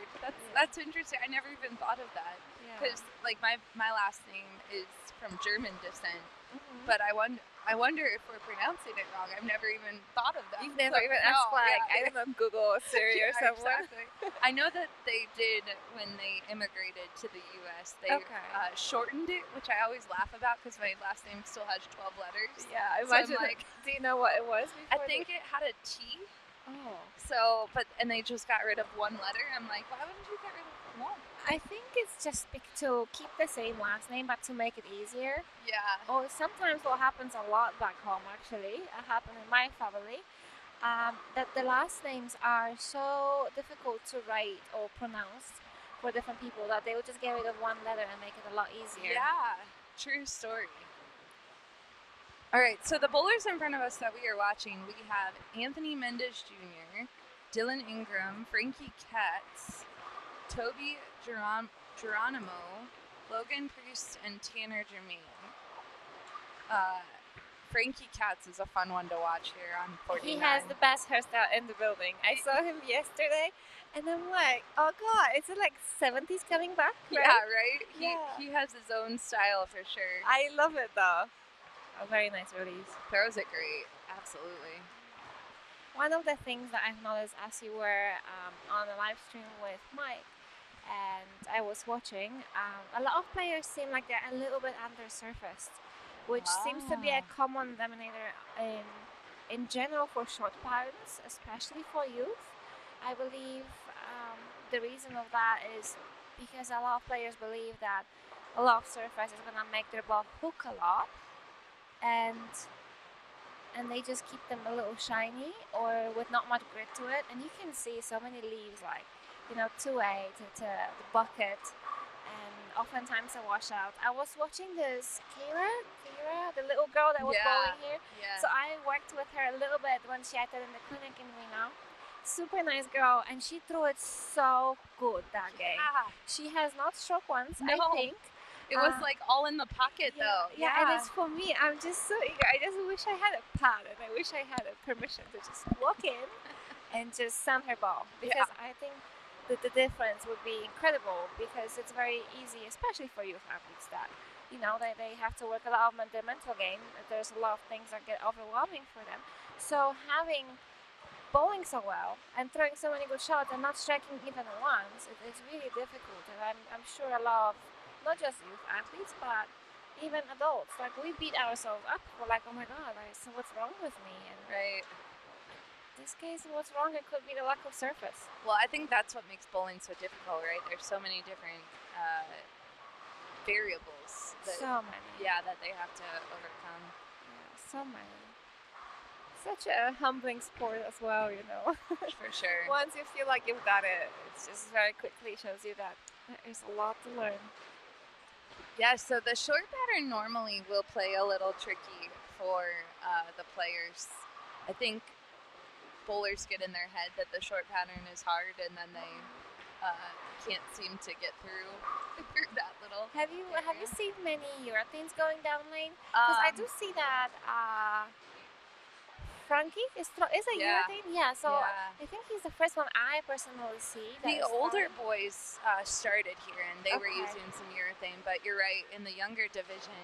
[SPEAKER 2] That's interesting. I never even thought of that.
[SPEAKER 4] Yeah.
[SPEAKER 2] Because like my last name is from German descent,
[SPEAKER 4] Mhm.
[SPEAKER 2] but I wonder if we're pronouncing it wrong. I've never even thought of that.
[SPEAKER 4] You've never
[SPEAKER 2] So,
[SPEAKER 4] even
[SPEAKER 2] no,
[SPEAKER 4] asked, like,
[SPEAKER 2] yeah.
[SPEAKER 4] I don't know, Google or Siri or
[SPEAKER 2] Yeah,
[SPEAKER 4] somewhere.
[SPEAKER 2] exactly. I know that they did when they immigrated to the U.S. They
[SPEAKER 4] Okay.
[SPEAKER 2] shortened it, which I always laugh about because my last name still has 12 letters.
[SPEAKER 4] Yeah, I
[SPEAKER 2] So I'm
[SPEAKER 4] imagine.
[SPEAKER 2] like-
[SPEAKER 4] Do you know what it was
[SPEAKER 2] I
[SPEAKER 4] before?
[SPEAKER 2] think it had a T.
[SPEAKER 4] Oh.
[SPEAKER 2] So, and they just got rid of one letter. I'm like, why wouldn't you get rid of one?
[SPEAKER 4] I think it's just to keep the same last name, but to make it easier.
[SPEAKER 2] Yeah.
[SPEAKER 4] Or sometimes what happens a lot back home, actually, it happened in my family, that the last names are so difficult to write or pronounce for different people that they would just get rid of one letter and make it a lot easier.
[SPEAKER 2] Yeah, true story. All right, so the bowlers in front of us that we are watching, we have Anthony Mendez Jr., Dylan Ingram, Frankie Katz, Toby Geronimo, Logan Priest, and Tanner Germain. Frankie Katz is a fun one to watch here on 49.
[SPEAKER 4] He has the best hairstyle in the building. I saw him yesterday, and I'm like, oh god, is it like 70s coming back?
[SPEAKER 2] Yeah, right?
[SPEAKER 4] Yeah.
[SPEAKER 2] He has his own style for sure.
[SPEAKER 4] I love it though. A very nice release.
[SPEAKER 2] Throws it great. Absolutely.
[SPEAKER 4] One of the things that I've noticed as you were on the live stream with Mike and I was watching, a lot of players seem like they're a little bit undersurfaced, which seems to be a common denominator in general for short patterns, especially for youth. I believe the reason of that is because a lot of players believe that a lot of surface is gonna make their ball hook a lot, and they just keep them a little shiny or with not much grit to it. And you can see so many leaves, like 2A to the bucket, and oftentimes a washout. I was watching this Kira, the little girl that was bowling here.
[SPEAKER 2] Yeah.
[SPEAKER 4] So I worked with her a little bit when she acted in the clinic in Reno. Super nice girl, and she threw it so good that game. She has not struck once, I think.
[SPEAKER 2] It was like all in the pocket though.
[SPEAKER 4] Yeah, and it's for me. I'm just so eager. I just wish I had a pad, and I wish I had a permission to just walk in and just send her ball, because I think that the difference would be incredible, because it's very easy, especially for youth athletes, that they have to work a lot on their mental game. There's a lot of things that get overwhelming for them. So having bowling so well and throwing so many good shots and not striking even once, it's really difficult. And I'm sure a lot of, not just youth athletes, but even adults, like, we beat ourselves up. We're like, oh my god, so what's wrong with me? And
[SPEAKER 2] right.
[SPEAKER 4] In this case, what's wrong? It could be the lack of surface.
[SPEAKER 2] Well, I think that's what makes bowling so difficult, right? There's so many different variables.
[SPEAKER 4] So many.
[SPEAKER 2] Yeah, that they have to overcome.
[SPEAKER 4] Yeah, so many. Such a humbling sport as well,
[SPEAKER 2] For sure.
[SPEAKER 4] Once you feel like you've got it, it's just very quickly shows you that there's a lot to learn.
[SPEAKER 2] Yeah, so the short pattern normally will play a little tricky for the players. I think bowlers get in their head that the short pattern is hard, and then they can't seem to get through that little.
[SPEAKER 4] Have you seen many urethanes going down lane? Because I do see that Frankie is a urethane. Yeah, so I think he's the first one I personally see.
[SPEAKER 2] The older boys started here, and they were using some urethane, but you're right, in the younger division,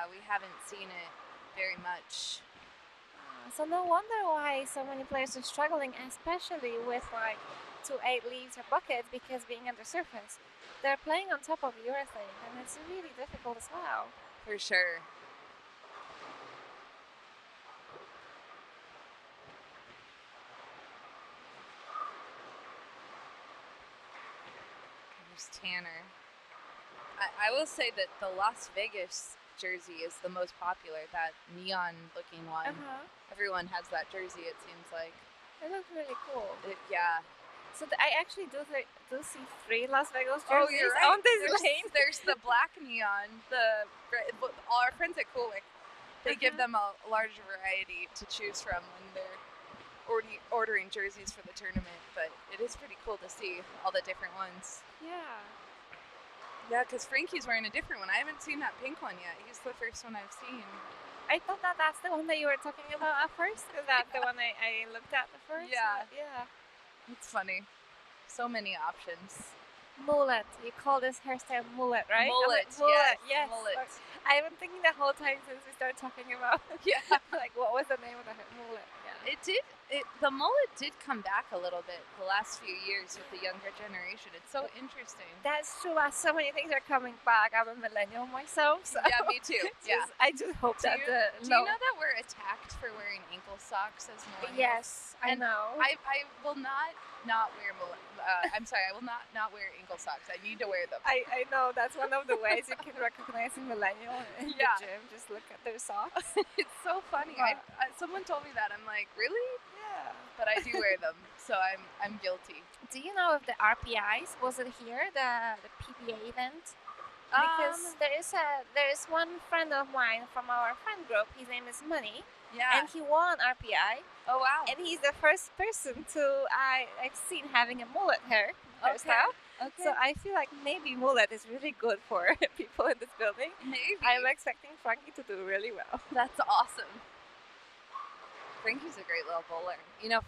[SPEAKER 2] we haven't seen it very much.
[SPEAKER 4] So no wonder why so many players are struggling, especially with 2-8 leaves or buckets, because being under surface, they're playing on top of urethane, and it's really difficult as well.
[SPEAKER 2] For sure. There's Tanner. I will say that the Las Vegas jersey is the most popular, that neon-looking one. Everyone has that jersey, it seems like.
[SPEAKER 4] It looks really cool.
[SPEAKER 2] Yeah.
[SPEAKER 4] So I actually do see 3 Las Vegas jerseys
[SPEAKER 2] you're right.
[SPEAKER 4] on this lane.
[SPEAKER 2] There's the black neon, all our friends at Coolwick, they give them a large variety to choose from when they're ordering jerseys for the tournament, but it is pretty cool to see all the different ones.
[SPEAKER 4] Yeah.
[SPEAKER 2] Yeah, because Frankie's wearing a different one. I haven't seen that pink one yet. He's the first one I've seen.
[SPEAKER 4] I thought that's the one that you were talking about at first. Is that the one I looked at the first?
[SPEAKER 2] Yeah.
[SPEAKER 4] Yeah.
[SPEAKER 2] It's funny. So many options.
[SPEAKER 4] Mullet. You call this hairstyle mullet, right?
[SPEAKER 2] Mullet,
[SPEAKER 4] yes.
[SPEAKER 2] Mullet.
[SPEAKER 4] I've been thinking the whole time since we started talking about like, what was the name of the mullet? Yeah.
[SPEAKER 2] The mullet did come back a little bit the last few years with the younger generation. It's so interesting.
[SPEAKER 4] That's true. So many things are coming back. I'm a millennial myself. So
[SPEAKER 2] yeah, me too. Yeah.
[SPEAKER 4] I just hope
[SPEAKER 2] do you know that we're attacked for wearing ankle socks as millennials?
[SPEAKER 4] Yes, I know.
[SPEAKER 2] I will not wear mullet. I'm sorry, I will not wear ankle socks. I need to wear them.
[SPEAKER 4] I know, that's one of the ways you can recognize a millennial in the gym. Just look at their socks.
[SPEAKER 2] It's so funny. Someone told me that. I'm like, really?
[SPEAKER 4] Yeah.
[SPEAKER 2] But I do wear them, so I'm guilty.
[SPEAKER 4] Do you know if the RPIs, was it here, the PBA event? Because there is one friend of mine from our friend group. His name is Money.
[SPEAKER 2] Yeah.
[SPEAKER 4] And he won RPI.
[SPEAKER 2] Oh wow.
[SPEAKER 4] And he's the first person I've seen having a mullet hairstyle. Okay. So I feel like maybe mullet is really good for people in this building.
[SPEAKER 2] Maybe.
[SPEAKER 4] I'm expecting Frankie to do really well.
[SPEAKER 2] That's awesome. Frankie's a great little bowler.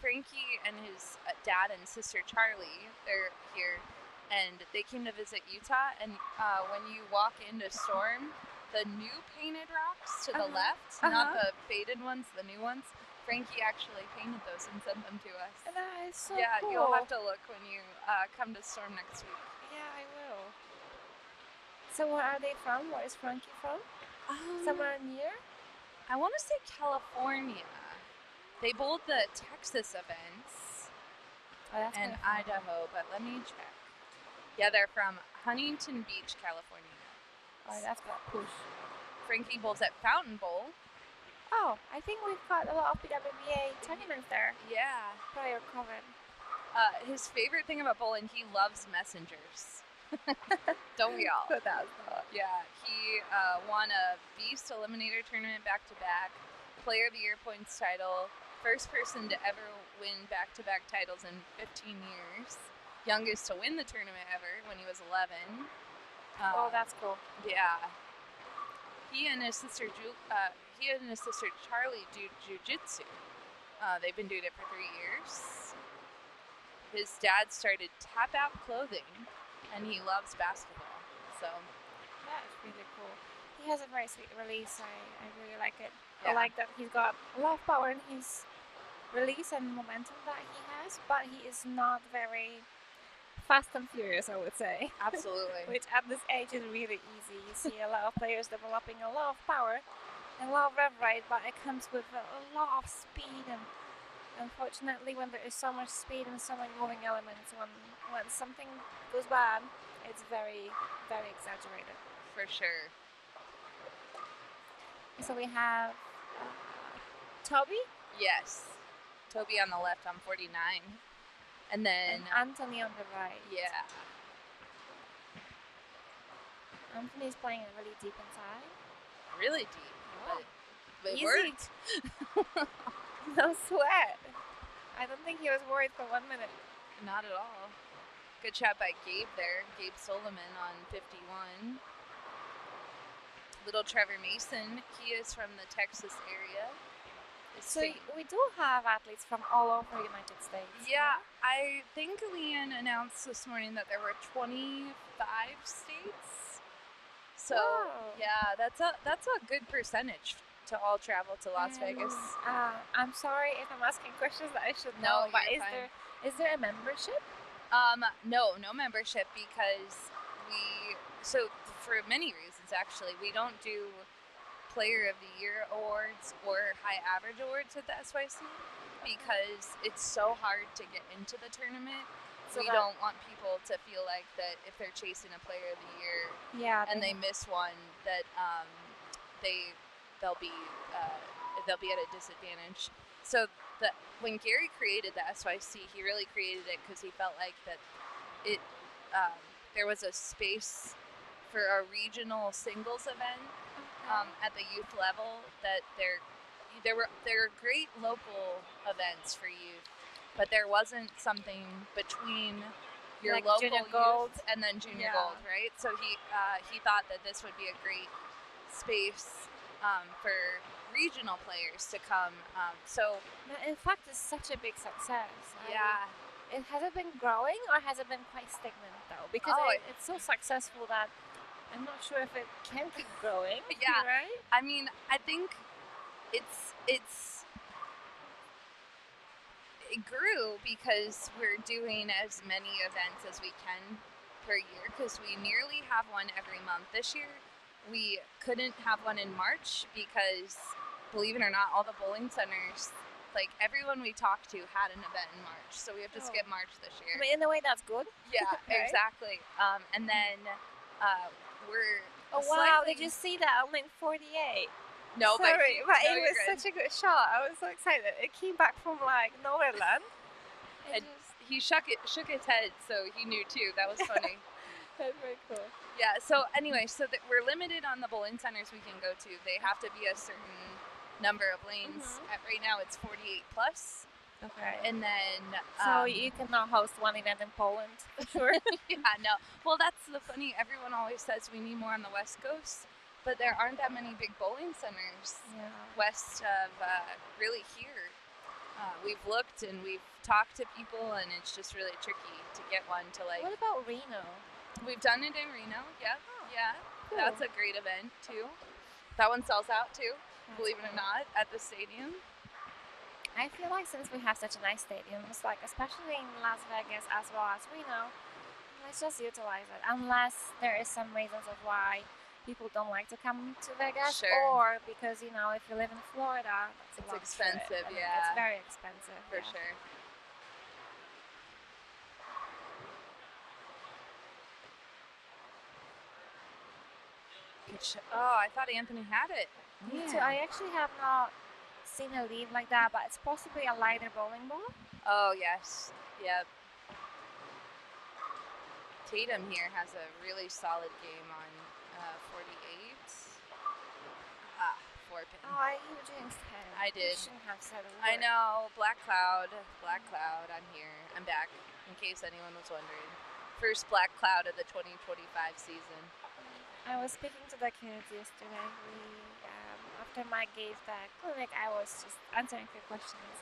[SPEAKER 2] Frankie and his dad and sister Charlie, they're here, and they came to visit Utah. And when you walk into Storm, the new painted rocks to the left, not the faded ones, the new ones, Frankie actually painted those and sent them to us.
[SPEAKER 4] And that is so
[SPEAKER 2] Yeah,
[SPEAKER 4] cool.
[SPEAKER 2] you'll have to look when you come to Storm next week.
[SPEAKER 4] Yeah, I will. So where are they from? Where is Frankie from? Somewhere near?
[SPEAKER 2] I want to say California. They bowled the Texas events and Idaho, but let me check. Yeah, they're from Huntington Beach, California.
[SPEAKER 4] Oh, that's got push.
[SPEAKER 2] Frankie bowls at Fountain Bowl.
[SPEAKER 4] Oh, I think we've got a lot of PWBA tournaments there
[SPEAKER 2] Yeah.
[SPEAKER 4] prior COVID.
[SPEAKER 2] His favorite thing about bowling, he loves messengers. Don't we all?
[SPEAKER 4] But that's not.
[SPEAKER 2] Yeah, he won a Beast Eliminator tournament back-to-back, Player of the Year points title, first person to ever win back-to-back titles in 15 years, youngest to win the tournament ever when he was 11.
[SPEAKER 4] Oh, that's cool.
[SPEAKER 2] Yeah. He and his sister Charlie do jujitsu. They've been doing it for 3 years. His dad started Tap Out Clothing, and he loves basketball. So
[SPEAKER 4] That's really cool. He has a very sweet release. I really like it.
[SPEAKER 2] Yeah.
[SPEAKER 4] I like that he's got a lot of power in his release and momentum that he has, but he is not very fast and furious, I would say.
[SPEAKER 2] absolutely.
[SPEAKER 4] Which at this age is really easy. You see a lot of players developing a lot of power and a lot of rev rate, but it comes with a lot of speed, and unfortunately when there is so much speed and so many moving elements, when something goes bad, it's very, very exaggerated.
[SPEAKER 2] For sure.
[SPEAKER 4] So we have Toby
[SPEAKER 2] Yes. Toby on the left, I'm 49. And then,
[SPEAKER 4] and Anthony on the right.
[SPEAKER 2] yeah.
[SPEAKER 4] Anthony's playing it really deep inside.
[SPEAKER 2] Really deep.
[SPEAKER 4] Oh.
[SPEAKER 2] But it
[SPEAKER 4] Easy.
[SPEAKER 2] worked.
[SPEAKER 4] No sweat. I don't think he was worried for 1 minute.
[SPEAKER 2] Not at all. Good shot by Gabe there. Gabe Solomon on 51. Little Trevor Mason. He is from the Texas area.
[SPEAKER 4] So we do have athletes from all over the United States.
[SPEAKER 2] Yeah, I think Leanne announced this morning that there were 25 states. So
[SPEAKER 4] Wow.
[SPEAKER 2] yeah, that's a good percentage to all travel to Las Vegas.
[SPEAKER 4] I'm sorry if I'm asking questions that I should
[SPEAKER 2] No,
[SPEAKER 4] know, but
[SPEAKER 2] you're
[SPEAKER 4] is
[SPEAKER 2] fine.
[SPEAKER 4] there a membership?
[SPEAKER 2] No membership because for many reasons actually, we don't do Player of the Year awards or high average awards with the SYC because it's so hard to get into the tournament.
[SPEAKER 4] So
[SPEAKER 2] we don't want people to feel like that if they're chasing a Player of the Year and they miss one that they'll be at a disadvantage. So when Gary created the SYC, he really created it because he felt like that there was a space for a regional singles event at the youth level, that there were great local events for youth, but there wasn't something between your
[SPEAKER 4] Like
[SPEAKER 2] local
[SPEAKER 4] junior
[SPEAKER 2] youth
[SPEAKER 4] gold.
[SPEAKER 2] and then junior
[SPEAKER 4] Yeah.
[SPEAKER 2] gold, right? So he thought that this would be a great space for regional players to come.
[SPEAKER 4] But in fact, it's such a big success.
[SPEAKER 2] Yeah.
[SPEAKER 4] Has it been growing or has it been quite stagnant though? Because it's so successful that I'm not sure if it can keep growing.
[SPEAKER 2] Yeah.
[SPEAKER 4] Right?
[SPEAKER 2] I mean, I think it grew because we're doing as many events as we can per year because we nearly have one every month. This year, we couldn't have one in March because, believe it or not, all the bowling centers, like everyone we talked to had an event in March, so we have to skip March this year.
[SPEAKER 4] I mean, in a way, that's good.
[SPEAKER 2] Yeah,
[SPEAKER 4] Right?
[SPEAKER 2] exactly. And then we're
[SPEAKER 4] Oh wow!
[SPEAKER 2] slightly-
[SPEAKER 4] Did you see that? I'm in 48.
[SPEAKER 2] No,
[SPEAKER 4] Sorry,
[SPEAKER 2] but
[SPEAKER 4] it
[SPEAKER 2] you're
[SPEAKER 4] was
[SPEAKER 2] good.
[SPEAKER 4] such a good shot. I was so excited. It came back from like nowhere land.
[SPEAKER 2] And he shook his head, so he knew too. That was funny.
[SPEAKER 4] That's very cool.
[SPEAKER 2] Yeah. So anyway, we're limited on the bowling centers we can go to. They have to be a certain number of lanes. Right now, it's 48 plus.
[SPEAKER 4] Okay.
[SPEAKER 2] And then
[SPEAKER 4] So you cannot host one event in Poland, for sure.
[SPEAKER 2] yeah, no. Well, that's the funny. Everyone always says we need more on the West Coast, but there aren't that many big bowling centers
[SPEAKER 4] Yeah.
[SPEAKER 2] west of really here. We've looked and we've talked to people, and it's just really tricky to get one to like.
[SPEAKER 4] What about Reno?
[SPEAKER 2] We've done it in Reno. Yeah, yeah.
[SPEAKER 4] cool.
[SPEAKER 2] That's a great event too. That one sells out too. Believe it or not, at the stadium.
[SPEAKER 4] I feel like since we have such a nice stadiums, like especially in Las Vegas as well as Reno, let's just utilize it. Unless there is some reasons of why people don't like to come to Vegas,
[SPEAKER 2] Sure.
[SPEAKER 4] or because if you live in Florida, that's a
[SPEAKER 2] It's
[SPEAKER 4] long
[SPEAKER 2] expensive,
[SPEAKER 4] trip. I mean,
[SPEAKER 2] yeah.
[SPEAKER 4] it's very expensive
[SPEAKER 2] For
[SPEAKER 4] yeah.
[SPEAKER 2] sure. range. Oh, I thought Anthony had it.
[SPEAKER 4] Me
[SPEAKER 2] Man.
[SPEAKER 4] too. I actually have not seen a lead like that, but it's possibly a lighter bowling ball.
[SPEAKER 2] Oh, yes. Yep. Tatum here has a really solid game on 48. 4-pin.
[SPEAKER 4] Oh, you jinxed him.
[SPEAKER 2] I did.
[SPEAKER 4] You shouldn't have said a word.
[SPEAKER 2] I know. Black Cloud. Black Cloud. I'm here. I'm back, in case anyone was wondering. First Black Cloud of the 2025 season.
[SPEAKER 4] I was speaking to the kids yesterday. After Mike gave the clinic, I was just answering a few questions.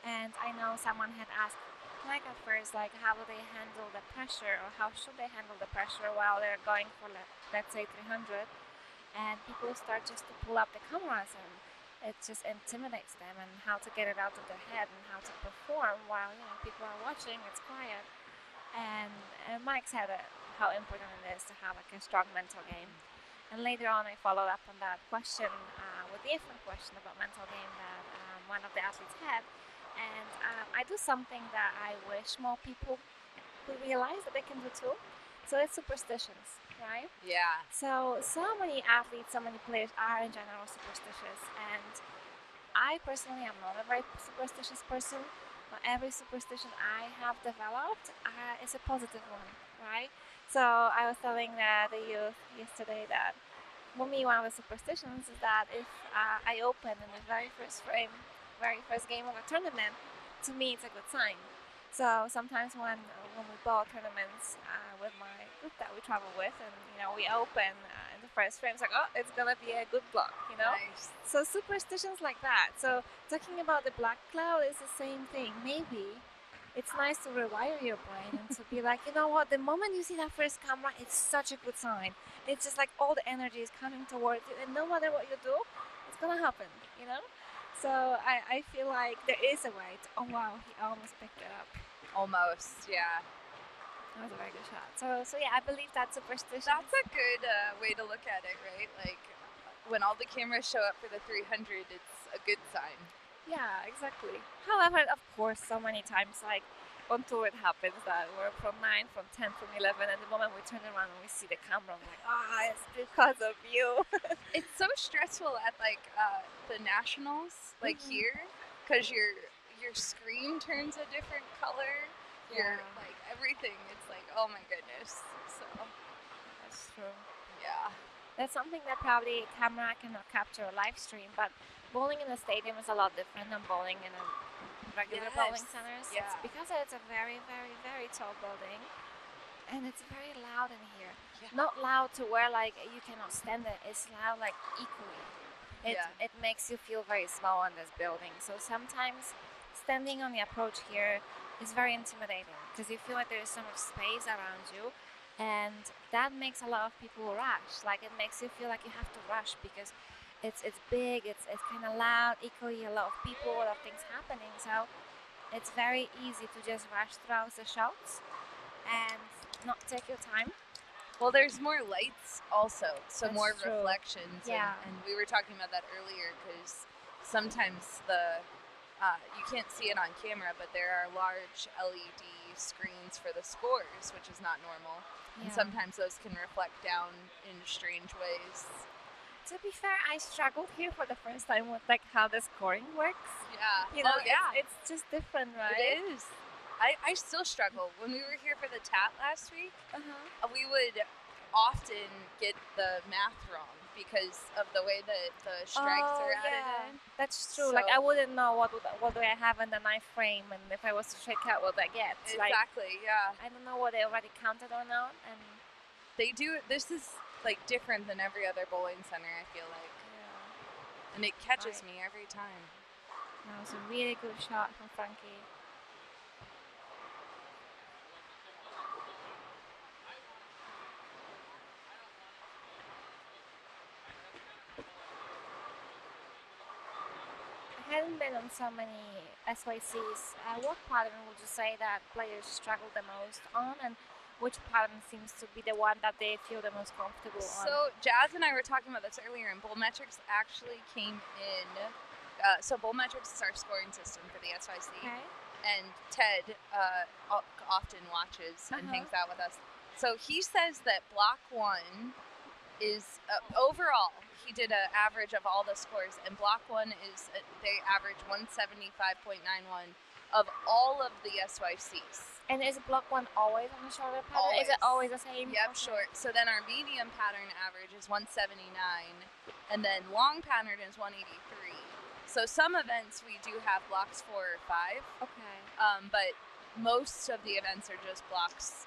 [SPEAKER 4] And I know someone had asked Mike at first, like, how do they handle the pressure, or how should they handle the pressure while they're going for, let's say, 300. And people start just to pull up the cameras, and it just intimidates them, and how to get it out of their head and how to perform while people are watching. It's quiet. And Mike said how important it is to have like a strong mental game. And later on, I followed up on that question with a different question about mental game that one of the athletes had. And I do something that I wish more people would realize that they can do too. So it's superstitions, right?
[SPEAKER 2] Yeah.
[SPEAKER 4] So many athletes, so many players are in general superstitious. And I personally am not a very superstitious person. But every superstition I have developed is a positive one, right? So I was telling the youth yesterday that for me, one of the superstitions is that if I open in the very first frame, very first game of a tournament, to me it's a good sign. So sometimes when we bowl tournaments with my group that we travel with, and we open in the first frame, it's like, oh, it's gonna be a good block,
[SPEAKER 2] Nice.
[SPEAKER 4] So superstitions like that. So talking about the black cloud is the same thing. Maybe it's nice to rewire your brain and to be like, you know what? The moment you see that first camera, it's such a good sign. It's just like all the energy is coming towards you, and no matter what you do, it's gonna happen. So I feel like there is a way to, oh wow, he almost picked it up.
[SPEAKER 2] Almost, yeah.
[SPEAKER 4] That was a very good shot. So yeah, I believe that's superstition.
[SPEAKER 2] That's a good way to look at it, right? Like, when all the cameras show up for the 300, it's a good sign.
[SPEAKER 4] Yeah, exactly. However, of course, so many times, like on tour, it happens that we're from 9, from 10, from 11, and the moment we turn around and we see the camera, I'm like, it's because of you.
[SPEAKER 2] It's so stressful at like the nationals, like here, because your screen turns a different color. Your like everything. It's like, oh my goodness. So
[SPEAKER 4] that's true.
[SPEAKER 2] Yeah.
[SPEAKER 4] That's something that probably camera cannot capture a live stream, but bowling in a stadium is a lot different than bowling in a regular bowling centers.
[SPEAKER 2] Yeah.
[SPEAKER 4] It's because it's a very, very, very tall building, and it's very loud in here.
[SPEAKER 2] Yeah.
[SPEAKER 4] Not loud to where like you cannot stand it. It's loud like equally. It makes you feel very small in this building. So sometimes standing on the approach here is very intimidating because you feel like there is so much space around you. And that makes a lot of people rush. Like it makes you feel like you have to rush because it's big, it's kind of loud, equally a lot of people, a lot of things happening. So it's very easy to just rush throughout the shots and not take your time.
[SPEAKER 2] Well, there's more lights also, so
[SPEAKER 4] That's
[SPEAKER 2] more
[SPEAKER 4] true.
[SPEAKER 2] reflections.
[SPEAKER 4] Yeah.
[SPEAKER 2] And we were talking about that earlier because sometimes you can't see it on camera, but there are large LED screens for the scores, which is not normal. And sometimes those can reflect down in strange ways.
[SPEAKER 4] To be fair, I struggled here for the first time with like how the scoring works.
[SPEAKER 2] Yeah.
[SPEAKER 4] It's just different, right?
[SPEAKER 2] It is. I still struggle. When we were here for the TAT last week, we would often get the math wrong because of the way that the strikes are added in.
[SPEAKER 4] That's true.
[SPEAKER 2] So-
[SPEAKER 4] Like I wouldn't know what do I have in the knife frame, and if I was to check out what I get. Like,
[SPEAKER 2] Exactly, yeah.
[SPEAKER 4] I don't know what they already counted or not, and
[SPEAKER 2] They do. This is like different than every other bowling center, I feel like. And it catches me every time.
[SPEAKER 4] that was a really good shot from Frankie. I hadn't been on so many SYCs. What pattern would you say that players struggle the most on, and which pattern seems to be the one that they feel the most comfortable on?
[SPEAKER 2] So Jazz and I were talking about this earlier, and Bowlmetrics actually came in. So Bowlmetrics is our scoring system for the SYC, and Ted often watches and hangs out with us. So he says that block 1 is overall, he did an average of all the scores, and block 1 is they average 175.91 of all of the SYCs.
[SPEAKER 4] And is block 1 always on the shorter pattern?
[SPEAKER 2] Always.
[SPEAKER 4] Is it always the same?
[SPEAKER 2] Yep,
[SPEAKER 4] Okay.
[SPEAKER 2] short. So then our medium pattern average is 179, and then long pattern is 183. So some events we do have blocks 4 or 5,
[SPEAKER 4] Okay.
[SPEAKER 2] but most of the events are just blocks.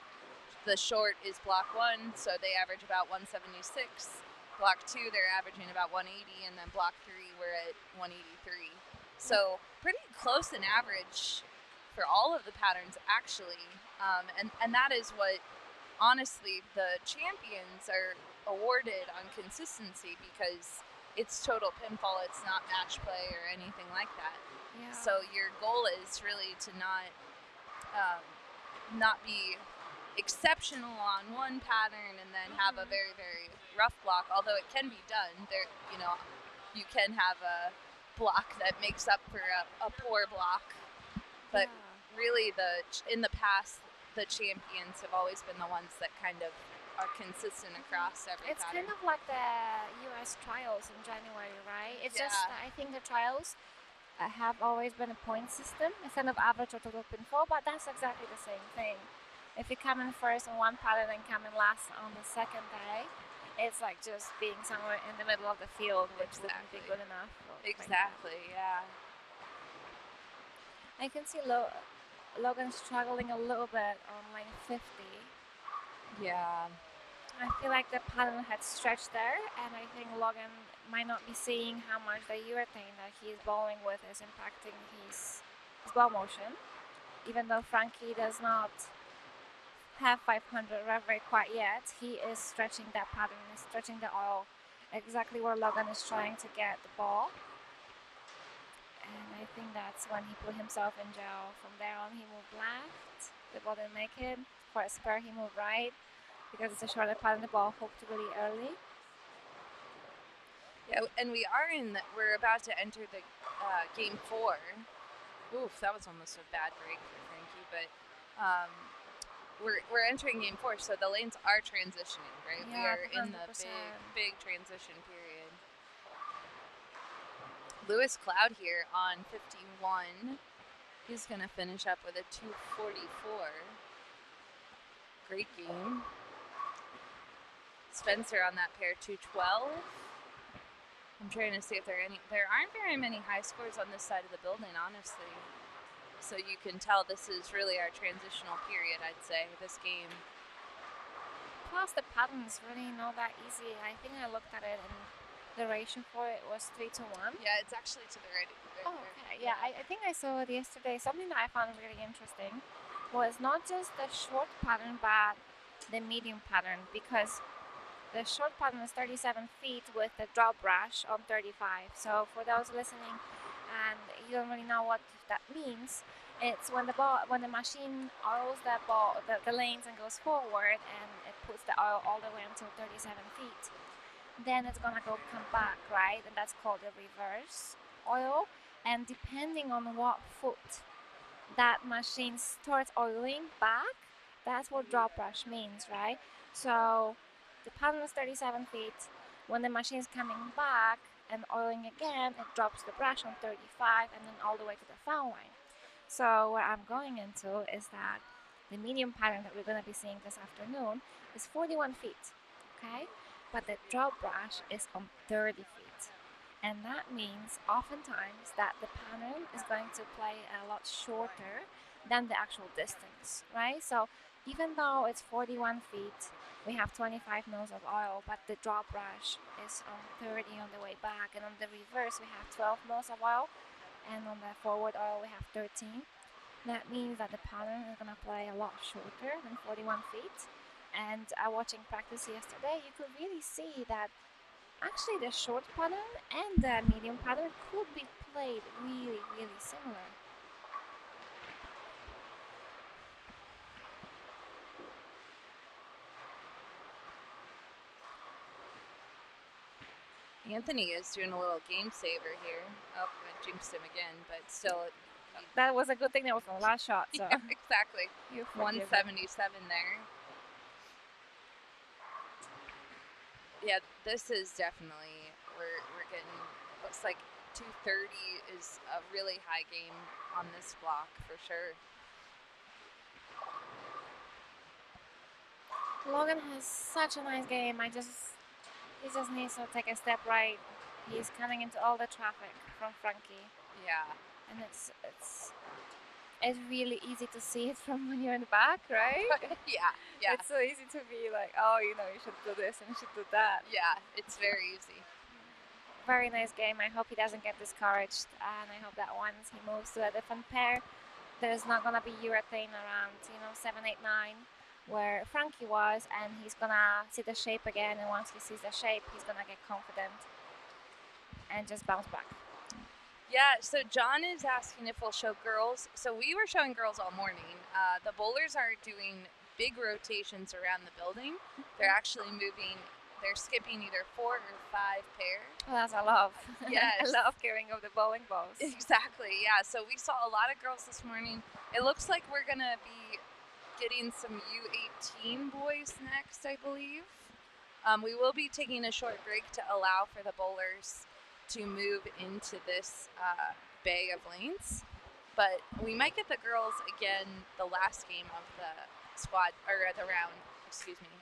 [SPEAKER 2] The short is block 1, so they average about 176. Block 2, they're averaging about 180, and then block 3, we're at 183. So pretty close in average for all of the patterns, actually. And that is what, honestly, the champions are awarded on consistency, because it's total pinfall, it's not match play or anything like that.
[SPEAKER 4] Yeah.
[SPEAKER 2] So your goal is really to not be exceptional on one pattern and then have a very, very rough block, although it can be done. There, you can have a block that makes up for a poor block. But really, in the past, the champions have always been the ones that kind of are consistent across every
[SPEAKER 4] It's
[SPEAKER 2] pattern.
[SPEAKER 4] kind of like the US trials in January, right? It's just
[SPEAKER 2] Yeah.
[SPEAKER 4] that I think the trials have always been a point system instead of average or total pinfall, but that's exactly the same thing. If you come in first on one pattern and come in last on the second day, it's like just being somewhere in the middle of the field, which wouldn't be
[SPEAKER 2] Exactly.
[SPEAKER 4] good enough.
[SPEAKER 2] Exactly, yeah.
[SPEAKER 4] I can see Logan struggling a little bit on lane 50.
[SPEAKER 2] Yeah.
[SPEAKER 4] I feel like the pattern had stretched there, and I think Logan might not be seeing how much the urethane that he's bowling with is impacting his bow motion. Even though Frankie does not have 500 rev rate quite yet, he is stretching that pattern, is stretching the oil exactly where Logan is trying to get the ball. And I think that's when he put himself in jail. From there on, he moved left. The ball didn't make it. For a spare, he moved right. Because it's a shorter pattern, the ball hooked really early.
[SPEAKER 2] Yeah, and we're about to enter the game 4. Oof, that was almost a bad break for Frankie, but we're entering game 4, so the lanes are transitioning, right?
[SPEAKER 4] Yeah,
[SPEAKER 2] we are in
[SPEAKER 4] 100%.
[SPEAKER 2] the big transition period. Lewis Cloud here on 51. He's going to finish up with a 244. Great game. Spencer on that pair, 212. I'm trying to see if there aren't very many high scores on this side of the building, honestly. So you can tell this is really our transitional period, I'd say, this game.
[SPEAKER 4] Plus, the pattern is really not that easy. I think I looked at it, and the ratio for it was 3-1.
[SPEAKER 2] Yeah, it's actually to the right.
[SPEAKER 4] Oh, okay. Yeah, I think I saw it yesterday. Something that I found really interesting was not just the short pattern, but the medium pattern, because the short pattern is 37 feet with the drop brush on 35. So for those listening and you don't really know what that means, it's when the machine oils that ball, the lanes, and goes forward, and it puts the oil all the way until 37 feet. Then it's gonna come back, right? And that's called the reverse oil. And depending on what foot that machine starts oiling back, that's what drop brush means, right? So the pattern is 37 feet. When the machine's coming back and oiling again, it drops the brush on 35 and then all the way to the foul line. So what I'm going into is that the medium pattern that we're going to be seeing this afternoon is 41 feet, okay? But the drop brush is on 30 feet. And that means oftentimes that the pattern is going to play a lot shorter than the actual distance, right? So even though it's 41 feet, we have 25 mils of oil, but the drop brush is on 30 on the way back, and on the reverse we have 12 mils of oil, and on the forward oil we have 13. That means that the pattern is going to play a lot shorter than 41 feet. And watching practice yesterday, you could really see that actually the short pattern and the medium pattern could be played really, really similar.
[SPEAKER 2] Anthony is doing a little game saver here. Oh, I jinxed him again, but still.
[SPEAKER 4] That was a good thing that was the last shot. So.
[SPEAKER 2] Yeah, exactly.
[SPEAKER 4] You're forgiven.
[SPEAKER 2] 177 there. Yeah, this is definitely we're getting looks like 2:30 is a really high game on this block for sure.
[SPEAKER 4] Logan has such a nice game. He just needs to take a step right. He's cutting into all the traffic from Frankie,
[SPEAKER 2] Yeah.
[SPEAKER 4] and it's really easy to see it from when you're in the back, right?
[SPEAKER 2] Yeah. Yeah.
[SPEAKER 4] It's so easy to be like, oh, you know, you should do this and you should do that.
[SPEAKER 2] Yeah, it's very easy.
[SPEAKER 4] Very nice game. I hope he doesn't get discouraged, and I hope that once he moves to a different pair, there's not gonna be urethane around, 7, 8, 9, where Frankie was, and he's gonna see the shape again. And once he sees the shape, he's gonna get confident and just bounce back.
[SPEAKER 2] Yeah, so John is asking if we'll show girls. So we were showing girls all morning. The bowlers are doing big rotations around the building. They're actually moving. They're skipping either 4 or 5 pairs.
[SPEAKER 4] Well, that's I love.
[SPEAKER 2] Yes.
[SPEAKER 4] I love giving up the bowling balls.
[SPEAKER 2] Exactly. Yeah. So we saw a lot of girls this morning. It looks like we're gonna be getting some U18 boys next, I believe. We will be taking a short break to allow for the bowlers to move into this bay of lanes. But we might get the girls again the last game of the squad, or the round,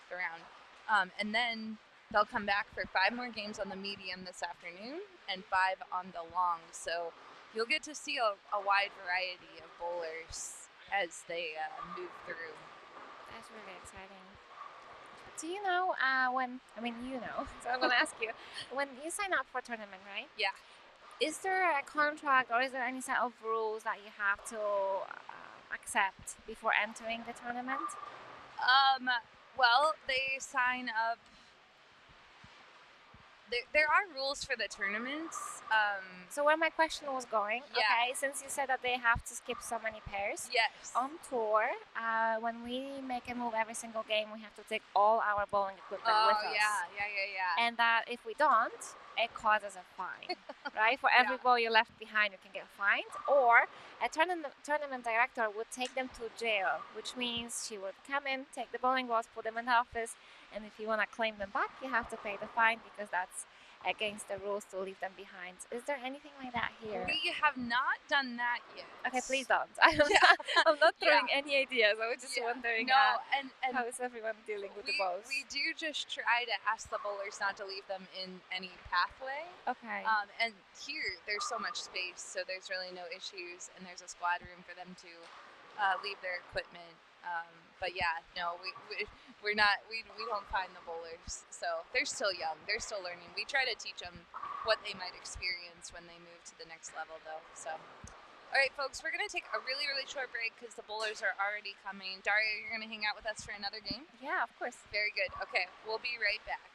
[SPEAKER 2] the round. And then they'll come back for 5 more games on the medium this afternoon and 5 on the long. So you'll get to see a wide variety of bowlers as they move through.
[SPEAKER 4] That's really exciting. Do you know so I'm going to ask you, when you sign up for a tournament, right?
[SPEAKER 2] Yeah.
[SPEAKER 4] Is there a contract or is there any set of rules that you have to accept before entering the tournament?
[SPEAKER 2] Well, they sign up. There are rules for the tournaments.
[SPEAKER 4] So where my question was going,
[SPEAKER 2] Yeah.
[SPEAKER 4] okay, since you said that they have to skip so many pairs,
[SPEAKER 2] Yes.
[SPEAKER 4] on tour, when we make a move every single game, we have to take all our bowling equipment with us.
[SPEAKER 2] Yeah.
[SPEAKER 4] And that if we don't, it causes a fine, right? For every
[SPEAKER 2] Yeah.
[SPEAKER 4] ball you left behind, you can get fined. Or a tournament director would take them to jail, which means she would come in, take the bowling balls, put them in the office, and if you want to claim them back, you have to pay the fine because that's against the rules to leave them behind. Is there anything like that here?
[SPEAKER 2] We have not done that yet.
[SPEAKER 4] Okay, please don't. I'm not throwing any ideas. I was just wondering
[SPEAKER 2] and
[SPEAKER 4] how is everyone dealing with the balls?
[SPEAKER 2] We do just try to ask the bowlers not to leave them in any pathway.
[SPEAKER 4] Okay.
[SPEAKER 2] And here, there's so much space, so there's really no issues, and there's a squad room for them to leave their equipment. But yeah, no, we're not. We don't find the bowlers, so they're still young. They're still learning. We try to teach them what they might experience when they move to the next level, though. So, all right, folks, we're gonna take a really, really short break because the bowlers are already coming. Daria, you're gonna hang out with us for another game?
[SPEAKER 4] Yeah, of course.
[SPEAKER 2] Very good. Okay, we'll be right back.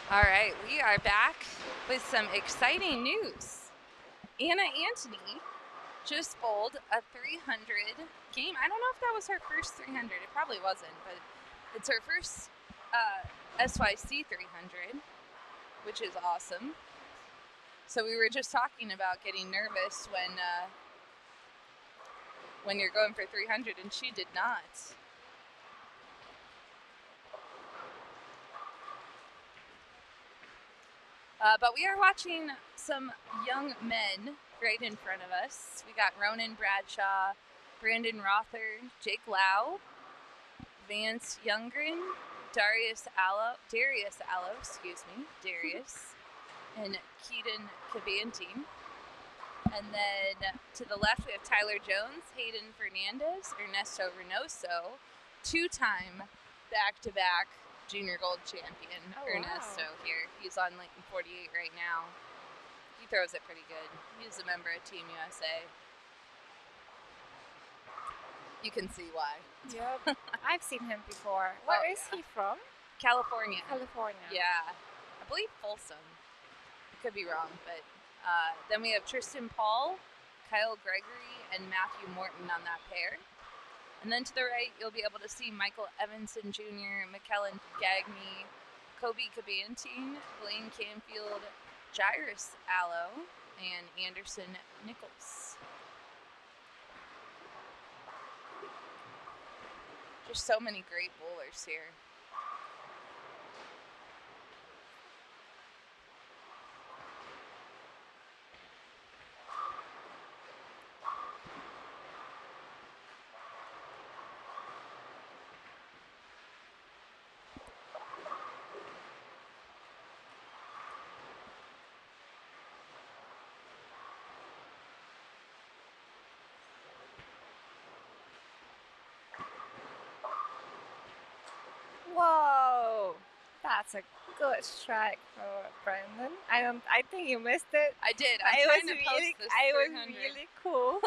[SPEAKER 2] All right, we are back with some exciting news. Anna Antony just bowled a 300 game. I don't know if that was her first 300. It probably wasn't, but it's her first SYC 300, which is awesome. So we were just talking about getting nervous when you're going for 300, and she did not. But we are watching some young men right in front of us. We got Ronan Bradshaw, Brandon Rother, Jake Lau, Vance Youngren, Darius Allo, and Keaton Cabantine. And then to the left we have Tyler Jones, Hayden Fernandez, Ernesto Reynoso, two-time back-to-back junior gold champion. Ernesto here. He's on Lincoln 48 right now. He throws it pretty good. He's a member of Team USA. You can see why.
[SPEAKER 4] Yep. I've seen him before. Where is he from?
[SPEAKER 2] California.
[SPEAKER 4] California.
[SPEAKER 2] Yeah. I believe Folsom. I could be wrong, but then we have Tristan Paul, Kyle Gregory, and Matthew Morton on that pair. And then to the right, you'll be able to see Michael Evanson Jr., McKellen Gagne, Kobe Cabantine, Blaine Canfield, Jairus Allo, and Anderson Nichols. Just so many great bowlers here.
[SPEAKER 4] Whoa! That's a good strike for Brandon. I think you missed it.
[SPEAKER 2] I did.
[SPEAKER 4] It
[SPEAKER 2] I'm
[SPEAKER 4] was
[SPEAKER 2] trying to
[SPEAKER 4] really,
[SPEAKER 2] post this
[SPEAKER 4] it was
[SPEAKER 2] 300.
[SPEAKER 4] really cool.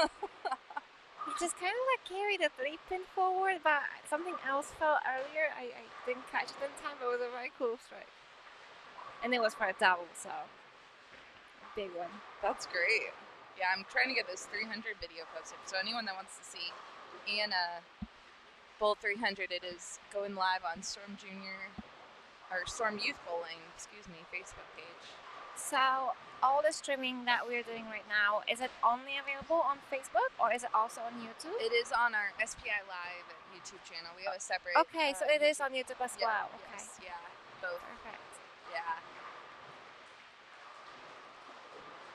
[SPEAKER 4] He just kind of like carried a 3-pin forward, but something else fell earlier. I didn't catch it in time, but it was a very cool strike. And it was for a double, so big one.
[SPEAKER 2] That's great. Yeah, I'm trying to get this 300 video posted. So anyone that wants to see Anna bowl 300, it is going live on Storm Youth Bowling, Facebook page.
[SPEAKER 4] So all the streaming that we're doing right now, is it only available on Facebook or is it also on YouTube?
[SPEAKER 2] It is on our SPI Live YouTube channel. We have a separate.
[SPEAKER 4] Okay, so it is on YouTube as well. Okay.
[SPEAKER 2] Yes, yeah, both.
[SPEAKER 4] Perfect.
[SPEAKER 2] Yeah.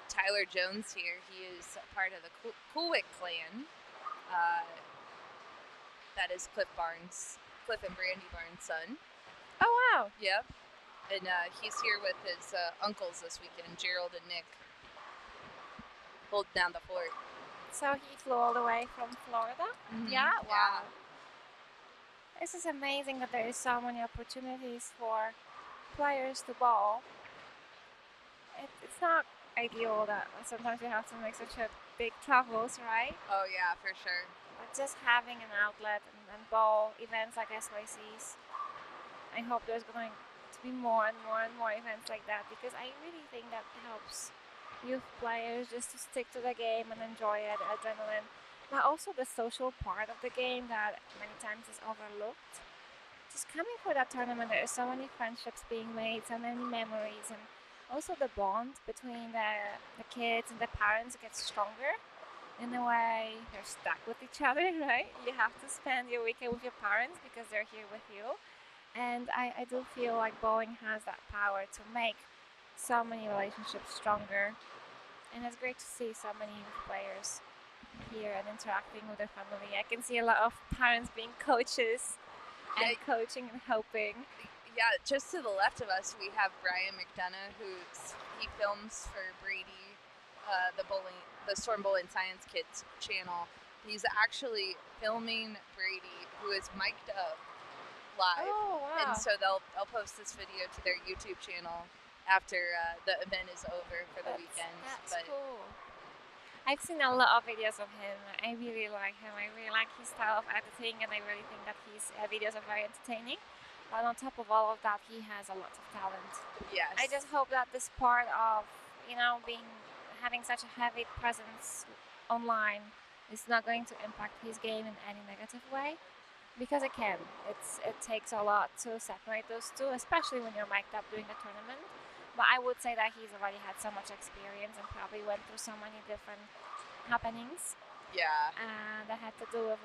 [SPEAKER 2] Tyler Jones here. He is part of the Coolwick clan. That is Cliff and Brandy Barnes' son.
[SPEAKER 4] Oh wow.
[SPEAKER 2] Yep. And he's here with his uncles this weekend, Gerald and Nick, holding down the fort.
[SPEAKER 4] So he flew all the way from Florida?
[SPEAKER 2] Mm-hmm.
[SPEAKER 4] Yeah? Wow.
[SPEAKER 2] Yeah.
[SPEAKER 4] This is amazing that there is so many opportunities for players to bowl. It's not ideal that sometimes you have to make such a big travels, right?
[SPEAKER 2] Oh yeah, for sure.
[SPEAKER 4] But just having an outlet and bowl events like SYCs, I hope there's going to be more and more events like that, because I really think that helps youth players just to stick to the game and enjoy it, adrenaline, but also the social part of the game that many times is overlooked. Just coming for that tournament, there are so many friendships being made, so many memories, and also the bond between the kids and the parents gets stronger. In a way, you're stuck with each other, right? You have to spend your weekend with your parents because they're here with you. And I do feel like bowling has that power to make so many relationships stronger. And it's great to see so many youth players here and interacting with their family. I can see a lot of parents being coaches and coaching and helping.
[SPEAKER 2] Yeah, just to the left of us, we have Brian McDonough, he films for Brady, the Storm Bowling Science Kids channel. He's actually filming Brady, who is mic'd up live.
[SPEAKER 4] Oh, wow.
[SPEAKER 2] And so they'll post this video to their YouTube channel after the event is over for the weekend.
[SPEAKER 4] That's cool. I've seen a lot of videos of him. I really like him. I really like his style of editing, and I really think that his videos are very entertaining. But on top of all of that, he has a lot of talent.
[SPEAKER 2] Yes.
[SPEAKER 4] I just hope that this part of, having such a heavy presence online is not going to impact his game in any negative way, because it can. It takes a lot to separate those two, especially when you're mic'd up during a tournament. But I would say that he's already had so much experience and probably went through so many different happenings
[SPEAKER 2] Yeah.
[SPEAKER 4] that had to do with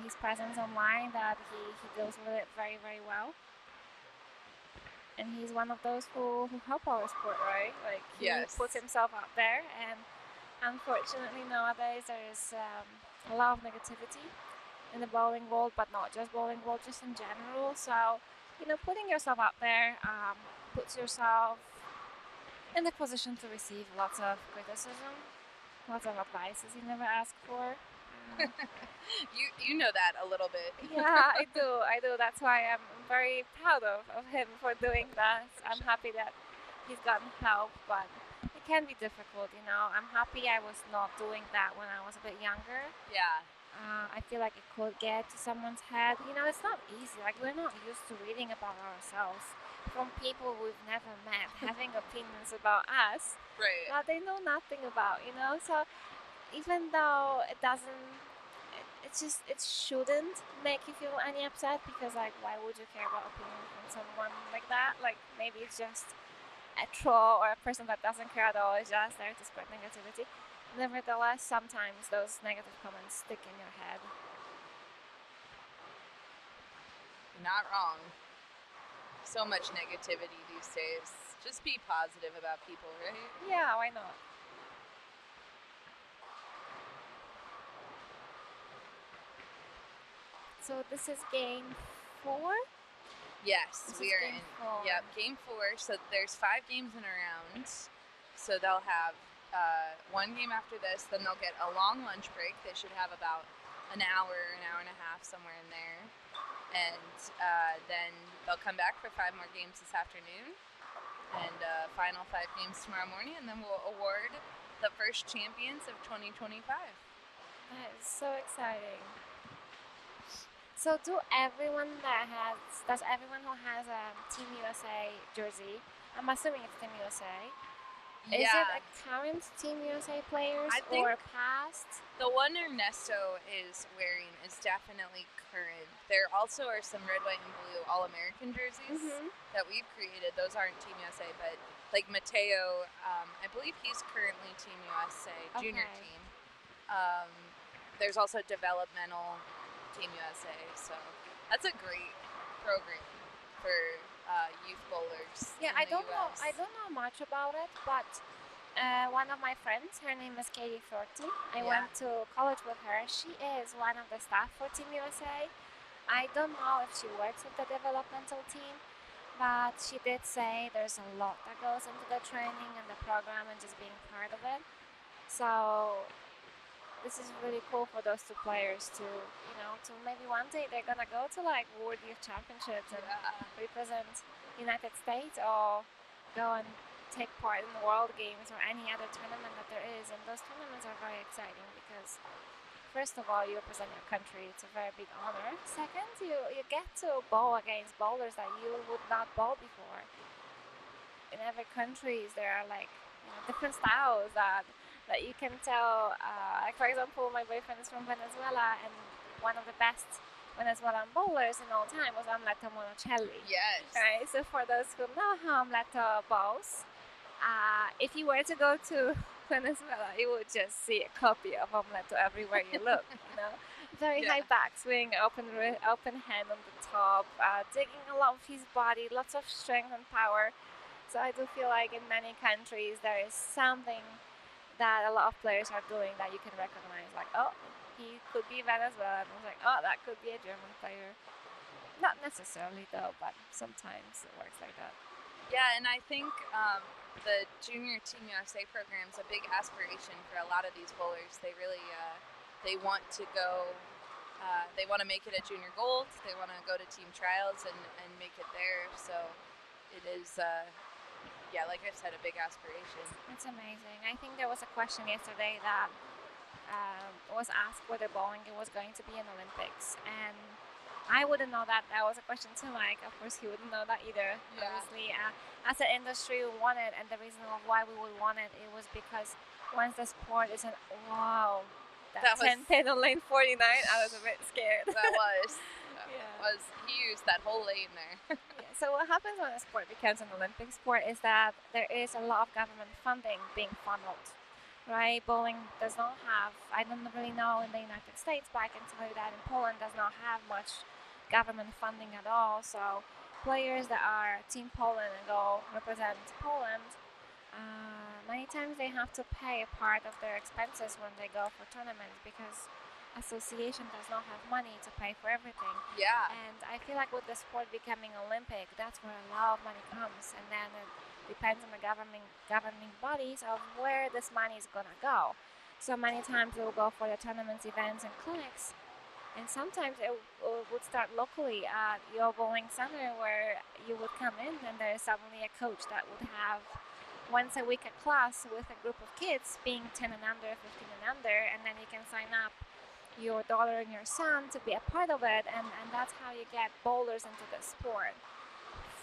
[SPEAKER 4] his presence online, that he deals with it very, very well. And he's one of those who help our sport, right? Like, he
[SPEAKER 2] Yes.
[SPEAKER 4] puts himself out there, and unfortunately nowadays there's a lot of negativity in the bowling world, but not just bowling world, just in general. So, putting yourself out there puts yourself in the position to receive lots of criticism, lots of advices you never asked for.
[SPEAKER 2] You know that a little bit.
[SPEAKER 4] Yeah, I do. That's why I'm very proud of him for doing that. I'm happy that he's gotten help, but it can be difficult, I'm happy I was not doing that when I was a bit younger.
[SPEAKER 2] Yeah.
[SPEAKER 4] I feel like it could get to someone's head. It's not easy. Like, we're not used to reading about ourselves from people we've never met, having opinions about us
[SPEAKER 2] Right.
[SPEAKER 4] that they know nothing about, So even though it doesn't, it shouldn't make you feel any upset, because, like, why would you care about opinion from someone like that? Like, maybe it's just a troll or a person that doesn't care at all, is just there to spread negativity. Nevertheless, sometimes those negative comments stick in your head.
[SPEAKER 2] You're not wrong. So much negativity these days. Just be positive about people, right?
[SPEAKER 4] Yeah, why not? So this is game 4?
[SPEAKER 2] Yes,
[SPEAKER 4] This
[SPEAKER 2] we
[SPEAKER 4] is
[SPEAKER 2] are
[SPEAKER 4] game
[SPEAKER 2] in.
[SPEAKER 4] 4.
[SPEAKER 2] Yep, game 4. So there's 5 games in a round. So they'll have one game after this. Then they'll get a long lunch break. They should have about an hour and a half, somewhere in there. And then they'll come back for 5 more games this afternoon. And final 5 games tomorrow morning. And then we'll award the first champions of 2025.
[SPEAKER 4] That is so exciting. So does everyone who has a Team USA jersey, I'm assuming it's Team USA, is it a current Team USA players
[SPEAKER 2] I think
[SPEAKER 4] or past?
[SPEAKER 2] the one Ernesto is wearing is definitely current. There also are some red, white, and blue All-American jerseys that we've created. Those aren't Team USA, but like Mateo, I believe he's currently Team USA, junior team. There's also developmental Team USA, so that's a great program for youth bowlers.
[SPEAKER 4] Yeah,
[SPEAKER 2] in
[SPEAKER 4] I
[SPEAKER 2] the
[SPEAKER 4] don't know.
[SPEAKER 2] US.
[SPEAKER 4] I don't know much about it, but one of my friends, her name is Katie Thornton. I went to college with her. She is one of the staff for Team USA. I don't know if she works with the developmental team, but she did say there's a lot that goes into the training and the program and just being part of it. So this is really cool for those 2 players to maybe one day they're gonna go to like World Youth Championships and represent United States, or go and take part in the World Games or any other tournament that there is. And those tournaments are very exciting because, first of all, you represent your country. It's a very big honor. Second, you get to bowl against bowlers that you would not bowl before. In every country, there are like different styles that you can tell. Like, for example, my boyfriend is from Venezuela, and one of the best Venezuelan bowlers in all time was Amleto Monocelli.
[SPEAKER 2] Yes.
[SPEAKER 4] Right. So for those who know how Amleto bowls, if you were to go to Venezuela, you would just see a copy of Amleto everywhere you look. Very high backswing, open hand on the top, digging a lot of his body, lots of strength and power. So I do feel like in many countries there is something that a lot of players are doing that you can recognize. Like, oh, he could be Venezuelan. I was like, oh, that could be a German player. Not necessarily though, but sometimes it works like that.
[SPEAKER 2] Yeah, and I think the Junior Team USA program is a big aspiration for a lot of these bowlers. They really they want to go. They want to make it a junior gold. They want to go to team trials and make it there. So it is, like I said, a big aspiration.
[SPEAKER 4] It's amazing. I think there was a question yesterday that was asked whether bowling was going to be an Olympics, and I wouldn't know that. That was a question to Mike. Of course, he wouldn't know that either.
[SPEAKER 2] Yeah.
[SPEAKER 4] Obviously, as an industry, we want it, and the reason of why we would want it, it was because once the sport is an wow, that
[SPEAKER 2] That was-
[SPEAKER 4] 10-10 on lane 49, I was a bit scared.
[SPEAKER 2] That was
[SPEAKER 4] Yeah.
[SPEAKER 2] he used that whole lane there.
[SPEAKER 4] Yeah, so what happens when a sport becomes an Olympic sport is that there is a lot of government funding being funneled, right? Bowling does not have, I don't really know in the United States, but I can tell you that in Poland does not have much government funding at all. So players that are Team Poland and go represent Poland, many times they have to pay a part of their expenses when they go for tournaments because association does not have money to pay for everything.
[SPEAKER 2] Yeah.
[SPEAKER 4] And I feel like with the sport becoming Olympic, that's where a lot of money comes, and then it depends on the governing bodies of where this money is gonna go. So many times it will go for the tournaments, events, and clinics, and sometimes it would start locally at your bowling center where you would come in and there's suddenly a coach that would have once a week a class with a group of kids being 10 and under, 15 and under, and then you can sign up your daughter and your son to be a part of it, and that's how you get bowlers into the sport.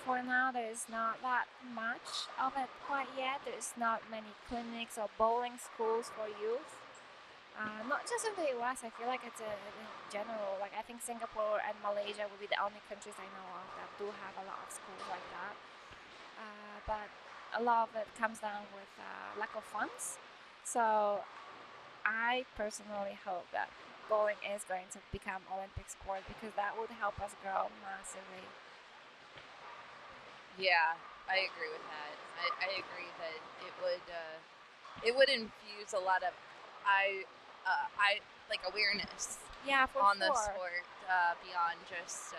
[SPEAKER 4] For now, there is not that much of it quite yet. There's not many clinics or bowling schools for youth. Not just in the US, I feel like it's in general. Like I think Singapore and Malaysia would be the only countries I know of that do have a lot of schools like that. But a lot of it comes down with lack of funds. So I personally hope that bowling is going to become Olympic sport because that would help us grow massively.
[SPEAKER 2] Yeah, I agree with that. I agree that it would infuse a lot of I like awareness
[SPEAKER 4] Yeah, for
[SPEAKER 2] on the
[SPEAKER 4] sure.
[SPEAKER 2] sport beyond just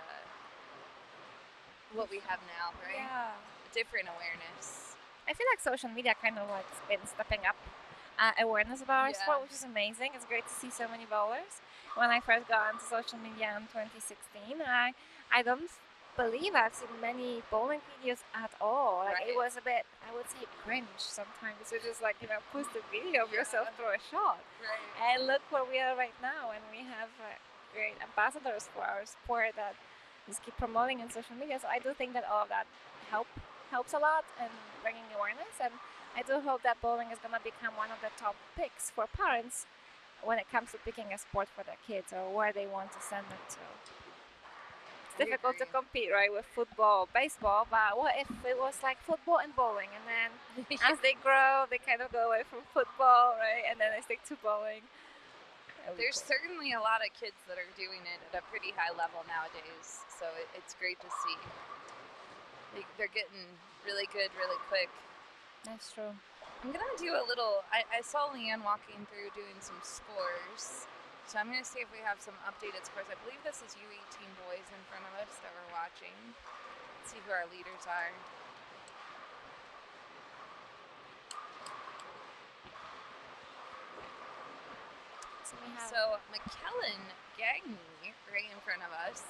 [SPEAKER 2] what we have now, right?
[SPEAKER 4] Yeah.
[SPEAKER 2] Different awareness.
[SPEAKER 4] I feel like social media kind of like been stepping up awareness about our
[SPEAKER 2] Yeah.
[SPEAKER 4] sport, which is amazing. It's great to see so many bowlers. When I first got into social media in 2016, I don't believe I've seen many bowling videos at all. Like
[SPEAKER 2] Right.
[SPEAKER 4] it was a bit, I would say, cringe sometimes. You just like post a video of yourself throw a shot.
[SPEAKER 2] Right.
[SPEAKER 4] And look where we are right now, and we have great ambassadors for our sport that just keep promoting in social media. So I do think that all of that helps a lot in bringing awareness, and I do hope that bowling is gonna become one of the top picks for parents when it comes to picking a sport for their kids or where they want to send them to. It's
[SPEAKER 2] I
[SPEAKER 4] difficult to
[SPEAKER 2] agree.
[SPEAKER 4] compete, right, with football, baseball, but what if it was like football and bowling, and then as they grow, they kind of go away from football, right, and then they stick to bowling. That would be
[SPEAKER 2] There's
[SPEAKER 4] cool.
[SPEAKER 2] certainly a lot of kids that are doing it at a pretty high level nowadays, so it's great to see. They're getting really good really quick.
[SPEAKER 4] That's true.
[SPEAKER 2] I'm gonna do a little. I saw Leanne walking through doing some scores, so I'm gonna see if we have some updated scores. I believe this is U18 boys in front of us that we're watching. Let's see who our leaders are.
[SPEAKER 4] So we have
[SPEAKER 2] So McKellen Gagne right in front of us.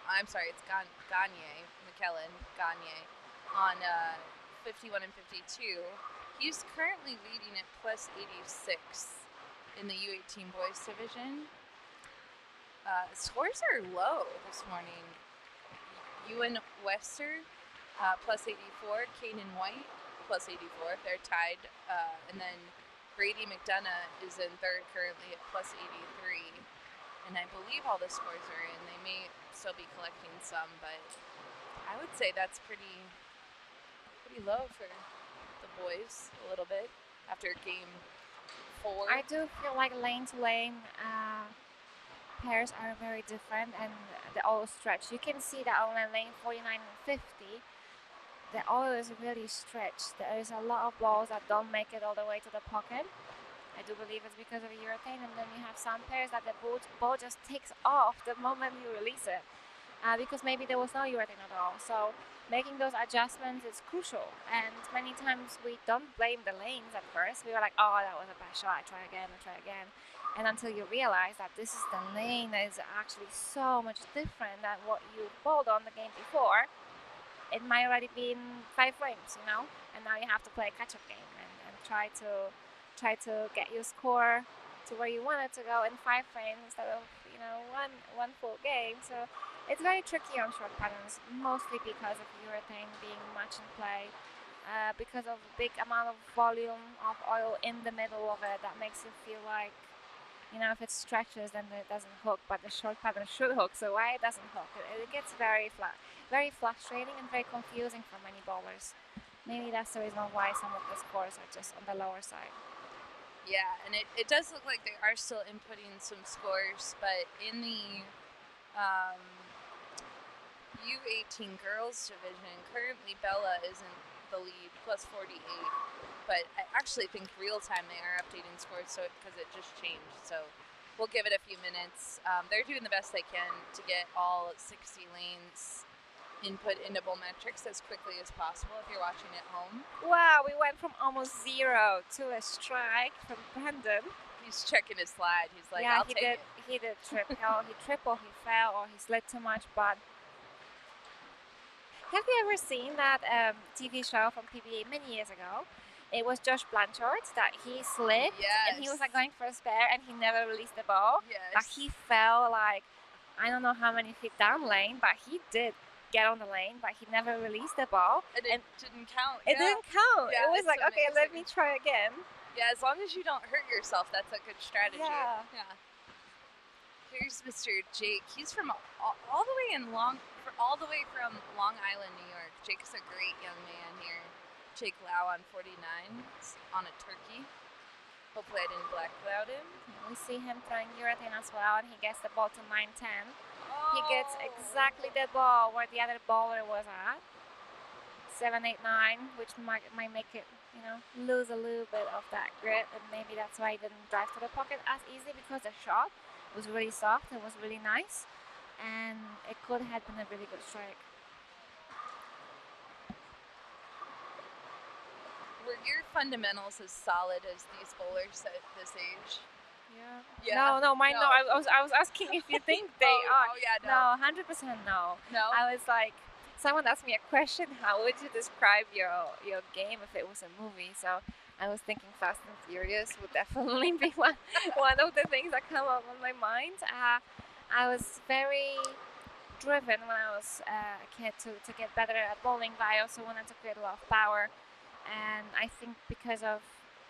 [SPEAKER 2] I'm sorry, it's Gagne. McKellen Gagne on 51 and 52. He's currently leading at plus 86 in the U18 boys division. Scores are low this morning. Ewan Wester plus 84. Caden White plus 84. They're tied. And then Brady McDonough is in third currently at plus 83. And I believe all the scores are in. They may still be collecting some, but I would say that's pretty low for the boys a little bit after game 4.
[SPEAKER 4] I do feel like lane to lane pairs are very different, and the all stretch. You can see that on lane 49 and 50, the all is really stretched. There is a lot of balls that don't make it all the way to the pocket. I do believe it's because of urethane, and then you have some pairs that the ball just takes off the moment you release it, because maybe there was no urethane at all. So making those adjustments is crucial, and many times we don't blame the lanes at first. We were like, oh, that was a bad shot, try again. And until you realize that this is the lane that is actually so much different than what you bowled on the game before, it might already be in 5 frames, and now you have to play a catch-up game and try to get your score to where you want it to go in 5 frames instead of one full game. So It's very tricky on short patterns, mostly because of urethane being much in play, because of big amount of volume of oil in the middle of it that makes you feel like, if it stretches then it doesn't hook, but the short pattern should hook, so why it doesn't hook? It gets very very frustrating and very confusing for many bowlers. Maybe that's the reason why some of the scores are just on the lower side.
[SPEAKER 2] Yeah, and it does look like they are still inputting some scores, but in the U18 girls division, currently Bella is in the lead, plus 48. But I actually think real time they are updating scores, so because it just changed. So we'll give it a few minutes. They're doing the best they can to get all 60 lanes input into Bowlmetrics as quickly as possible if you're watching at home.
[SPEAKER 4] Wow, we went from almost 0 to a strike from Brandon.
[SPEAKER 2] He's checking his slide. He's like,
[SPEAKER 4] yeah,
[SPEAKER 2] I'll take it.
[SPEAKER 4] He did triple, he triple, he fell, or he slid too much, but have you ever seen that TV show from PBA many years ago? It was Josh Blanchard that he slipped and he was like going for a spare and he never released the ball.
[SPEAKER 2] Yes.
[SPEAKER 4] But he fell like, I don't know how many feet down lane, but he did get on the lane, but he never released the ball.
[SPEAKER 2] And it didn't count.
[SPEAKER 4] It didn't count.
[SPEAKER 2] Yeah,
[SPEAKER 4] it was like,
[SPEAKER 2] amazing.
[SPEAKER 4] okay, let me try again.
[SPEAKER 2] Yeah, as long as you don't hurt yourself, that's a good strategy.
[SPEAKER 4] Yeah.
[SPEAKER 2] Here's Mr. Jake. He's from all the way from Long Island, New York. Jake's a great young man here. Jake Lau on 49 on a turkey. Hopefully I didn't black cloud him.
[SPEAKER 4] We see him throwing urethane as well, and he gets the ball to 9-10.
[SPEAKER 2] Oh.
[SPEAKER 4] He gets exactly the ball where the other bowler was at. 7-8-9, which might make it, lose a little bit of that grit, and maybe that's why he didn't drive to the pocket as easy, because the shot was really soft, it was really nice, and it could have been a really good strike.
[SPEAKER 2] Were your fundamentals as solid as these bowlers at this age?
[SPEAKER 4] Yeah. No, mine. No. I was asking if you think they are.
[SPEAKER 2] Oh yeah,
[SPEAKER 4] no. 100% no.
[SPEAKER 2] No.
[SPEAKER 4] I was like, someone asked me a question. How would you describe your game if it was a movie? So I was thinking Fast and Furious would definitely be one of the things that come up on my mind. I was very driven when I was a kid to get better at bowling, but I also wanted to create a lot of power. And I think because of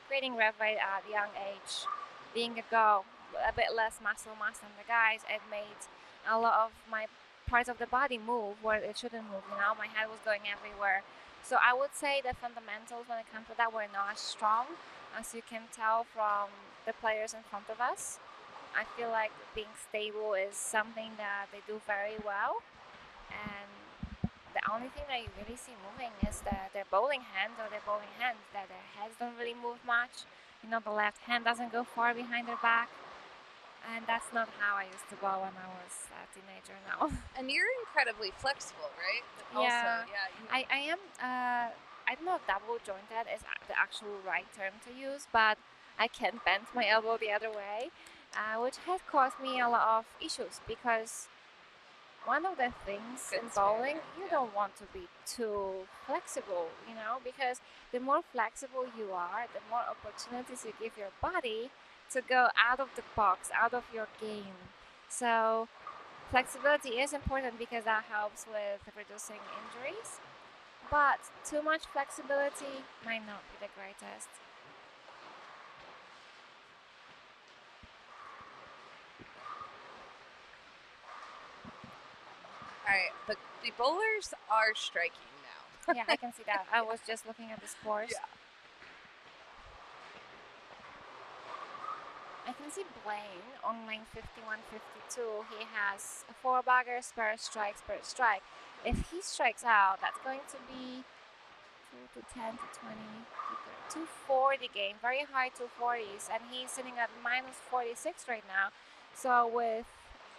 [SPEAKER 4] creating rev rate at a young age, being a bit less muscle mass than the guys, it made a lot of my parts of the body move where it shouldn't move. My head was going everywhere. So I would say the fundamentals when it comes to that were not as strong, as you can tell from the players in front of us. I feel like being stable is something that they do very well, and the only thing that you really see moving is their bowling hands, that their heads don't really move much. The left hand doesn't go far behind their back. And that's not how I used to bowl when I was a teenager now.
[SPEAKER 2] And you're incredibly flexible, right?
[SPEAKER 4] Yeah.
[SPEAKER 2] Also, yeah.
[SPEAKER 4] I am, I don't know if double jointed is the actual right term to use, but I can bend my elbow the other way, which has caused me a lot of issues, because one of the things in bowling, you don't want to be too flexible, because the more flexible you are, the more opportunities you give your body to go out of the box, out of your game. So flexibility is important because that helps with reducing injuries, but too much flexibility might not be the greatest.
[SPEAKER 2] All right, the bowlers are striking now.
[SPEAKER 4] Yeah, I can see that. I was just looking at the scores.
[SPEAKER 2] Yeah.
[SPEAKER 4] I can see Blaine on lane 51-52. He has a 4-bagger, spare strike, spare strike. If he strikes out, that's going to be 2 to 10 to 20, 240 game, very high 240s, and he's sitting at minus 46 right now. So with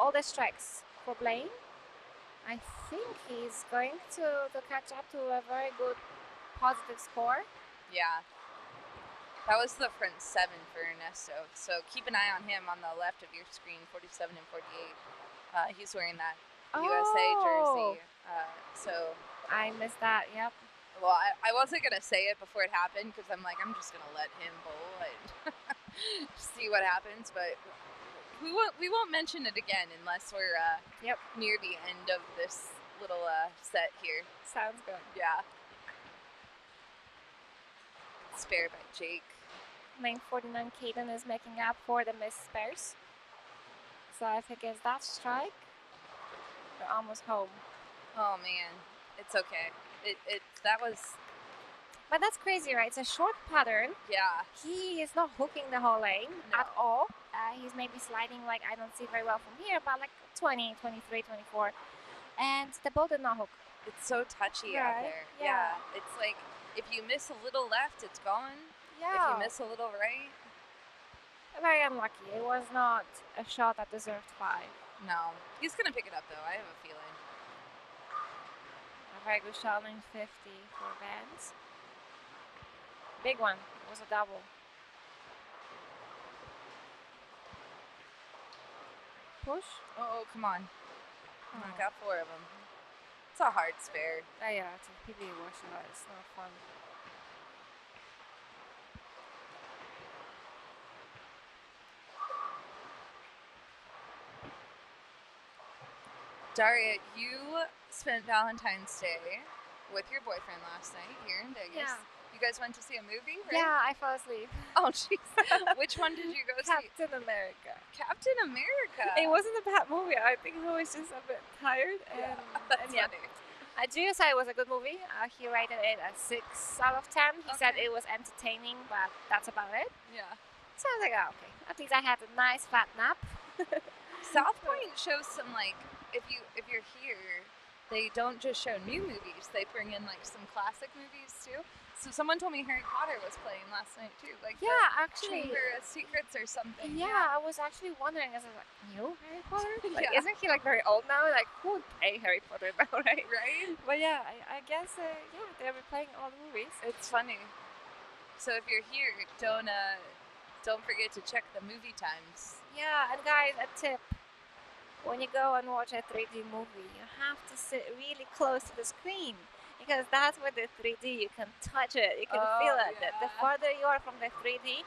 [SPEAKER 4] all the strikes for Blaine, I think he's going to catch up to a very good positive score.
[SPEAKER 2] Yeah. That was the front 7 for Ernesto. So keep an eye on him on the left of your screen, 47 and 48. He's wearing that USA jersey. So
[SPEAKER 4] I missed that, yep.
[SPEAKER 2] Well, I wasn't going to say it before it happened, because I'm like, I'm just going to let him bowl and see what happens. But we won't mention it again unless we're
[SPEAKER 4] Yep.
[SPEAKER 2] near the end of this little set here.
[SPEAKER 4] Sounds good.
[SPEAKER 2] Yeah. Spare by Jake.
[SPEAKER 4] Main 49 Caden is making up for the missed spares. So if he gets that strike, we're almost home.
[SPEAKER 2] Oh man, it's okay. That was
[SPEAKER 4] But that's crazy, right? It's a short pattern.
[SPEAKER 2] yeah.
[SPEAKER 4] He is not hooking the whole lane
[SPEAKER 2] No.
[SPEAKER 4] at all. He's maybe sliding like I don't see very well from here, but like 20, 23, 24. And the ball did not hook.
[SPEAKER 2] It's so touchy out
[SPEAKER 4] Right,
[SPEAKER 2] there.
[SPEAKER 4] yeah.
[SPEAKER 2] It's like if you miss a little left, it's gone.
[SPEAKER 4] Yeah.
[SPEAKER 2] If you miss a little right,
[SPEAKER 4] Very unlucky. It was not a shot that deserved 5.
[SPEAKER 2] no. He's gonna pick it up though. I have a feeling.
[SPEAKER 4] A very good shot, line 50 for Vance. Big one. It was a double. Push.
[SPEAKER 2] Oh, come on. I got 4 of them. It's a hard spare.
[SPEAKER 4] Oh yeah, it's a PB wash shot. It's not fun.
[SPEAKER 2] Daria, you spent Valentine's Day with your boyfriend last night here in Vegas.
[SPEAKER 4] Yeah.
[SPEAKER 2] You guys went to see a movie, right?
[SPEAKER 4] Yeah, I fell asleep.
[SPEAKER 2] Oh, jeez. Which one did you go see?
[SPEAKER 4] Captain America.
[SPEAKER 2] Captain America.
[SPEAKER 4] It wasn't a bad movie. I think I was just a bit tired.
[SPEAKER 2] That's
[SPEAKER 4] and yeah.
[SPEAKER 2] funny.
[SPEAKER 4] Gio said it was a good movie. He rated it a 6 out of 10. He said
[SPEAKER 2] Okay.
[SPEAKER 4] it was entertaining, but that's about it.
[SPEAKER 2] Yeah.
[SPEAKER 4] So I was like, oh, okay. At least I had a nice fat nap.
[SPEAKER 2] South Point shows some like if you're here, they don't just show new movies. They bring in like some classic movies too. So someone told me Harry Potter was playing last night too. Like
[SPEAKER 4] Yeah,
[SPEAKER 2] the
[SPEAKER 4] actually.
[SPEAKER 2] Chamber of Secrets or something.
[SPEAKER 4] Yeah, I was actually wondering, is it like new Harry Potter? Like,
[SPEAKER 2] Yeah.
[SPEAKER 4] isn't he like very old now? Like, who would play Harry Potter now, right?
[SPEAKER 2] Right?
[SPEAKER 4] But yeah, I guess, yeah, they're replaying all the movies.
[SPEAKER 2] It's funny. So if you're here, don't forget to check the movie times.
[SPEAKER 4] Yeah, and guys, a tip. When you go and watch a 3D movie, you have to sit really close to the screen. Because that's with the 3D, you can touch it, you can
[SPEAKER 2] Oh,
[SPEAKER 4] feel it. The
[SPEAKER 2] yeah.
[SPEAKER 4] farther you are from the 3D,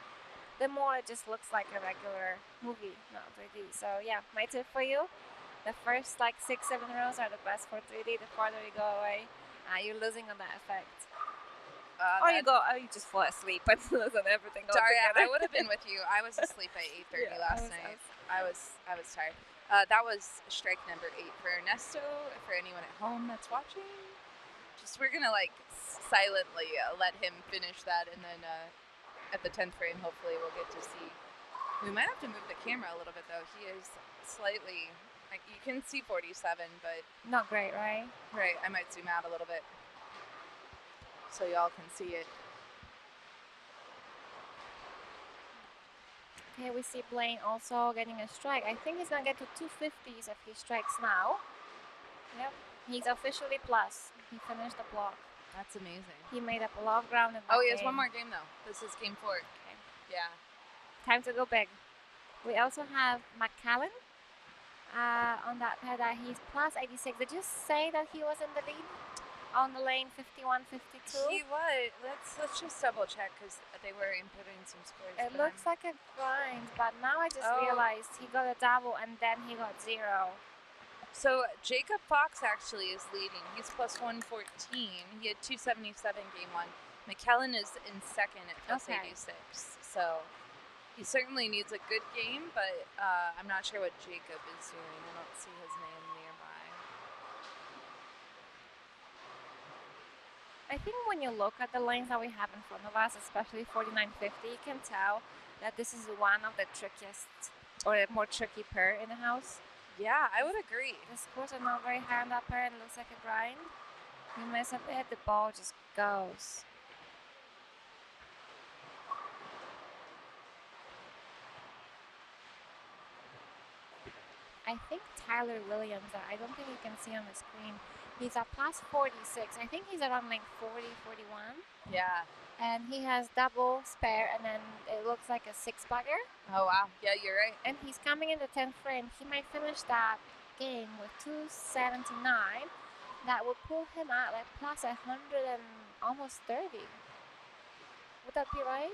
[SPEAKER 4] the more it just looks like a regular movie, not 3D. So yeah, my tip for you, the first like 6-7 rows are the best for 3D. The farther you go away, you're losing on that effect. Or you just fall asleep and lose on everything
[SPEAKER 2] Daria,
[SPEAKER 4] altogether.
[SPEAKER 2] I would have been with you. I was asleep at 8:30
[SPEAKER 4] Yeah,
[SPEAKER 2] last night. I was tired. That was strike number 8 for Ernesto. For anyone at home that's watching, we're gonna like silently let him finish that, and then at the 10th frame, hopefully we'll get to see. We might have to move the camera a little bit though. He is slightly like you can see 47, but
[SPEAKER 4] Not great, right?
[SPEAKER 2] right, I might zoom out a little bit so y'all can see it.
[SPEAKER 4] Okay, we see Blaine also getting a strike. I think he's gonna get to 250s if he strikes now. Yep, he's officially plus. He finished the block.
[SPEAKER 2] That's amazing.
[SPEAKER 4] He made up a lot of ground in that
[SPEAKER 2] Oh, he has
[SPEAKER 4] game.
[SPEAKER 2] one more game though. This is game 4.
[SPEAKER 4] Okay.
[SPEAKER 2] Yeah.
[SPEAKER 4] Time to go big. We also have McCallan on that pair that he's plus 86. Did you say that he was in the lead on the lane 51, 52?
[SPEAKER 2] He was. Let's just double check because they were inputting some scores.
[SPEAKER 4] It looks like a grind, but now I just
[SPEAKER 2] Oh.
[SPEAKER 4] realized he got a double and then he got 0.
[SPEAKER 2] So Jacob Fox actually is leading. He's plus 114. He had 277 game 1. McKellen is in second at plus
[SPEAKER 4] Okay.
[SPEAKER 2] 86. So he certainly needs a good game, but I'm not sure what Jacob is doing. I don't see his name nearby.
[SPEAKER 4] I think when you look at the lanes that we have in front of us, especially 4950, you can tell that this is one of the trickiest or a more tricky pair in the house.
[SPEAKER 2] Yeah, I would agree.
[SPEAKER 4] The scores are not very high on that pair and it looks like a grind. You miss a bit, the ball just goes. I think Tyler Williams, I don't think you can see on the screen, he's at plus 46. I think he's around like 40, 41.
[SPEAKER 2] Yeah.
[SPEAKER 4] And he has double spare and then it looks like a 6-bagger.
[SPEAKER 2] Oh, wow. Yeah, you're right.
[SPEAKER 4] And he's coming in the 10th frame. He might finish that game with 279. That would pull him at like plus 100 and almost 30. Would that be right?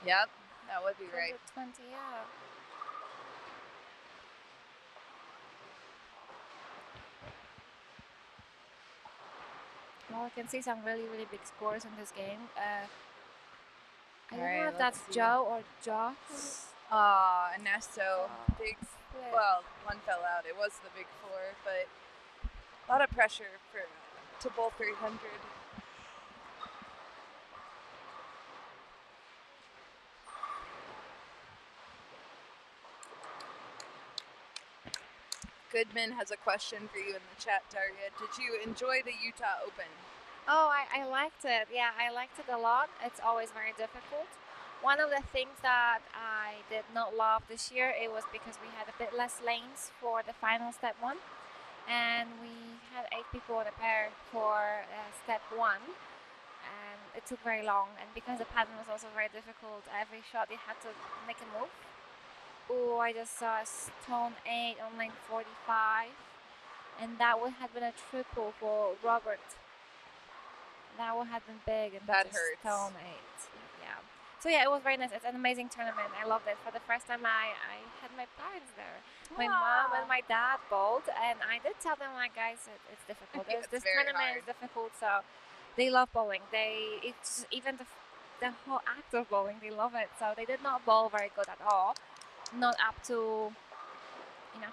[SPEAKER 2] Yep, that would be right.
[SPEAKER 4] 120, yeah. Well, I can see some really, really big scores in this game. I don't know
[SPEAKER 2] Alright,
[SPEAKER 4] if that's
[SPEAKER 2] let's see.
[SPEAKER 4] Joe or Joss.
[SPEAKER 2] Ernesto, big.
[SPEAKER 4] Split.
[SPEAKER 2] Well, one fell out. It was the big four, but a lot of pressure to bowl 300. Goodman has a question for you in the chat, Daria. Did you enjoy the Utah Open?
[SPEAKER 4] Oh, I liked it. Yeah, I liked it a lot. It's always very difficult. One of the things that I did not love this year, it was because we had a bit less lanes for the final step one. And we had 8 people in a pair for step 1. And it took very long. And because the pattern was also very difficult, every shot you had to make a move. Oh, I just saw a stone 8 on lane 45. And that would have been a triple for Robert. That would have been big. And
[SPEAKER 2] That
[SPEAKER 4] just
[SPEAKER 2] hurts.
[SPEAKER 4] stone 8. Yeah. So yeah, it was very nice. It's an amazing tournament. I loved it. For the first time, I had my parents there. My mom and my dad bowled, and I did tell them, like, guys, it's difficult.
[SPEAKER 2] It's
[SPEAKER 4] This
[SPEAKER 2] very
[SPEAKER 4] tournament
[SPEAKER 2] hard.
[SPEAKER 4] is difficult, so they love bowling. It's even the whole act of bowling, they love it. So they did not bowl very good at all, not up to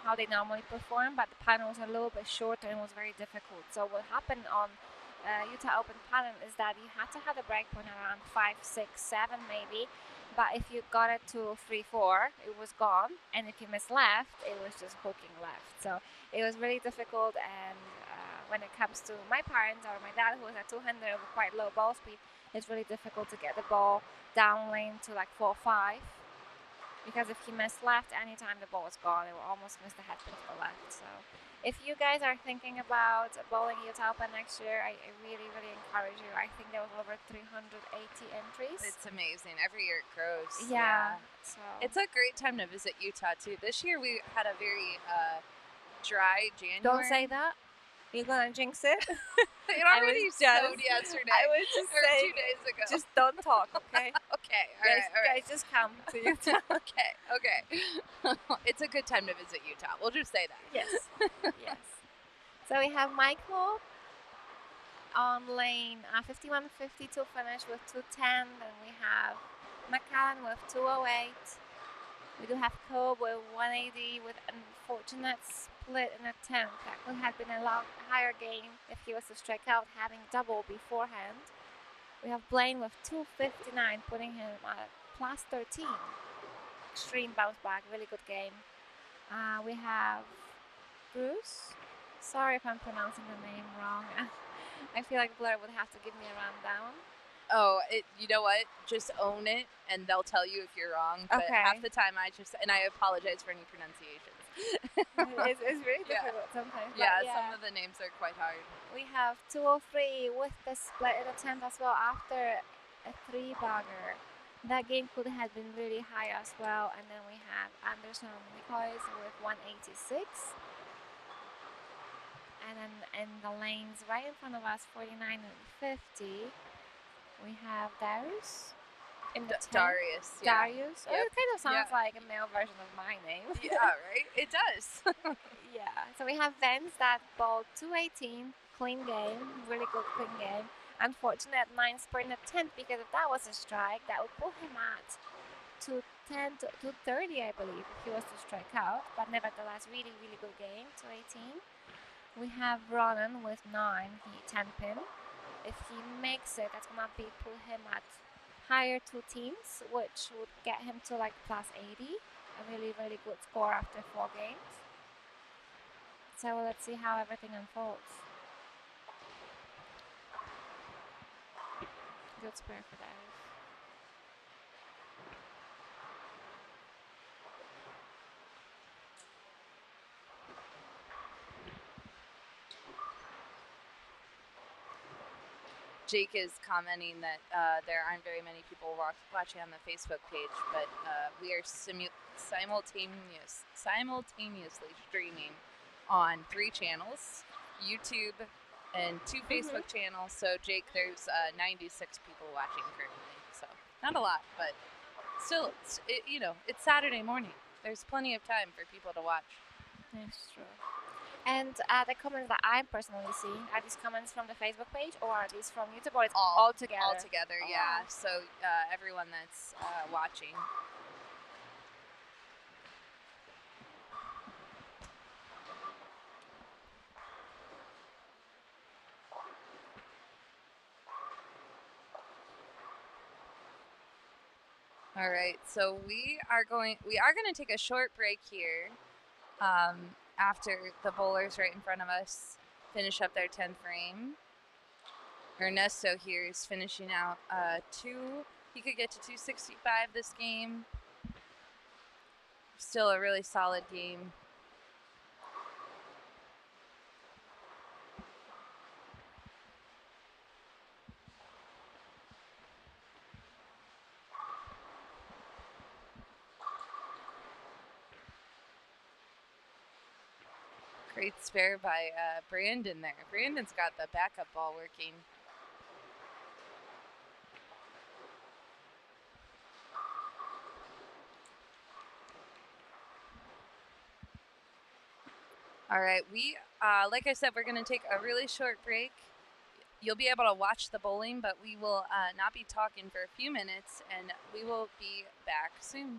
[SPEAKER 4] how they normally perform. But the pattern was a little bit shorter and was very difficult. So what happened on Utah Open pattern is that you had to have a break point around 5, 6, 7 maybe. But if you got it to 3, 4, it was gone. And if you missed left, it was just hooking left. So it was really difficult. And when it comes to my parents or my dad, who was at 200 with quite low ball speed, it's really difficult to get the ball down lane to like 4, 5. Because if he missed left, anytime the ball was gone, it would almost miss the headpin to the left. So if you guys are thinking about bowling Utah Open next year, I really, really encourage you. I think there was over 380 entries.
[SPEAKER 2] It's amazing. Every year it grows.
[SPEAKER 4] Yeah. So
[SPEAKER 2] It's a great time to visit Utah, too. This year we had a very dry January.
[SPEAKER 4] Don't say that. You're going to jinx it.
[SPEAKER 2] It already snowed yesterday.
[SPEAKER 4] I was just
[SPEAKER 2] or
[SPEAKER 4] saying,
[SPEAKER 2] 2 days ago.
[SPEAKER 4] just don't talk, okay?
[SPEAKER 2] Okay, all right.
[SPEAKER 4] Guys, just come to Utah.
[SPEAKER 2] Okay. It's a good time to visit Utah. We'll just say that.
[SPEAKER 4] Yes. Yes. So we have Michael on lane 51.50 to finish with 210. Then we have McCallan with 208. We do have Cobb with 180 with an unfortunate split in a 10th. That could have been a lot higher game if he was to strike out, having double beforehand. We have Blaine with 259, putting him at plus 13. Extreme bounce back, really good game. We have Bruce. Sorry if I'm pronouncing the name wrong. I feel like Blair would have to give me a rundown.
[SPEAKER 2] Oh, you know what? Just own it, and they'll tell you if you're wrong. But
[SPEAKER 4] Okay.
[SPEAKER 2] half the time, I apologize for any pronunciations.
[SPEAKER 4] It's really
[SPEAKER 2] Yeah.
[SPEAKER 4] difficult sometimes.
[SPEAKER 2] Yeah,
[SPEAKER 4] but
[SPEAKER 2] some of the names are quite hard.
[SPEAKER 4] We have 203 with the split in a 10th as well after a 3-bagger. That game could have been really high as well. And then we have Anderson Nichols with 186. And then in the lanes right in front of us, 49 and 50, we have Darius in the 10th.
[SPEAKER 2] Darius. Yeah.
[SPEAKER 4] Darius. Oh,
[SPEAKER 2] Yep.
[SPEAKER 4] it kind of sounds
[SPEAKER 2] Yeah.
[SPEAKER 4] like a male version of my name.
[SPEAKER 2] Yeah, right? It does.
[SPEAKER 4] Yeah. So we have Vance that bowled 218, clean game, really good clean game. Unfortunate 9 sprint in the 10th, because if that was a strike, that would put him at 210 to 230, I believe, if he was to strike out. But nevertheless, really, really good game, 218. We have Ronan with 9, he 10 pin. If he makes it, that's gonna put him at higher 2 teams, which would get him to like plus 80. A really, really good score after 4 games. So let's see how everything unfolds. Good spare for Darius.
[SPEAKER 2] Jake is commenting that there aren't very many people watching on the Facebook page, but we are simultaneously streaming on 3 channels, YouTube and 2 Facebook channels. So Jake, there's 96 people watching currently. So not a lot, but still, it's Saturday morning. There's plenty of time for people to watch.
[SPEAKER 4] That's true. And the comments that I'm personally seeing, are these comments from the Facebook page or are these from YouTube or it's
[SPEAKER 2] All
[SPEAKER 4] all together?
[SPEAKER 2] All together,
[SPEAKER 4] Oh,
[SPEAKER 2] yeah.
[SPEAKER 4] wow.
[SPEAKER 2] So everyone that's watching. All right, so we are going to take a short break here after the bowlers right in front of us finish up their 10th frame. Ernesto here is finishing out he could get to 265 this game. Still a really solid game. Great spare by Brandon there. Brandon's got the backup ball working. All right, like I said, we're going to take a really short break. You'll be able to watch the bowling, but we will not be talking for a few minutes, and we will be back soon.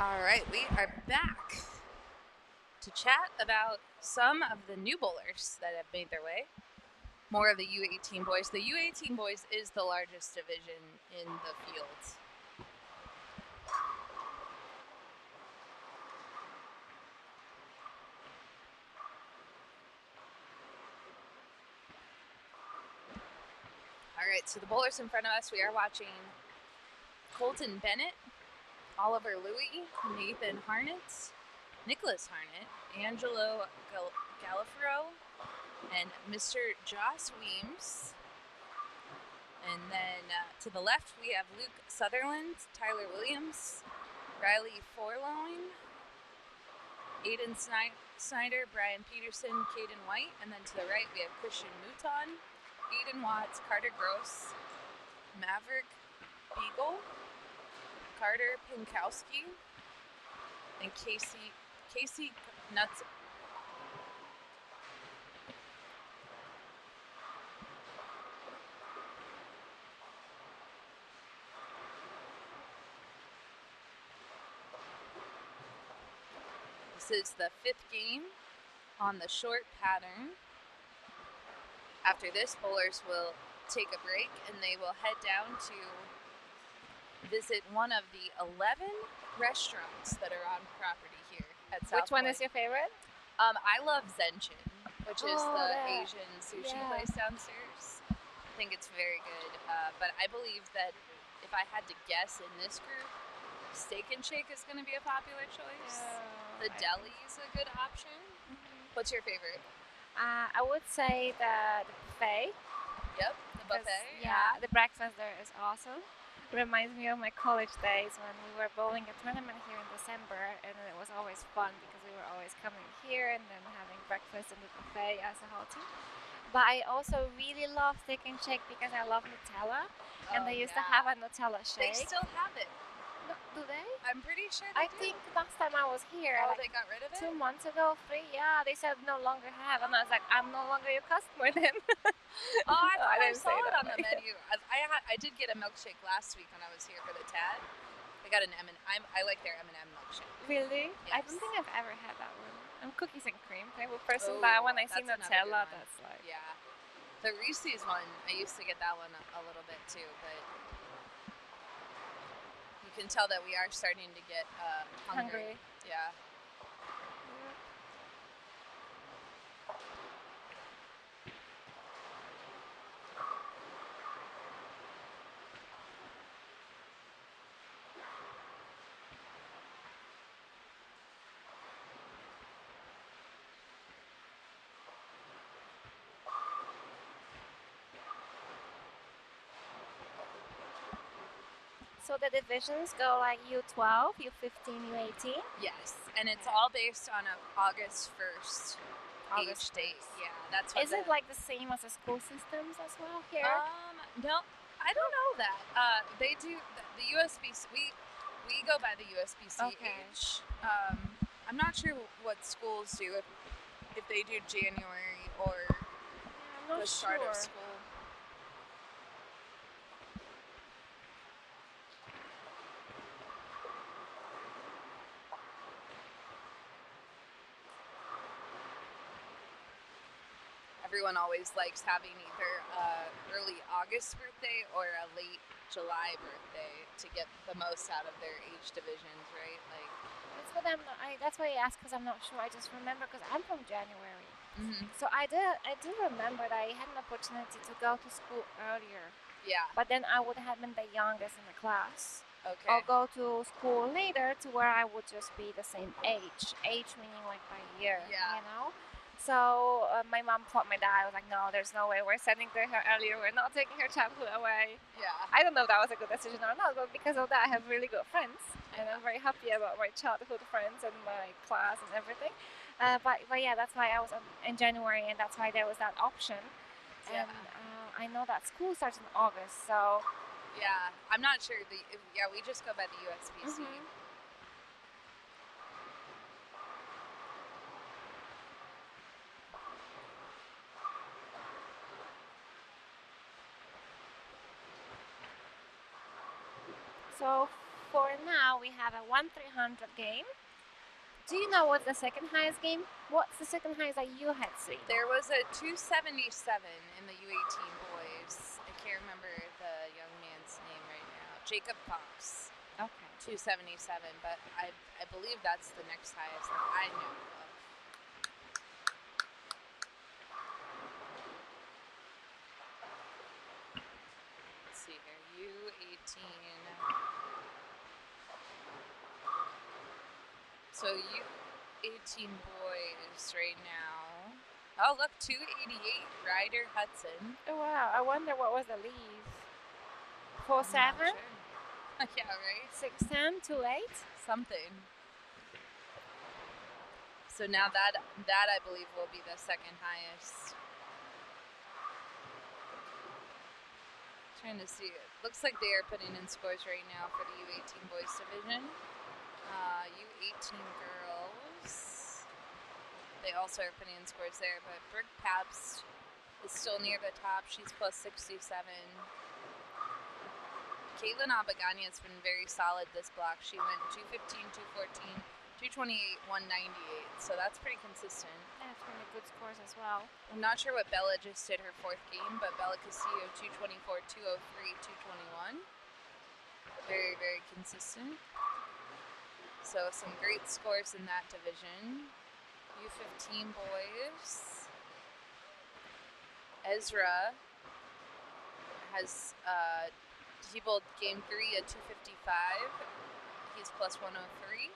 [SPEAKER 2] All right, we are back to chat about some of the new bowlers that have made their way. More of the U18 boys. The U18 boys is the largest division in the field. All right, so the bowlers in front of us, we are watching Colton Bennett, Oliver Louie, Nathan Harnett, Nicholas Harnett, Angelo Gallifero, and Mr. Joss Weems. And then to the left, we have Luke Sutherland, Tyler Williams, Riley Forloin, Aiden Snyder, Brian Peterson, Caden White. And then to the right, we have Christian Mouton, Aiden Watts, Carter Gross, Maverick Beagle, Carter Pinkowski, and Casey Nuts. This is the 5th game on the short pattern. After this, bowlers will take a break and they will head down to visit one of the 11 restaurants that are on property here at South
[SPEAKER 4] Which one
[SPEAKER 2] Point.
[SPEAKER 4] is your favorite?
[SPEAKER 2] I love Zenchin, which is the
[SPEAKER 4] that.
[SPEAKER 2] Asian sushi place downstairs. I think it's very good, but I believe that if I had to guess in this group, Steak and Shake is going to be a popular choice. The deli is a good option. What's your favorite?
[SPEAKER 4] I would say the buffet.
[SPEAKER 2] Yep, the buffet.
[SPEAKER 4] Yeah, the breakfast there is awesome. Reminds me of my college days when we were bowling a tournament here in December, and it was always fun because we were always coming here and then having breakfast in the buffet as a whole team. But I also really love Steak and Shake because I love Nutella, and they used to have a Nutella shake.
[SPEAKER 2] They still have it.
[SPEAKER 4] No, do they?
[SPEAKER 2] I'm pretty sure
[SPEAKER 4] I
[SPEAKER 2] they do.
[SPEAKER 4] think last time I was here,
[SPEAKER 2] Oh,
[SPEAKER 4] like
[SPEAKER 2] they got rid of it?
[SPEAKER 4] 2 months ago, 3, yeah, they said no longer have, and I was like, I'm no longer your customer then.
[SPEAKER 2] Oh, I thought I
[SPEAKER 4] didn't
[SPEAKER 2] saw
[SPEAKER 4] say
[SPEAKER 2] it
[SPEAKER 4] that
[SPEAKER 2] on the
[SPEAKER 4] way.
[SPEAKER 2] menu. I did get a milkshake last week when I was here for the TAD. I got an I like their M&M milkshake.
[SPEAKER 4] Really? I
[SPEAKER 2] Yes.
[SPEAKER 4] don't think I've ever had that one. I'm cookies and cream type of person,
[SPEAKER 2] Oh,
[SPEAKER 4] but when I see
[SPEAKER 2] that's another good
[SPEAKER 4] Nutella,
[SPEAKER 2] one.
[SPEAKER 4] that's like...
[SPEAKER 2] Yeah. The Reese's one, I used to get that one a little bit too, but you can tell that we are starting to get hungry. Yeah.
[SPEAKER 4] So the divisions go like U12, U15, U18?
[SPEAKER 2] Yes, and it's all based on a August 1st age date. Yeah, that's what
[SPEAKER 4] Is it like the same as the school systems as well here?
[SPEAKER 2] No, I don't know that. They do the USBC. We go by the USBC
[SPEAKER 4] Okay.
[SPEAKER 2] age. I'm not sure what schools do if they do January or
[SPEAKER 4] I'm not
[SPEAKER 2] the start
[SPEAKER 4] sure.
[SPEAKER 2] of school. Everyone always likes having either early August birthday or a late July birthday to get the most out of their age divisions, right? Like,
[SPEAKER 4] That's what that's why I asked, because I'm not sure. I just remember because I'm from January.
[SPEAKER 2] mm-hmm.
[SPEAKER 4] So I do remember that I had an opportunity to go to school earlier,
[SPEAKER 2] Yeah.
[SPEAKER 4] but then I would have been the youngest in the class.
[SPEAKER 2] Okay.
[SPEAKER 4] Or go to school later to where I would just be the same age. Age meaning like by year,
[SPEAKER 2] Yeah.
[SPEAKER 4] you know? So my mom fought my dad. I was like, no, there's no way. We're sending her earlier. We're not taking her childhood away.
[SPEAKER 2] Yeah.
[SPEAKER 4] I don't know if that was a good decision or not, but because of that, I have really good friends. And I'm very happy about my childhood friends and my class and everything. But yeah, that's why I was in January, and that's why there was that option.
[SPEAKER 2] Yeah.
[SPEAKER 4] And I know that school starts in August, so...
[SPEAKER 2] Yeah, I'm not sure. We just go by the USBC.
[SPEAKER 4] Mhm. So for now, we have a 1-300 game. Do you know what's the second highest game? What's the second highest that you had seen?
[SPEAKER 2] There was a 277 in the U18 boys. I can't remember the young man's name right now. Jacob Fox.
[SPEAKER 4] Okay.
[SPEAKER 2] 277, but I believe that's the next highest that I know of. Let's see here. U18. So U18 boys right now. Oh, look, 288, Ryder Hudson.
[SPEAKER 4] Oh, wow. I wonder what was the lead. 4-7?
[SPEAKER 2] Yeah, right?
[SPEAKER 4] 6-10? 2-8?
[SPEAKER 2] Something. So now that I believe will be the second highest. Trying to see it. Looks like they are putting in scores right now for the U18 boys division. U18 girls. They also are putting in scores there, but Brooke Pabst is still near the top. She's plus 67. Caitlin Abagania has been very solid this block. She went 215, 214, 228, 198. So that's pretty consistent.
[SPEAKER 4] That's really good scores as well.
[SPEAKER 2] I'm not sure what Bella just did her fourth game, but Bella Castillo 224, 203, 221. Very, very consistent. So some great scores in that division. U15 boys. Ezra has he bowled game 3 at 255. He's plus 103.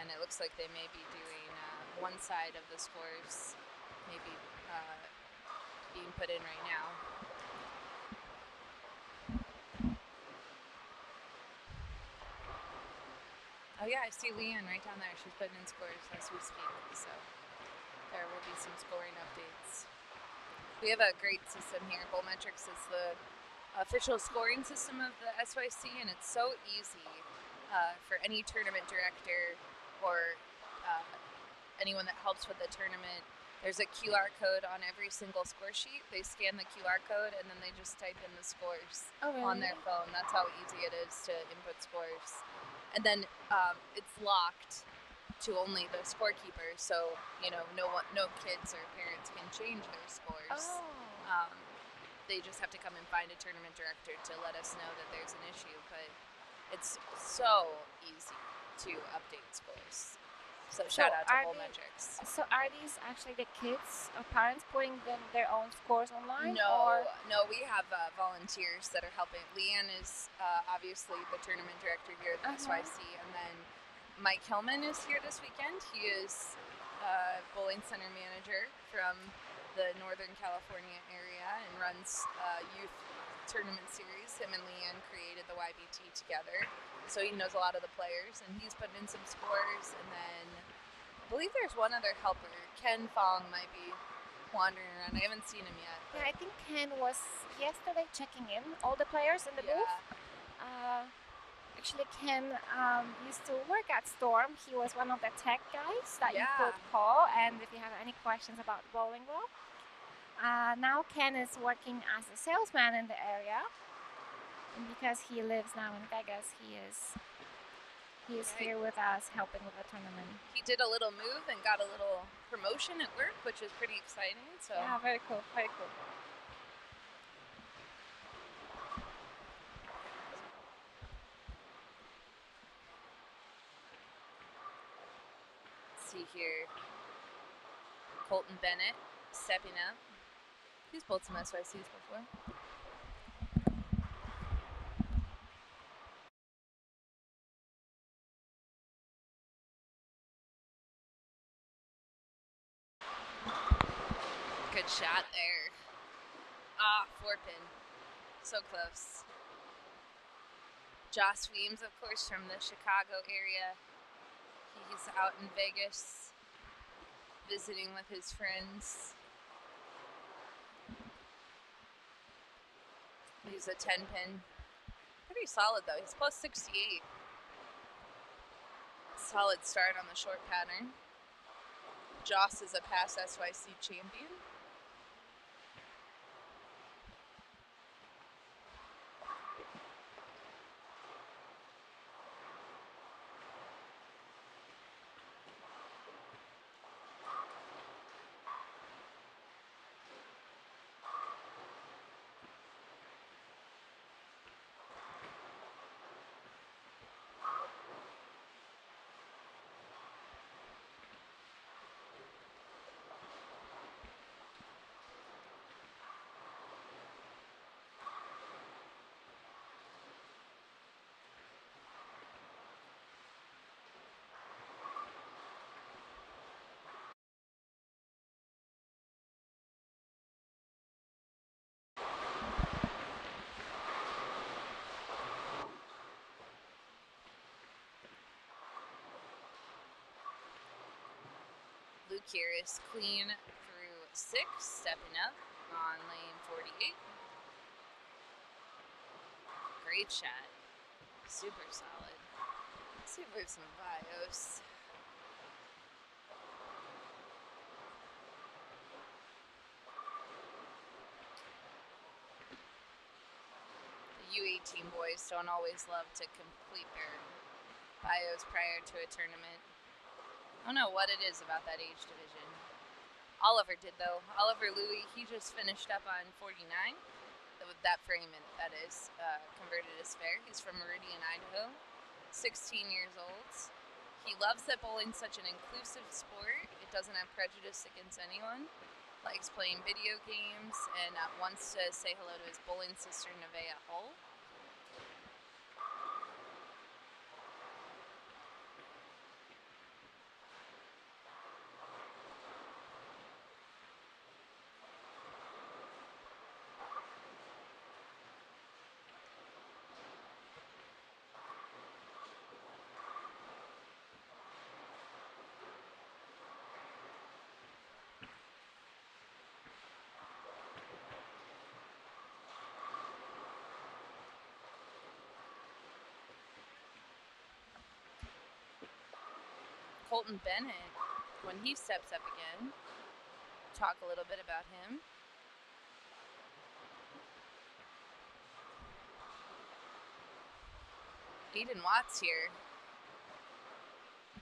[SPEAKER 2] And it looks like they may be doing one side of the scores maybe being put in right now. Oh yeah, I see Leanne right down there. She's putting in scores as we speak, so there will be some scoring updates. We have a great system here. Bowlmetrics is the official scoring system of the SYC, and it's so easy for any tournament director or anyone that helps with the tournament. There's a QR code on every single score sheet. They scan the QR code and then they just type in the scores on their phone. That's how easy it is to input scores. And then it's locked to only the scorekeeper, so no kids or parents can change their scores. They just have to come and find a tournament director to let us know that there's an issue. But it's so easy to update scores. So shout out to Bowlmetrics.
[SPEAKER 4] So are these actually the kids or parents putting their own scores online?
[SPEAKER 2] No, we have volunteers that are helping. Leanne is obviously the tournament director here at the SYC, and then Mike Hillman is here this weekend. He is bowling center manager from the Northern California area and runs youth tournament series. Him and Leanne created the YBT together, so he knows a lot of the players, and he's putting in some scores. And then I believe there's one other helper. Ken Fong might be wandering around. I haven't seen him yet.
[SPEAKER 4] Yeah, I think Ken was yesterday checking in all the players in the booth. Actually, Ken used to work at Storm. He was one of the tech guys that you could call, and if you have any questions about bowling ball. Now Ken is working as a salesman in the area, and because he lives now in Vegas, he is here with us helping with the tournament.
[SPEAKER 2] He did a little move and got a little promotion at work, which is pretty exciting. So
[SPEAKER 4] yeah, very cool, very cool.
[SPEAKER 2] Let's see here. Colton Bennett stepping up. He's bowled some SYCs before. Good shot there. 4-pin. So close. Joss Weems, of course, from the Chicago area. He's out in Vegas visiting with his friends. He's a 10-pin. Pretty solid, though. He's plus 68. Solid start on the short pattern. Joss is a past SYC champion. Luke here is clean through 6, stepping up on lane 48. Great shot. Super solid. Super some bios. The U18 boys don't always love to complete their bios prior to a tournament. I don't know what it is about that age division. Oliver did though. Oliver Louis, he just finished up on 49. That frame, that is, converted as fair. He's from Meridian, Idaho, 16 years old. He loves that bowling's such an inclusive sport. It doesn't have prejudice against anyone. Likes playing video games and wants to say hello to his bowling sister, Nevaeh Hull. Colton Bennett, when he steps up again, talk a little bit about him. Aiden Watts here.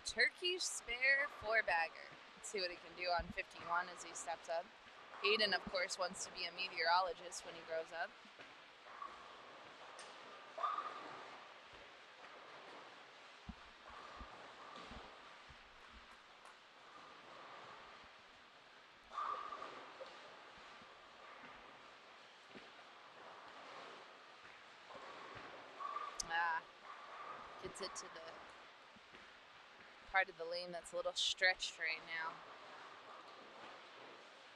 [SPEAKER 2] Turkey spare 4-bagger. Let's see what he can do on 51 as he steps up. Aiden, of course, wants to be a meteorologist when he grows up. Gets it to the part of the lane that's a little stretched right now.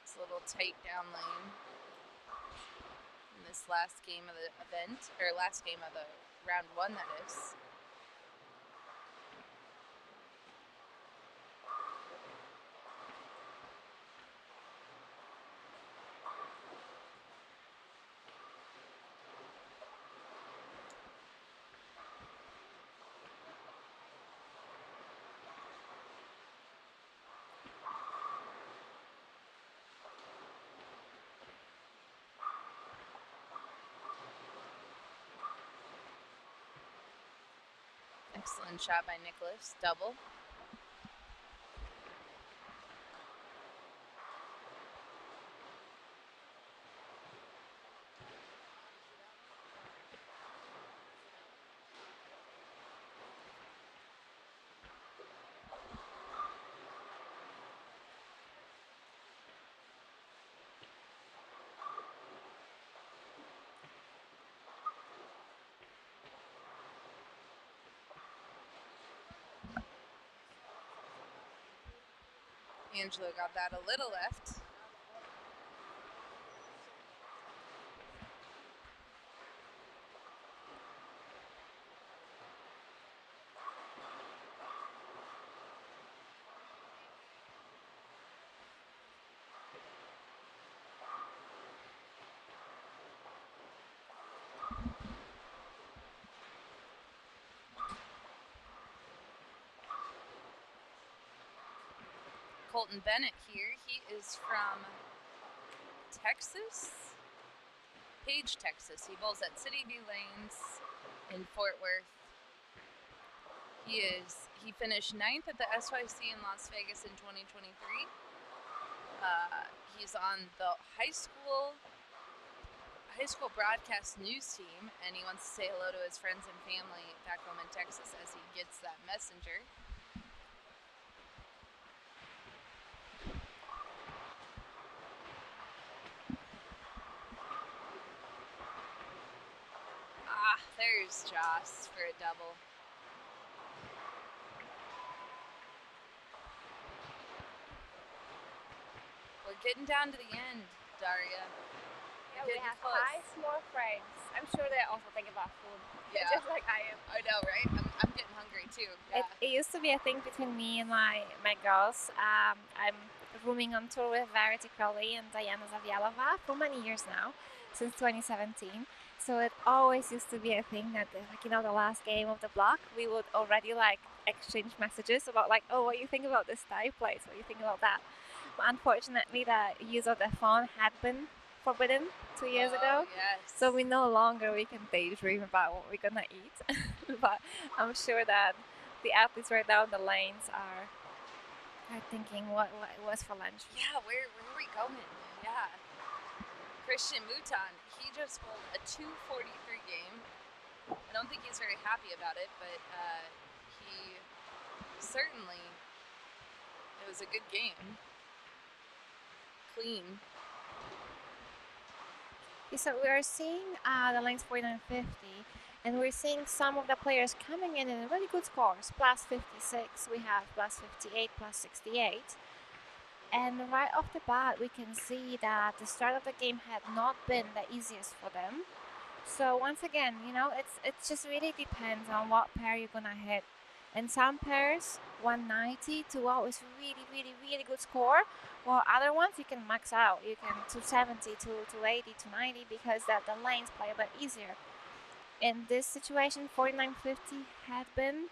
[SPEAKER 2] It's a little tight down lane. In this last game of the event, or last game of the round 1, that is. Excellent shot by Nicholas. Double. Angelo got that a little left. Colton Bennett here. He is from Texas, Page, Texas. He bowls at City View Lanes in Fort Worth. He finished 9th at the SYC in Las Vegas in 2023. He's on the high school broadcast news team, and he wants to say hello to his friends and family back home in Texas as he gets that messenger. There's Joss for a double. We're getting down to the end, Daria.
[SPEAKER 4] Yeah, we have
[SPEAKER 2] close.
[SPEAKER 4] 5 more frames. I'm sure they also think about food.
[SPEAKER 2] Yeah.
[SPEAKER 4] Just like I am.
[SPEAKER 2] I know, right? I'm getting hungry too. Yeah.
[SPEAKER 4] It used to be a thing between me and my girls. I'm rooming on tour with Verity Crowley and Diana Zavialova for many years now, since 2017. So it always used to be a thing that, like, the last game of the block, we would already exchange messages about oh, what do you think about this tie place? What do you think about that? But unfortunately, the use of the phone had been forbidden 2 years ago.
[SPEAKER 2] Yes.
[SPEAKER 4] So we no longer can daydream about what we're gonna eat. But I'm sure that the athletes right now in the lanes are thinking what was for lunch.
[SPEAKER 2] Yeah, where are we going? Yeah. Christian Mouton, he just bowled a 243 game. I don't think he's very happy about it, but he certainly, it was a good game. Clean.
[SPEAKER 4] So we are seeing the lanes 49.50, and we're seeing some of the players coming in really good scores. Plus 56, we have plus 58, plus 68. And right off the bat, we can see that the start of the game had not been the easiest for them. So once again, it just really depends on what pair you're gonna hit. In some pairs, 190 to is really, really, really good score. While other ones you can max out. You can 270 to 280 to 90 because the lanes play a bit easier. In this situation, 49.50 had been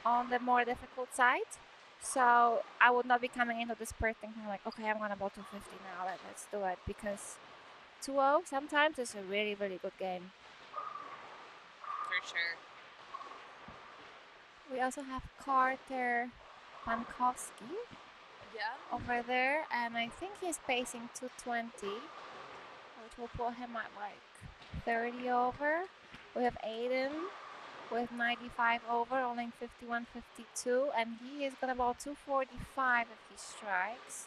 [SPEAKER 4] on the more difficult side. So I would not be coming into this pair thinking okay, I'm gonna bowl 250 now. Let's do it, because 2-0 sometimes is a really, really good game.
[SPEAKER 2] For sure.
[SPEAKER 4] We also have Carter Pankowski over there, and I think he's pacing 220, which will put him at 30 over. We have Aiden with 95 over, only 51.52, and he is gonna bowl 245 if he strikes.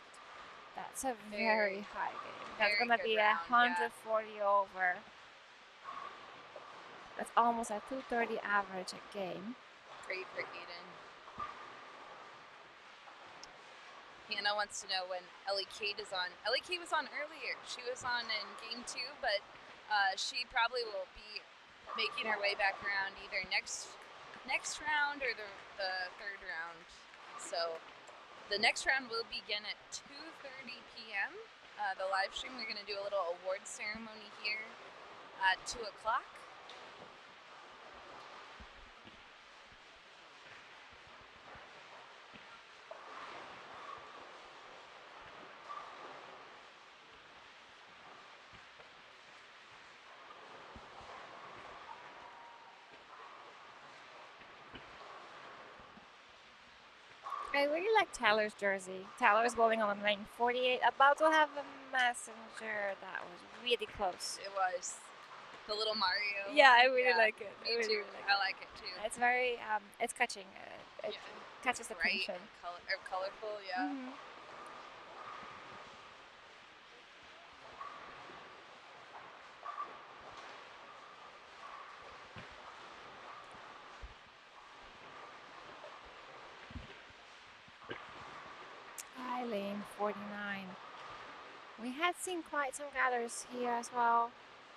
[SPEAKER 4] That's a very high game. That's gonna be 140 over. That's almost a 230 average a game.
[SPEAKER 2] Great for Aiden. Hannah wants to know when Ellie Kate is on. Ellie Kate was on earlier. She was on in game 2, but she probably will be making her way back around either next round or the third round. So the next round will begin at 2:30 p.m. The live stream, we're going to do a little award ceremony here at 2 o'clock.
[SPEAKER 4] I really like Tyler's jersey. Tyler's bowling on lane 48, about to have a messenger. That was really close.
[SPEAKER 2] It was. The little Mario.
[SPEAKER 4] Yeah, I really like it.
[SPEAKER 2] Me too. I like it too.
[SPEAKER 4] It's very, it's catching. It catches the
[SPEAKER 2] bright
[SPEAKER 4] attention.
[SPEAKER 2] And colorful, yeah.
[SPEAKER 4] Mm-hmm. Lane 49. We had seen quite some gathers here as well.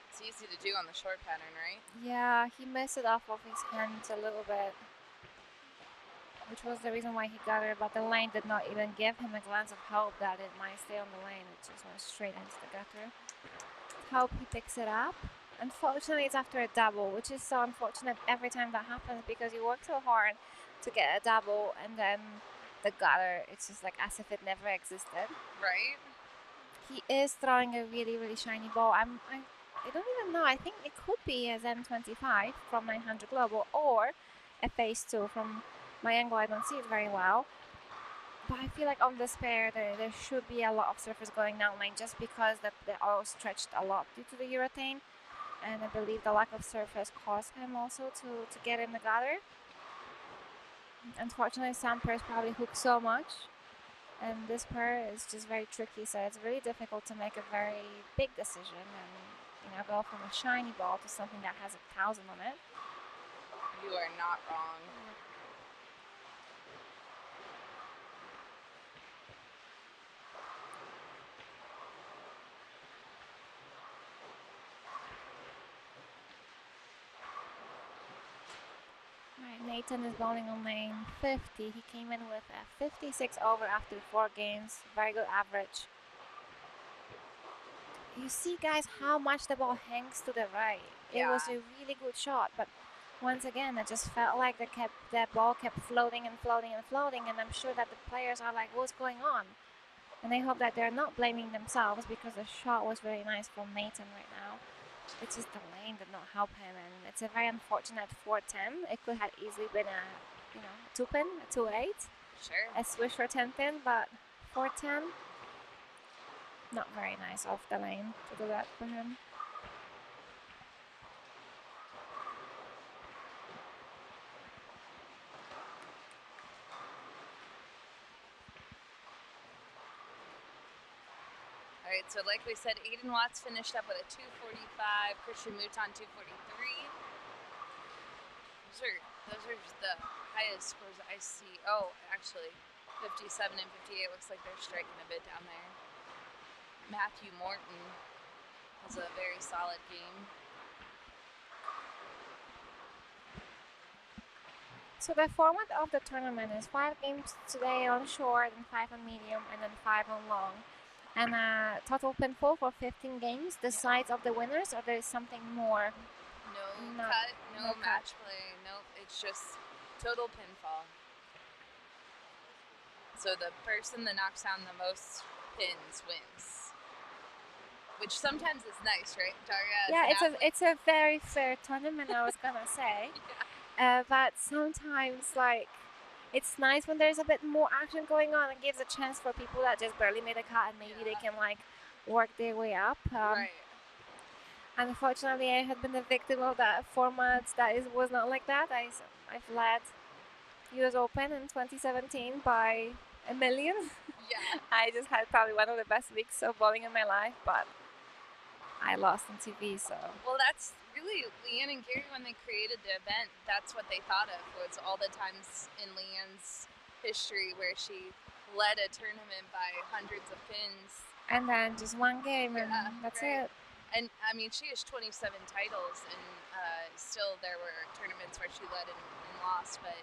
[SPEAKER 2] It's easy to do on the short pattern, right?
[SPEAKER 4] Yeah, he missed it off of his hands a little bit, which was the reason why he gathered, but the lane did not even give him a glance of hope that it might stay on the lane. It just went straight into the gutter. Hope he picks it up. Unfortunately, it's after a double, which is so unfortunate every time that happens because you work so hard to get a double and then the gutter. It's just like as if it never existed.
[SPEAKER 2] Right?
[SPEAKER 4] He is throwing a really, really shiny ball. I don't even know. I think it could be a Zen 25 from 900 Global or a Phase 2 from my angle. I don't see it very well. But I feel like on this pair there should be a lot of surface going down lane just because the oil stretched a lot due to the urethane. And I believe the lack of surface caused him also to get in the gutter. Unfortunately, some pairs probably hook so much. And this pair is just very tricky, so it's really difficult to make a very big decision and go from a shiny ball to something that has 1,000 on it.
[SPEAKER 2] You are not wrong.
[SPEAKER 4] Right, Nathan is bowling on lane 50. He came in with a 56 over after 4 games. Very good average. You see, guys, how much the ball hangs to the right.
[SPEAKER 2] Yeah.
[SPEAKER 4] It was a really good shot, but once again, it just felt like that ball kept floating and floating and floating, and I'm sure that the players are like, what's going on? And I hope that they're not blaming themselves because the shot was very nice from Nathan right now. It's just the lane did not help him, and it's a very unfortunate 4-10. It could have easily been a 2-pin, a 2-8,
[SPEAKER 2] Sure.
[SPEAKER 4] a swish for 10-pin, but 4-10, not very nice off the lane to do that for him.
[SPEAKER 2] All right, so like we said, Aiden Watts finished up with a 245, Christian Mouton 243. Those are just the highest scores I see. Oh, actually, 57 and 58 looks like they're striking a bit down there. Matthew Morton has a very solid game.
[SPEAKER 4] So the format of the tournament is 5 games today on short and 5 on medium and then 5 on long. And a total pinfall for 15 games. The sides of the winners, or there is something more?
[SPEAKER 2] No cut, no match play, nope. It's just total pinfall. So the person that knocks down the most pins wins. Which sometimes is nice, right, Daria?
[SPEAKER 4] Yeah, it's a very fair tournament, I was gonna say.
[SPEAKER 2] Yeah.
[SPEAKER 4] But sometimes, like, it's nice when there's a bit more action going on. It gives a chance for people that just barely made a cut and maybe they can, like, work their way up.
[SPEAKER 2] Right.
[SPEAKER 4] Unfortunately, I had been a victim of that format that was not like that. I've led US Open in 2017 by a million.
[SPEAKER 2] Yeah.
[SPEAKER 4] I just had probably one of the best weeks of bowling in my life, but I lost on TV, so.
[SPEAKER 2] Well, that's really Leanne and Gary, when they created the event, that's what they thought of, was all the times in Leanne's history where she led a tournament by hundreds of pins.
[SPEAKER 4] And then just one game, and that's
[SPEAKER 2] right.
[SPEAKER 4] it.
[SPEAKER 2] And, I mean, she has 27 titles, and still there were tournaments where she led and lost, but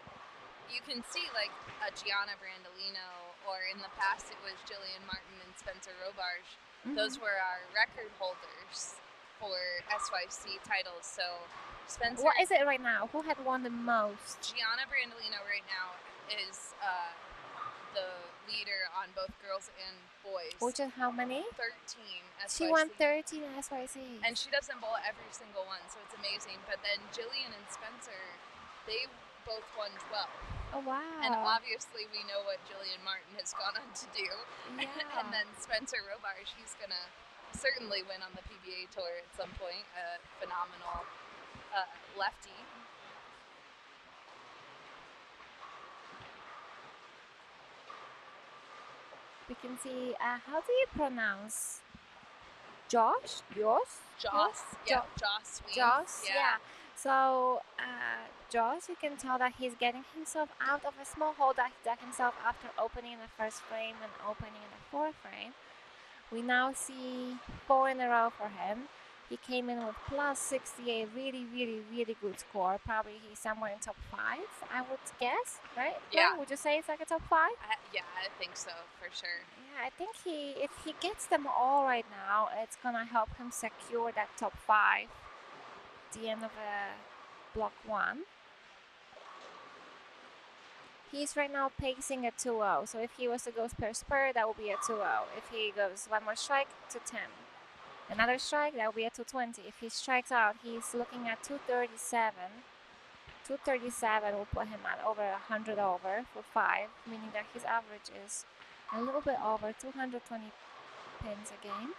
[SPEAKER 2] you can see, like, a Gianna Brandolino, or in the past it was Jillian Martin and Spencer Robarge.
[SPEAKER 4] Mm-hmm.
[SPEAKER 2] Those were our record holders for SYC titles. So Spencer.
[SPEAKER 4] What is it right now? Who had won the most?
[SPEAKER 2] Gianna Brandolino right now is the leader on both girls and boys.
[SPEAKER 4] Which is how many?
[SPEAKER 2] 13 SYC.
[SPEAKER 4] She won 13 SYC.
[SPEAKER 2] And she doesn't bowl every single one, so it's amazing. But then Jillian and Spencer, they both won 12.
[SPEAKER 4] Oh, wow.
[SPEAKER 2] And obviously we know what Jillian Martin has gone on to do.
[SPEAKER 4] Yeah.
[SPEAKER 2] And then Spencer Robarge, he's going to certainly win on the PBA Tour at some point. A phenomenal lefty.
[SPEAKER 4] We can see, how do you pronounce Josh? Joss?
[SPEAKER 2] Joss. Yeah, Joss Sweet.
[SPEAKER 4] Joss,
[SPEAKER 2] Yeah.
[SPEAKER 4] yeah. So, Joss, you can tell that he's getting himself out of a small hole that he dug himself after opening in the first frame and opening in the fourth frame. We now see 4 in a row for him. He came in with plus 68, really, really, really good score. Probably he's somewhere in top 5, I would guess, right?
[SPEAKER 2] Yeah.
[SPEAKER 4] Would you say it's like a top 5?
[SPEAKER 2] Yeah, I think so, for sure.
[SPEAKER 4] Yeah, I think if he gets them all right now, it's gonna help him secure that top 5 at the end of block 1. He's right now pacing at 2-0. So if he was to go per spur, that would be a 2-0. If he goes one more strike, 210. Another strike, that would be a 220. If he strikes out, he's looking at 237. 237 will put him at over 100 over for 5, meaning that his average is a little bit over 220 pins a game.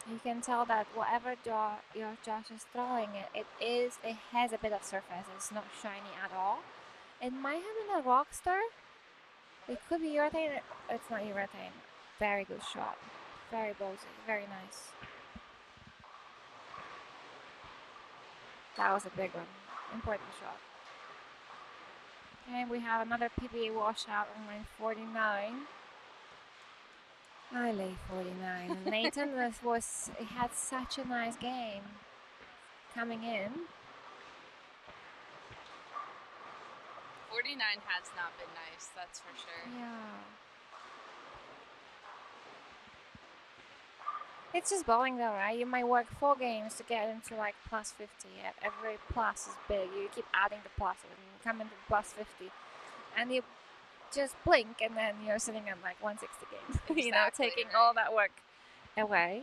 [SPEAKER 4] You can tell that whatever your Josh is throwing it has a bit of surface. It's not shiny at all. It might have been a Rockstar. It could be urethane. It's not urethane. Very good shot. Very ballsy. Very nice. That was a big one. Important shot. And we have another PBA washout on line 49. I lay 49. And Nathan he had such a nice game coming in.
[SPEAKER 2] 49 has not been nice, that's for sure.
[SPEAKER 4] Yeah. It's just bowling though, right? You might work 4 games to get into like plus 50. Every plus is big. You keep adding the pluses and you come into plus 50. And you just blink and then you're sitting at like 160 games.
[SPEAKER 2] Exactly,
[SPEAKER 4] you know, taking
[SPEAKER 2] right.
[SPEAKER 4] all that work away.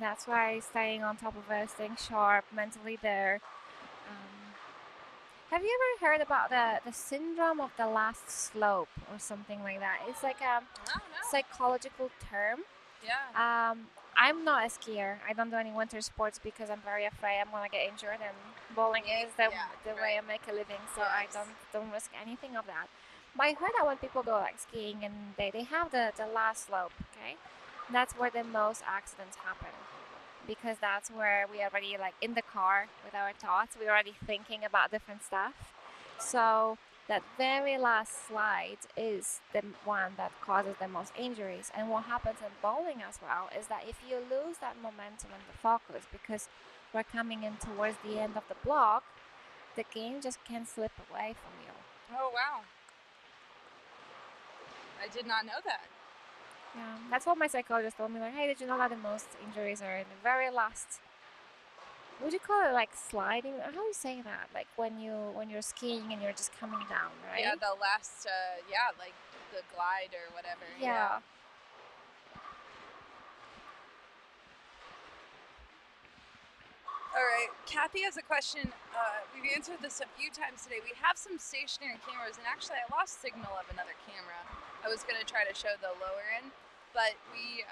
[SPEAKER 4] That's why staying on top of it, staying sharp, mentally there. Have you ever heard about the syndrome of the last slope or something like that? It's like a psychological term.
[SPEAKER 2] Yeah.
[SPEAKER 4] I'm not a skier. I don't do any winter sports because I'm very afraid I'm gonna get injured, and bowling is the way I make a living, so I don't risk anything of that. But I heard that when people go like skiing and they have the last slope, okay? That's where the most accidents happen. Because that's where we already like in the car with our thoughts, we're already thinking about different stuff. So that very last slide is the one that causes the most injuries. And what happens in bowling as well is that if you lose that momentum and the focus, because we're coming in towards the end of the block, the game just can slip away from you.
[SPEAKER 2] Oh, wow. I did not know that.
[SPEAKER 4] Yeah, that's what my psychologist told me. Like, hey, did you know that the most injuries are in the very last? Would you call it like sliding? How do you say that? Like when you're skiing and you're just coming down, right?
[SPEAKER 2] Yeah, the last, like the glide or whatever.
[SPEAKER 4] Yeah.
[SPEAKER 2] All right, Kathy has a question. We've answered this a few times today. We have some stationary cameras, and actually I lost signal of another camera. I was going to try to show the lower end, but we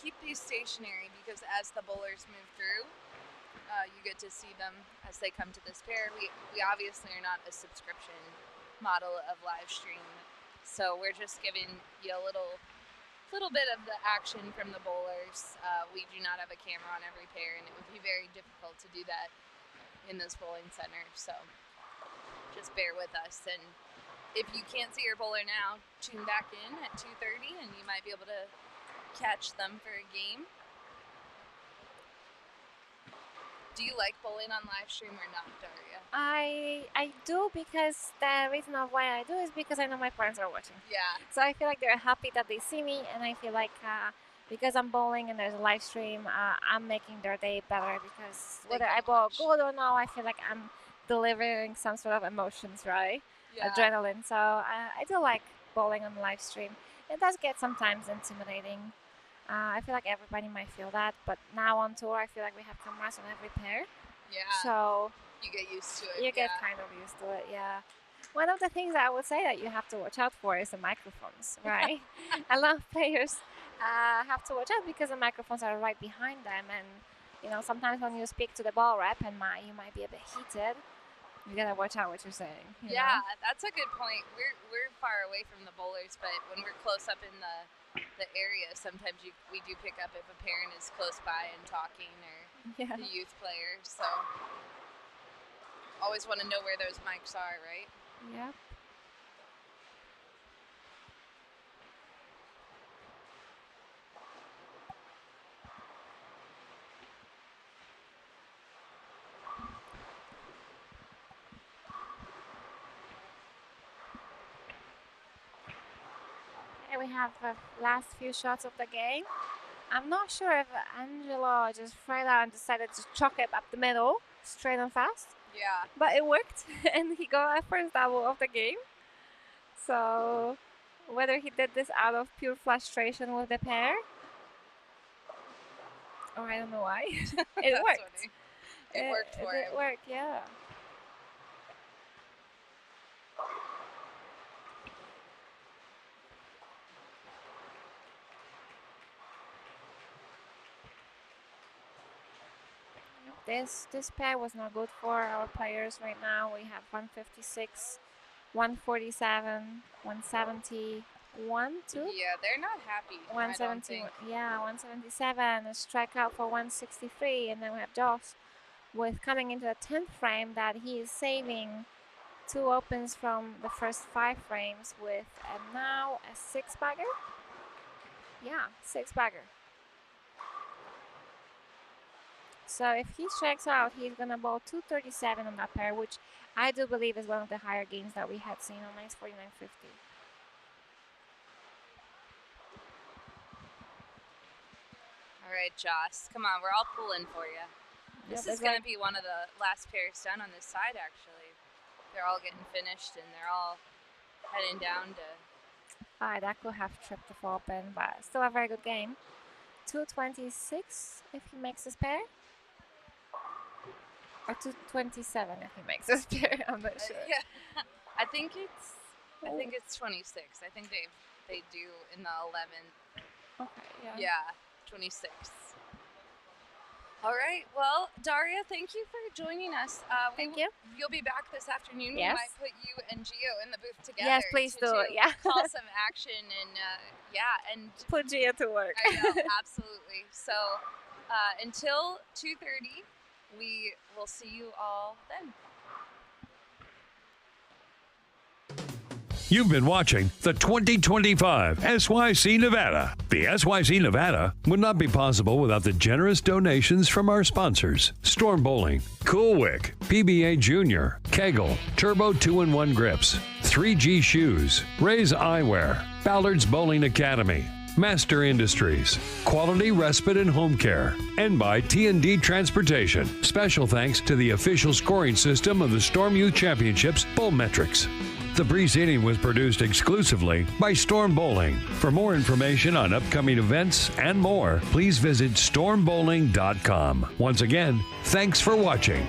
[SPEAKER 2] keep these stationary because as the bowlers move through, you get to see them as they come to this pair. We obviously are not a subscription model of live stream, so we're just giving you a little bit of the action from the bowlers. We do not have a camera on every pair, and it would be very difficult to do that in this bowling center, so just bear with us. And if you can't see your bowler now, tune back in at 2:30 and you might be able to catch them for a game. Do you like bowling on live stream or not, Daria?
[SPEAKER 4] I do, because the reason of why I do is because I know my parents are watching.
[SPEAKER 2] Yeah.
[SPEAKER 4] So I feel like they're happy that they see me, and I feel like because I'm bowling and there's a live stream, I'm making their day better, because whether I bowl good or not, I feel like I'm delivering some sort of emotions, right?
[SPEAKER 2] Yeah.
[SPEAKER 4] Adrenaline. So I do like bowling on the live stream. It does get sometimes intimidating. I feel like everybody might feel that, but now on tour, I feel like we have cameras on every pair.
[SPEAKER 2] Yeah.
[SPEAKER 4] So
[SPEAKER 2] you get used to it.
[SPEAKER 4] You get kind of used to it, yeah. One of the things I would say that you have to watch out for is the microphones, right? A lot of players have to watch out because the microphones are right behind them, and sometimes when you speak to the ball rep and you might be a bit heated, you gotta watch out what you're saying. You know?
[SPEAKER 2] That's a good point. We're far away from the bowlers, but when we're close up in the area, sometimes we do pick up if a parent is close by and talking, or the youth player. So always want to know where those mics are, right?
[SPEAKER 4] Yeah. Okay, we have the last few shots of the game. I'm not sure if Angelo just threw it out and decided to chuck it up the middle, straight and fast.
[SPEAKER 2] Yeah.
[SPEAKER 4] But it worked, and he got a first double of the game. So whether he did this out of pure frustration with the pair, or I don't know why, it
[SPEAKER 2] That's
[SPEAKER 4] worked.
[SPEAKER 2] funny. It worked for him.
[SPEAKER 4] It worked, yeah. This pair was not good for our players right now. We have 156, 147, 170, 1, 2.
[SPEAKER 2] Yeah, they're not happy. I don't
[SPEAKER 4] 170,
[SPEAKER 2] think.
[SPEAKER 4] yeah, 177, a strikeout for 163, and then we have Josh with coming into the 10th frame that he is saving 2 opens from the first 5 frames with now a 6-bagger. Yeah, 6-bagger. So if he strikes out, he's gonna bowl 237 on that pair, which I do believe is one of the higher gains that we had seen on nice 49.50.
[SPEAKER 2] All right, Joss. Come on, we're all pulling for you. This is going to be one of the last pairs done on this side, actually. They're all getting finished, and they're all heading down to...
[SPEAKER 4] That could have tripped the 4 pin, but still a very good game. 226 if he makes this pair. Or 227 if he makes this pair. I'm not sure.
[SPEAKER 2] Yeah. I think it's 26. I think they do in the 11th.
[SPEAKER 4] Okay, yeah.
[SPEAKER 2] Yeah, 26. All right. Well, Daria, thank you for joining us.
[SPEAKER 4] Thank you.
[SPEAKER 2] You'll be back this afternoon.
[SPEAKER 4] Yes.
[SPEAKER 2] We might put you and Gio in the booth together.
[SPEAKER 4] Yes, please do. Yeah.
[SPEAKER 2] Call some action and and
[SPEAKER 4] Put Gia to work.
[SPEAKER 2] I know, absolutely. So until 2:30, we will see you all then.
[SPEAKER 1] You've been watching the 2025 SYC Nevada. The SYC Nevada would not be possible without the generous donations from our sponsors: Storm Bowling, Cool Wick, PBA Junior, Kegel, Turbo 2-in-1 Grips, 3G Shoes, Ray's Eyewear, Ballard's Bowling Academy, Master Industries, Quality Respite and Home Care, and by T&D Transportation. Special thanks to the official scoring system of the Storm Youth Championships, Bowlmetrics. The preceding was produced exclusively by Storm Bowling. For more information on upcoming events and more, please visit stormbowling.com. Once again, thanks for watching.